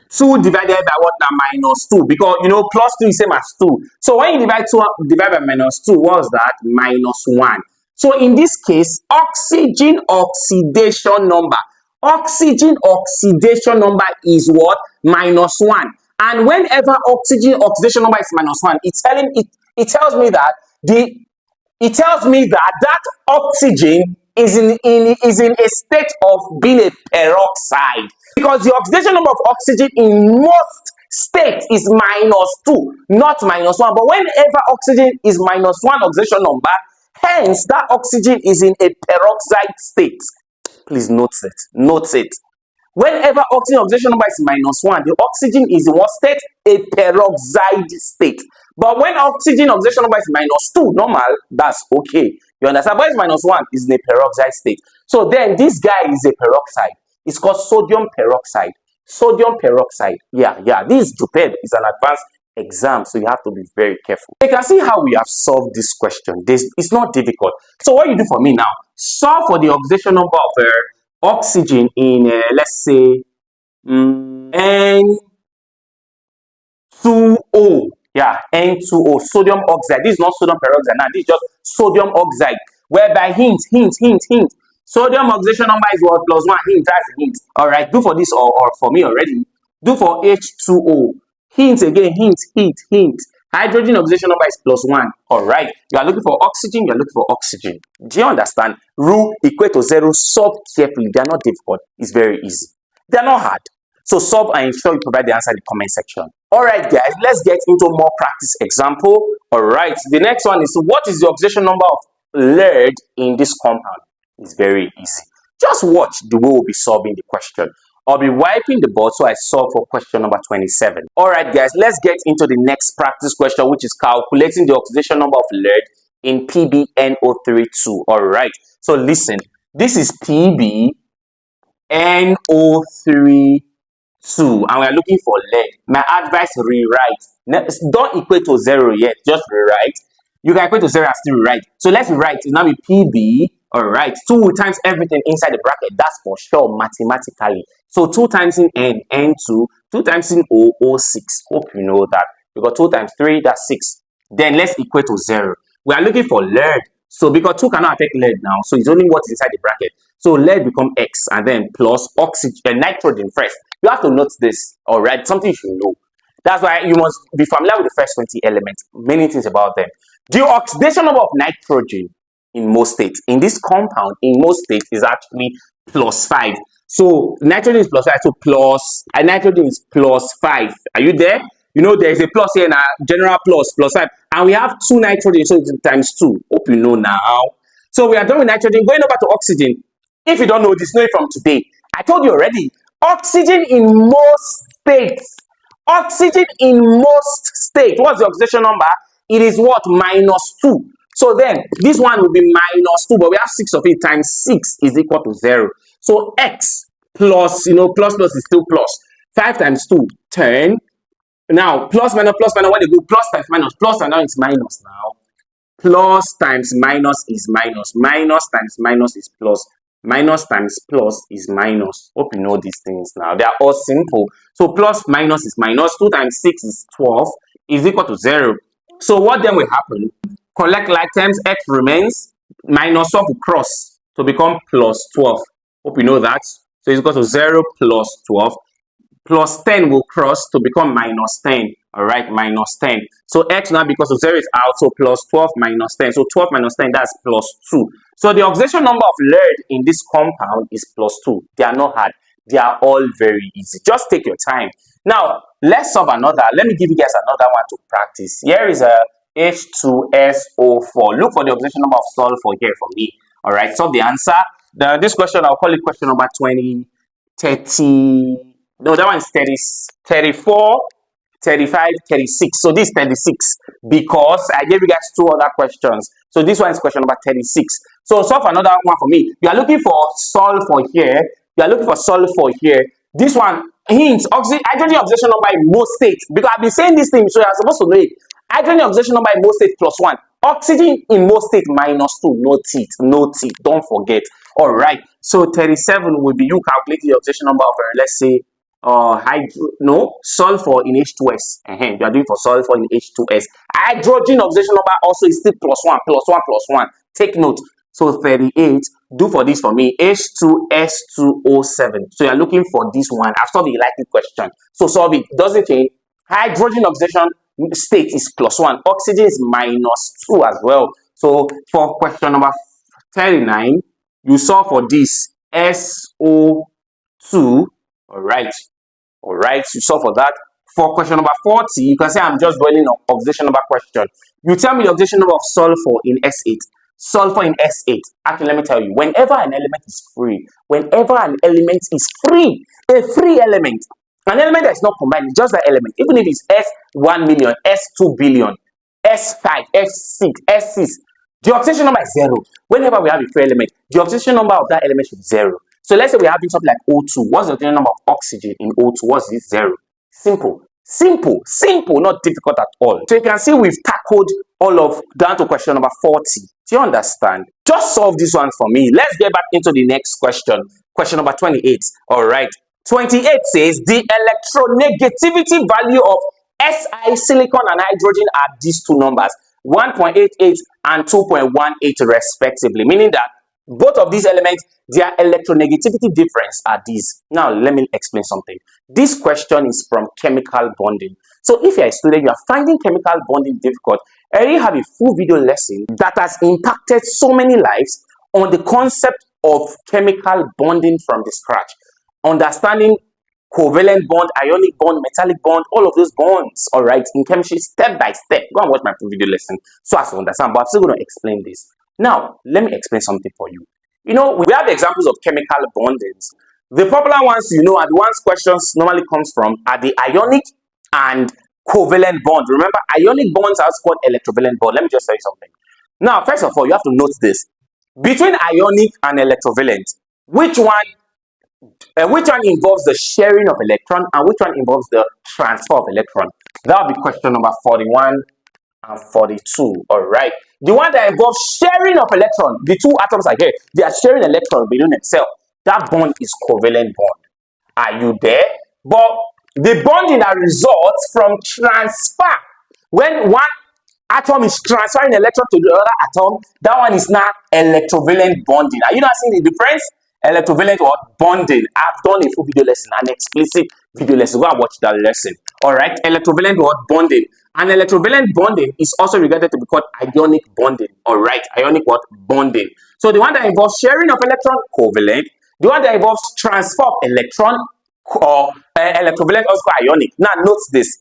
2 divided by what now? -2, because +2 is same as 2. So when you divide by -2, what's that? -1. So in this case, oxygen oxidation number is what? -1. And whenever oxygen oxidation number is -1, it tells me that that oxygen is in a state of being a peroxide, because the oxidation number of oxygen in most states is -2, not -1. But whenever oxygen is -1 oxidation number, hence that oxygen is in a peroxide state. Please note it. Whenever oxygen oxidation number is -1, the oxygen is in what state? A peroxide state. But when oxygen oxidation number is -2, normal, that's okay. You understand? But it's -1, is in a peroxide state. So then this guy is a peroxide. It's called sodium peroxide. Sodium peroxide. Yeah. This JUPEB is an advanced exam, so you have to be very careful. You can see how we have solved this question. It's not difficult. So what you do for me now, solve for the oxidation number of oxygen in, let's say, N2O. Yeah, N2O, sodium oxide. This is not sodium peroxide now. This is just sodium oxide. Whereby hint. Sodium oxidation number is what? +1. Hint, that's a hint. All right, do for this or for me already. Do for H2O. Hint again, hint. Hydrogen oxidation number is +1. All right. You are looking for oxygen. You are looking for oxygen. Do you understand? Rule equate to 0. Solve carefully. They are not difficult. It's very easy. They are not hard. So solve and ensure you provide the answer in the comment section. All right, guys. Let's get into more practice example. All right. The next one is, what is the oxidation number of lead in this compound? It's very easy. Just watch the way we'll be solving the question. I'll be wiping the board so I solve for question number 27. All right, guys, let's get into the next practice question, which is calculating the oxidation number of lead in PbNO32. All right, so listen, this is PbNO32, and we're looking for lead. My advice, rewrite. Don't equate to 0 yet, just rewrite. You can equate to 0 and still rewrite. So let's rewrite. It now be PB. All right, 2 times everything inside the bracket. That's for sure mathematically. So 2 times in N, N2. 2 times in O, O6. Hope you know that. Because 2 times 3, that's 6. Then let's equate to 0. We are looking for lead. So because 2 cannot affect lead now, so it's only what's inside the bracket. So lead become X and then plus oxygen and nitrogen first. You have to note this. All right, something you should know. That's why you must be familiar with the first 20 elements. Many things about them. The oxidation number of nitrogen in most states, in this compound, in most states, is actually +5. So nitrogen is +5, so nitrogen is +5. Are you there? You know there is a plus here now, general +5, and we have 2 nitrogen, so it's times 2. Hope you know now. So we are done with nitrogen. Going over to oxygen. If you don't know this, know it from today. I told you already. Oxygen in most states. Oxygen in most states. What's the oxidation number? It is what? -2. So then this one will be -2, but we have 6 of it times 6 is equal to 0. So X plus, plus is still plus. 5 times 2, 10. Now, plus minus, when they go plus times minus, plus and now it's minus now. Plus times minus is minus. Minus times minus is plus. Minus times plus is minus. Hope you know these things now. They are all simple. So plus minus is minus. 2 times 6 is 12 is equal to 0. So what then will happen? Collect like terms, X remains, minus 12 will cross to become plus 12. Hope you know that. So it's equal to 0 plus 12. Plus 10 will cross to become minus 10. All right, minus 10. So X now, because of 0 is out, so plus 12 minus 10. So 12 minus 10, that's plus 2. So the oxidation number of lead in this compound is plus 2. They are not hard. They are all very easy. Just take your time. Now, let's solve another. Let me give you guys another one to practice. Here is a H2SO4. Look for the oxidation number of sulfur here for me. All right, solve the answer. This question, I'll call it question number 20, 30. No, that one is 30, 34, 35, 36. So this is 36 because I gave you guys 2 other questions. So this one is question number 36. So solve another one for me. You are looking for sulfur here. You are looking for sulfur here. This one hints hydrogen oxidation number in most states. Because I've been saying this thing, so you're supposed to know it. Hydrogen oxidation number in most states +1. Oxygen in most states -2. No teeth, no teeth. Don't forget. All right. So 37 will be you calculating the oxidation number of, let's say, sulfur in H2S. You are doing for sulfur in H2S. Hydrogen oxidation number also is still +1, +1, +1. Take note. So 38, do for this for me, H2S2O7. So you're looking for this one. I've solved the likely question. So solve it. Doesn't change. Hydrogen oxidation state is +1. Oxygen is -2 as well. So for question number 39, you solve for this SO2. All right. All right, you solve for that. For question number 40, you can say I'm just dwelling on oxidation number question. You tell me the oxidation number of sulfur in S8. Sulfur in S8. Actually, let me tell you, whenever an element is free, a free element, an element that is not combined, just that element, even if it's S1 million, S2 billion, S5, S6, S6, the oxidation number is 0. Whenever we have a free element, the oxidation number of that element should be 0. So let's say we're having something like O2. What's the oxidation number of oxygen in O2? What's this? 0. Simple. Simple. Simple. Not difficult at all. So you can see we've tackled all of down to question number 40. Do you understand? Just solve this one for me. Let's get back into the next question. Question number 28. All right. 28 says the electronegativity value of Si, silicon, and hydrogen are these 2 numbers, 1.88 and 2.18 respectively, meaning that Both of these elements, their electronegativity difference are these. Now, let me explain something. This question is from chemical bonding. So, if you're a student, you are finding chemical bonding difficult, I already have a full video lesson that has impacted so many lives on the concept of chemical bonding from the scratch. Understanding covalent bond, ionic bond, metallic bond, all of those bonds, all right, in chemistry, step by step. Go and watch my full video lesson so as to understand, but I'm still going to explain this. Now, let me explain something for you. You know, we have examples of chemical bondings. The popular ones, you know, are the ones questions normally comes from are the ionic and covalent bond. Remember, ionic bonds are also called electrovalent bond. Let me just tell you something. Now, first of all, you have to note this. Between ionic and electrovalent, which one involves the sharing of electron and which one involves the transfer of electron? That will be question number 41 and 42. All right. The one that involves sharing of electron, the two atoms are here, they are sharing electron between themselves. That bond is covalent bond. Are you there? But the bonding that results from transfer, when one atom is transferring electron to the other atom, that one is now electrovalent bonding. Are you not seeing the difference? Electrovalent or bonding. I've done a full video lesson, an explicit video lesson. Go and watch that lesson. All right, electrovalent or bonding. And electrovalent bonding is also regarded to be called ionic bonding. All right, ionic what? Bonding. So the one that involves sharing of electron, covalent. The one that involves transfer of electron, or electrovalent, also called ionic. Now note this.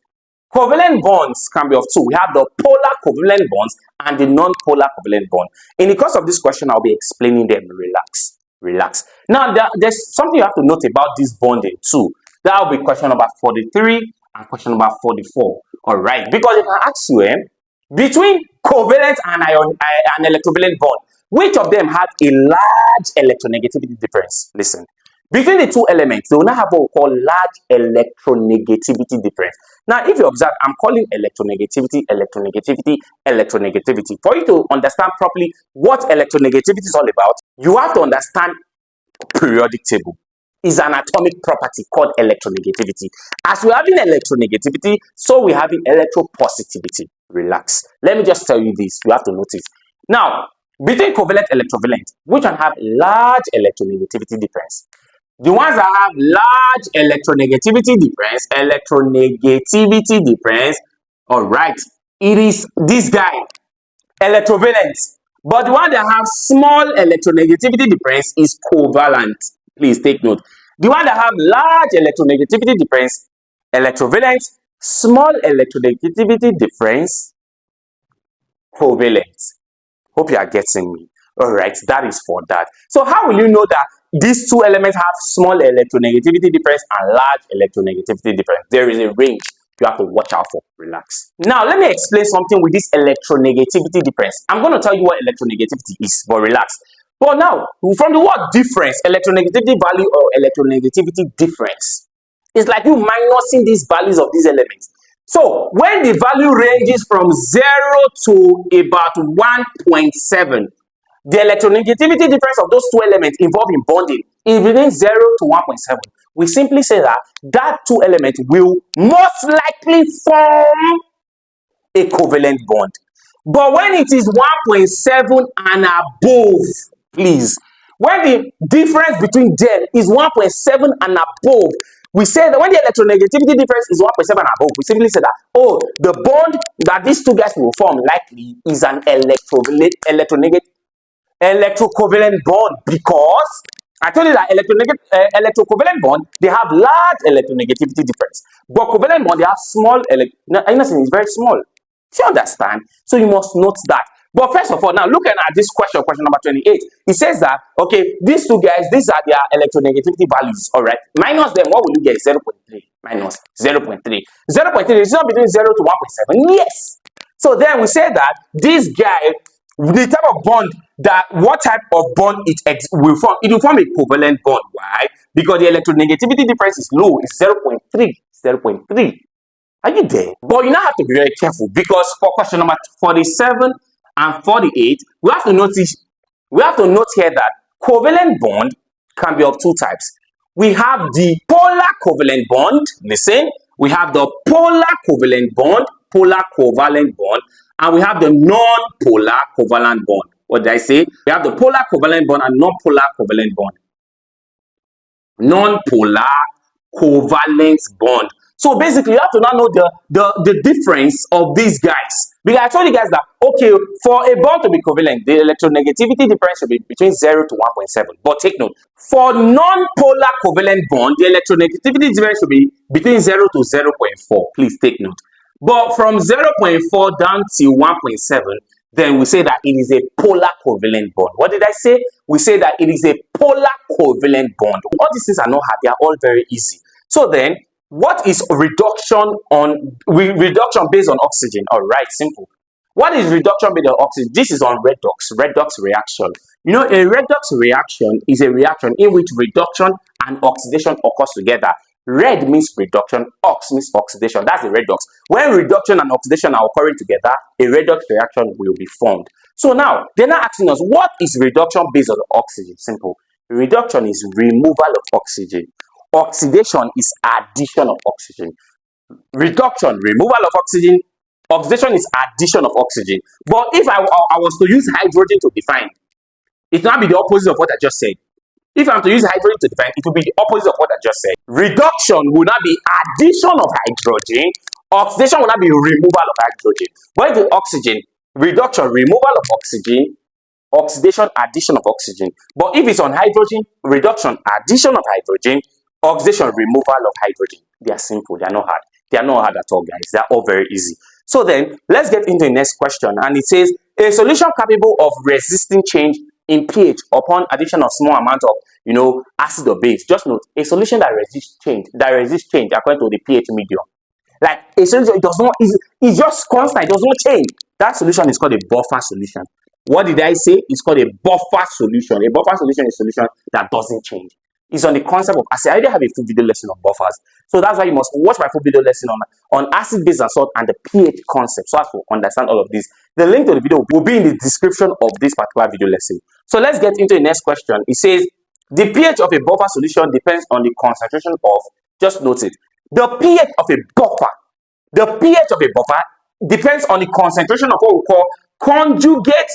Covalent bonds can be of two. We have the polar covalent bonds and the non-polar covalent bond. In the course of this question, I'll be explaining them. Relax. Relax. Now, there's something you have to note about this bonding too. That will be question number 43 and question number 44. All right. Because it can ask you, between covalent and electrovalent bond, which of them had a large electronegativity difference? Listen. Between the two elements, they will not have what we call large electronegativity difference. Now, if you observe, I'm calling electronegativity, electronegativity, electronegativity. For you to understand properly what electronegativity is all about, you have to understand periodic table. Is an atomic property called electronegativity. As we're having electronegativity, so we're having electropositivity. Relax. Let me just tell you this. You have to notice. Now, between covalent and electrovalent, which one have large electronegativity difference? The ones that have large electronegativity difference, all right, it is this guy, electrovalent. But the one that have small electronegativity difference is covalent. Please take note. The one that have large electronegativity difference, electrovalent, small electronegativity difference, covalent. Hope you are getting me. All right, that is for that. So how will you know that these two elements have small electronegativity difference and large electronegativity difference? There is a range you have to watch out for. Relax. Now, let me explain something with this electronegativity difference. I'm going to tell you what electronegativity is, but relax. But now, from the word difference, electronegativity value or electronegativity difference, it's like you minusing these values of these elements. So when the value ranges from 0 to about 1.7, the electronegativity difference of those two elements involved in bonding is between 0 to 1.7. We simply say that two elements will most likely form a covalent bond. But when it is 1.7 and above, please, when the difference between them is 1.7 and above, we say that when the electronegativity difference is 1.7 and above, we simply say that, oh, the bond that these two guys will form likely is an electrocovalent bond, because I told you that electrocovalent bond, they have large electronegativity difference. But covalent bond, they have small, innocent is very small. Do you understand? So you must note that. But first of all, now looking at this question number 28, it says that, okay, these two guys, these are their electronegativity values, all right? Minus them, what will you get? 0.3 minus 0.3. 0.3 is not between 0 to 1.7. Yes. So then we say that this guy, the type of bond that what type of bond it will form, it will form a covalent bond. Why? Because the electronegativity difference is low, it's 0.3. 0.3. Are you there? But you now have to be very careful, because for question number 47 and 48, we have to note here that covalent bond can be of two types. We have the polar covalent bond. Listen, we have the polar covalent bond, polar covalent bond, and we have the non-polar covalent bond. What did I say? We have the polar covalent bond and non-polar covalent bond. Non-polar covalent bond. So basically, you have to now know the difference of these guys. Because I told you guys that, okay, for a bond to be covalent, the electronegativity difference should be between 0 to 1.7. But take note, for non-polar covalent bond, the electronegativity difference should be between 0 to 0.4. Please take note. But from 0.4 down to 1.7, then we say that it is a polar covalent bond. What did I say? We say that it is a polar covalent bond. All these things are not hard, they are all very easy. So then, what is reduction based on oxygen? All right, simple. What is reduction based on oxygen? This is on redox reaction. You know, a redox reaction is a reaction in which reduction and oxidation occurs together. Red means reduction, ox means oxidation. That's the redox. When reduction and oxidation are occurring together, a redox reaction will be formed. So now, they're not asking us, what is reduction based on oxygen? Simple. Reduction is removal of oxygen. Oxidation is addition of oxygen. Reduction, removal of oxygen. Oxidation is addition of oxygen. But if I was to use hydrogen to define, it will not be the opposite of what I just said. If I'm to use hydrogen to define, it will be the opposite of what I just said. Reduction will not be addition of hydrogen. Oxidation will not be removal of hydrogen. But the oxygen, reduction, removal of oxygen, oxidation, addition of oxygen. But if it's on hydrogen, reduction, addition of hydrogen, oxidation, removal of hydrogen. They are simple. They are not hard. They are not hard at all, guys. They are all very easy. So then, let's get into the next question. And it says, a solution capable of resisting change in pH upon addition of small amount of, acid or base. Just note, a solution that resists change according to the pH medium. Like a solution, it's just constant, it does not change. That solution is called a buffer solution. What did I say? It's called a buffer solution. A buffer solution is a solution that doesn't change. It's on the concept of acid. I already have a full video lesson on buffers. So that's why you must watch my full video lesson on acid, base, and salt and the pH concept so as to understand all of this. The link to the video will be in the description of this particular video lesson. So let's get into the next question. It says, the pH of a buffer solution depends on the concentration of, just note it, the pH of a buffer depends on the concentration of what we call conjugate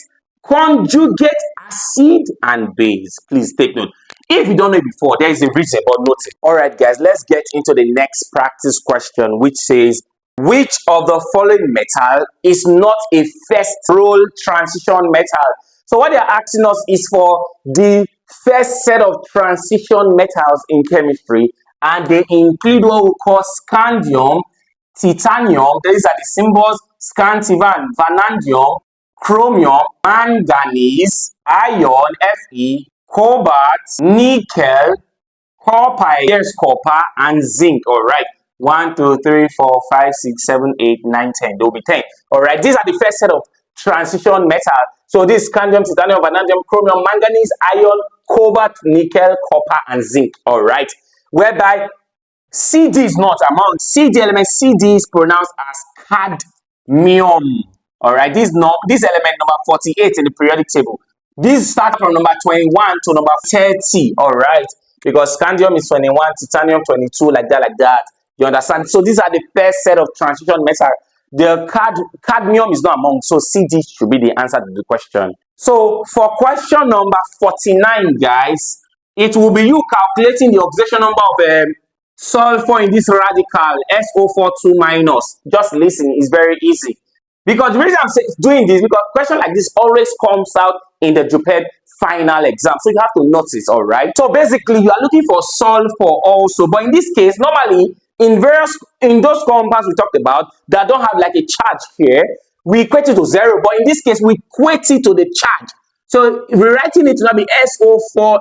acid and base. Please take note. If you don't know it before, there is a reason, but note it. All right, guys, let's get into the next practice question, which says, which of the following metal is not a first role transition metal? So what they are asking us is for the first set of transition metals in chemistry, and they include what we call scandium, titanium, these are the symbols, scantivan, vanadium, chromium, manganese, iron, Fe, cobalt, nickel, copper, here's copper, and zinc. All right. 1, 2, 3, 4, 5, 6, 7, 8, 9, 10. There will be 10. All right. These are the first set of transition metal. So this scandium, titanium, vanadium, chromium, manganese, iron, cobalt, nickel, copper, and zinc. All right. Whereby Cd is not among Cd element. Cd is pronounced as cadmium. All right. This element number 48 in the periodic table. This starts from number 21 to number 30. All right. Because scandium is 21, titanium 22, like that. You understand? So these are the first set of transition metal. The cadmium is not among, so Cd should be the answer to the question. So for question number 49, guys, it will be you calculating the oxidation number of sulfur in this radical SO42 minus. Just listen, it's very easy. Because the reason I'm doing this, because question like this always comes out in the JUPEB final exam. So you have to notice, all right? So basically, you are looking for sulfur also. But in this case, normally, in those compounds we talked about that don't have like a charge here, we equate it to 0. But in this case, we equate it to the charge. So rewriting it to be SO4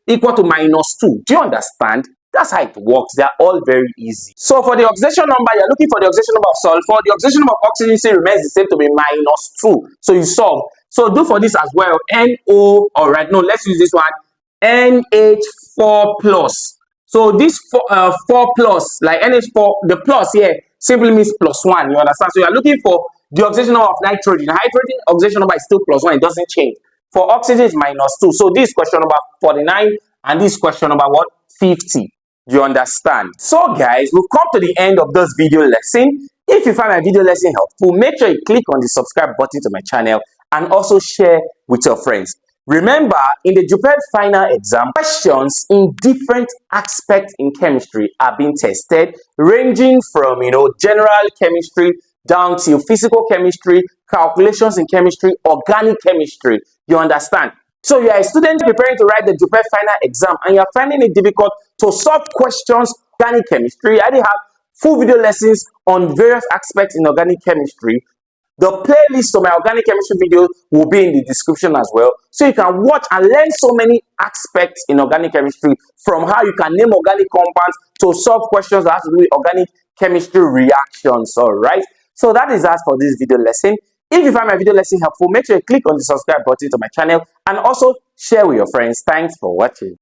equal to -2. Do you understand? That's how it works. They are all very easy. So for the oxidation number, you're looking for the oxidation number of sulfur. The oxidation number of oxygen still remains the same to be -2. So you solve. So do for this as well. NO, all right, no, let's use this one. NH4 plus. So this 4 plus, like NH4, the plus here simply means +1. You understand? So you are looking for the oxidation number of nitrogen. Hydrogen oxidation number is still +1. It doesn't change. For oxygen, it's -2. So this question number 49 and this question number what? 50. You understand? So guys, we've come to the end of this video lesson. If you find my video lesson helpful, make sure you click on the subscribe button to my channel and also share with your friends. Remember, in the JUPEB final exam, questions in different aspects in chemistry are being tested, ranging from general chemistry down to physical chemistry, calculations in chemistry, organic chemistry. You understand? So you are a student preparing to write the JUPEB final exam and you are finding it difficult to solve questions organic chemistry. I did have full video lessons on various aspects in organic chemistry. The playlist of my organic chemistry videos will be in the description as well. So you can watch and learn so many aspects in organic chemistry, from how you can name organic compounds to solve questions that have to do with organic chemistry reactions. All right. So that is us for this video lesson. If you find my video lesson helpful, make sure you click on the subscribe button to my channel and also share with your friends. Thanks for watching.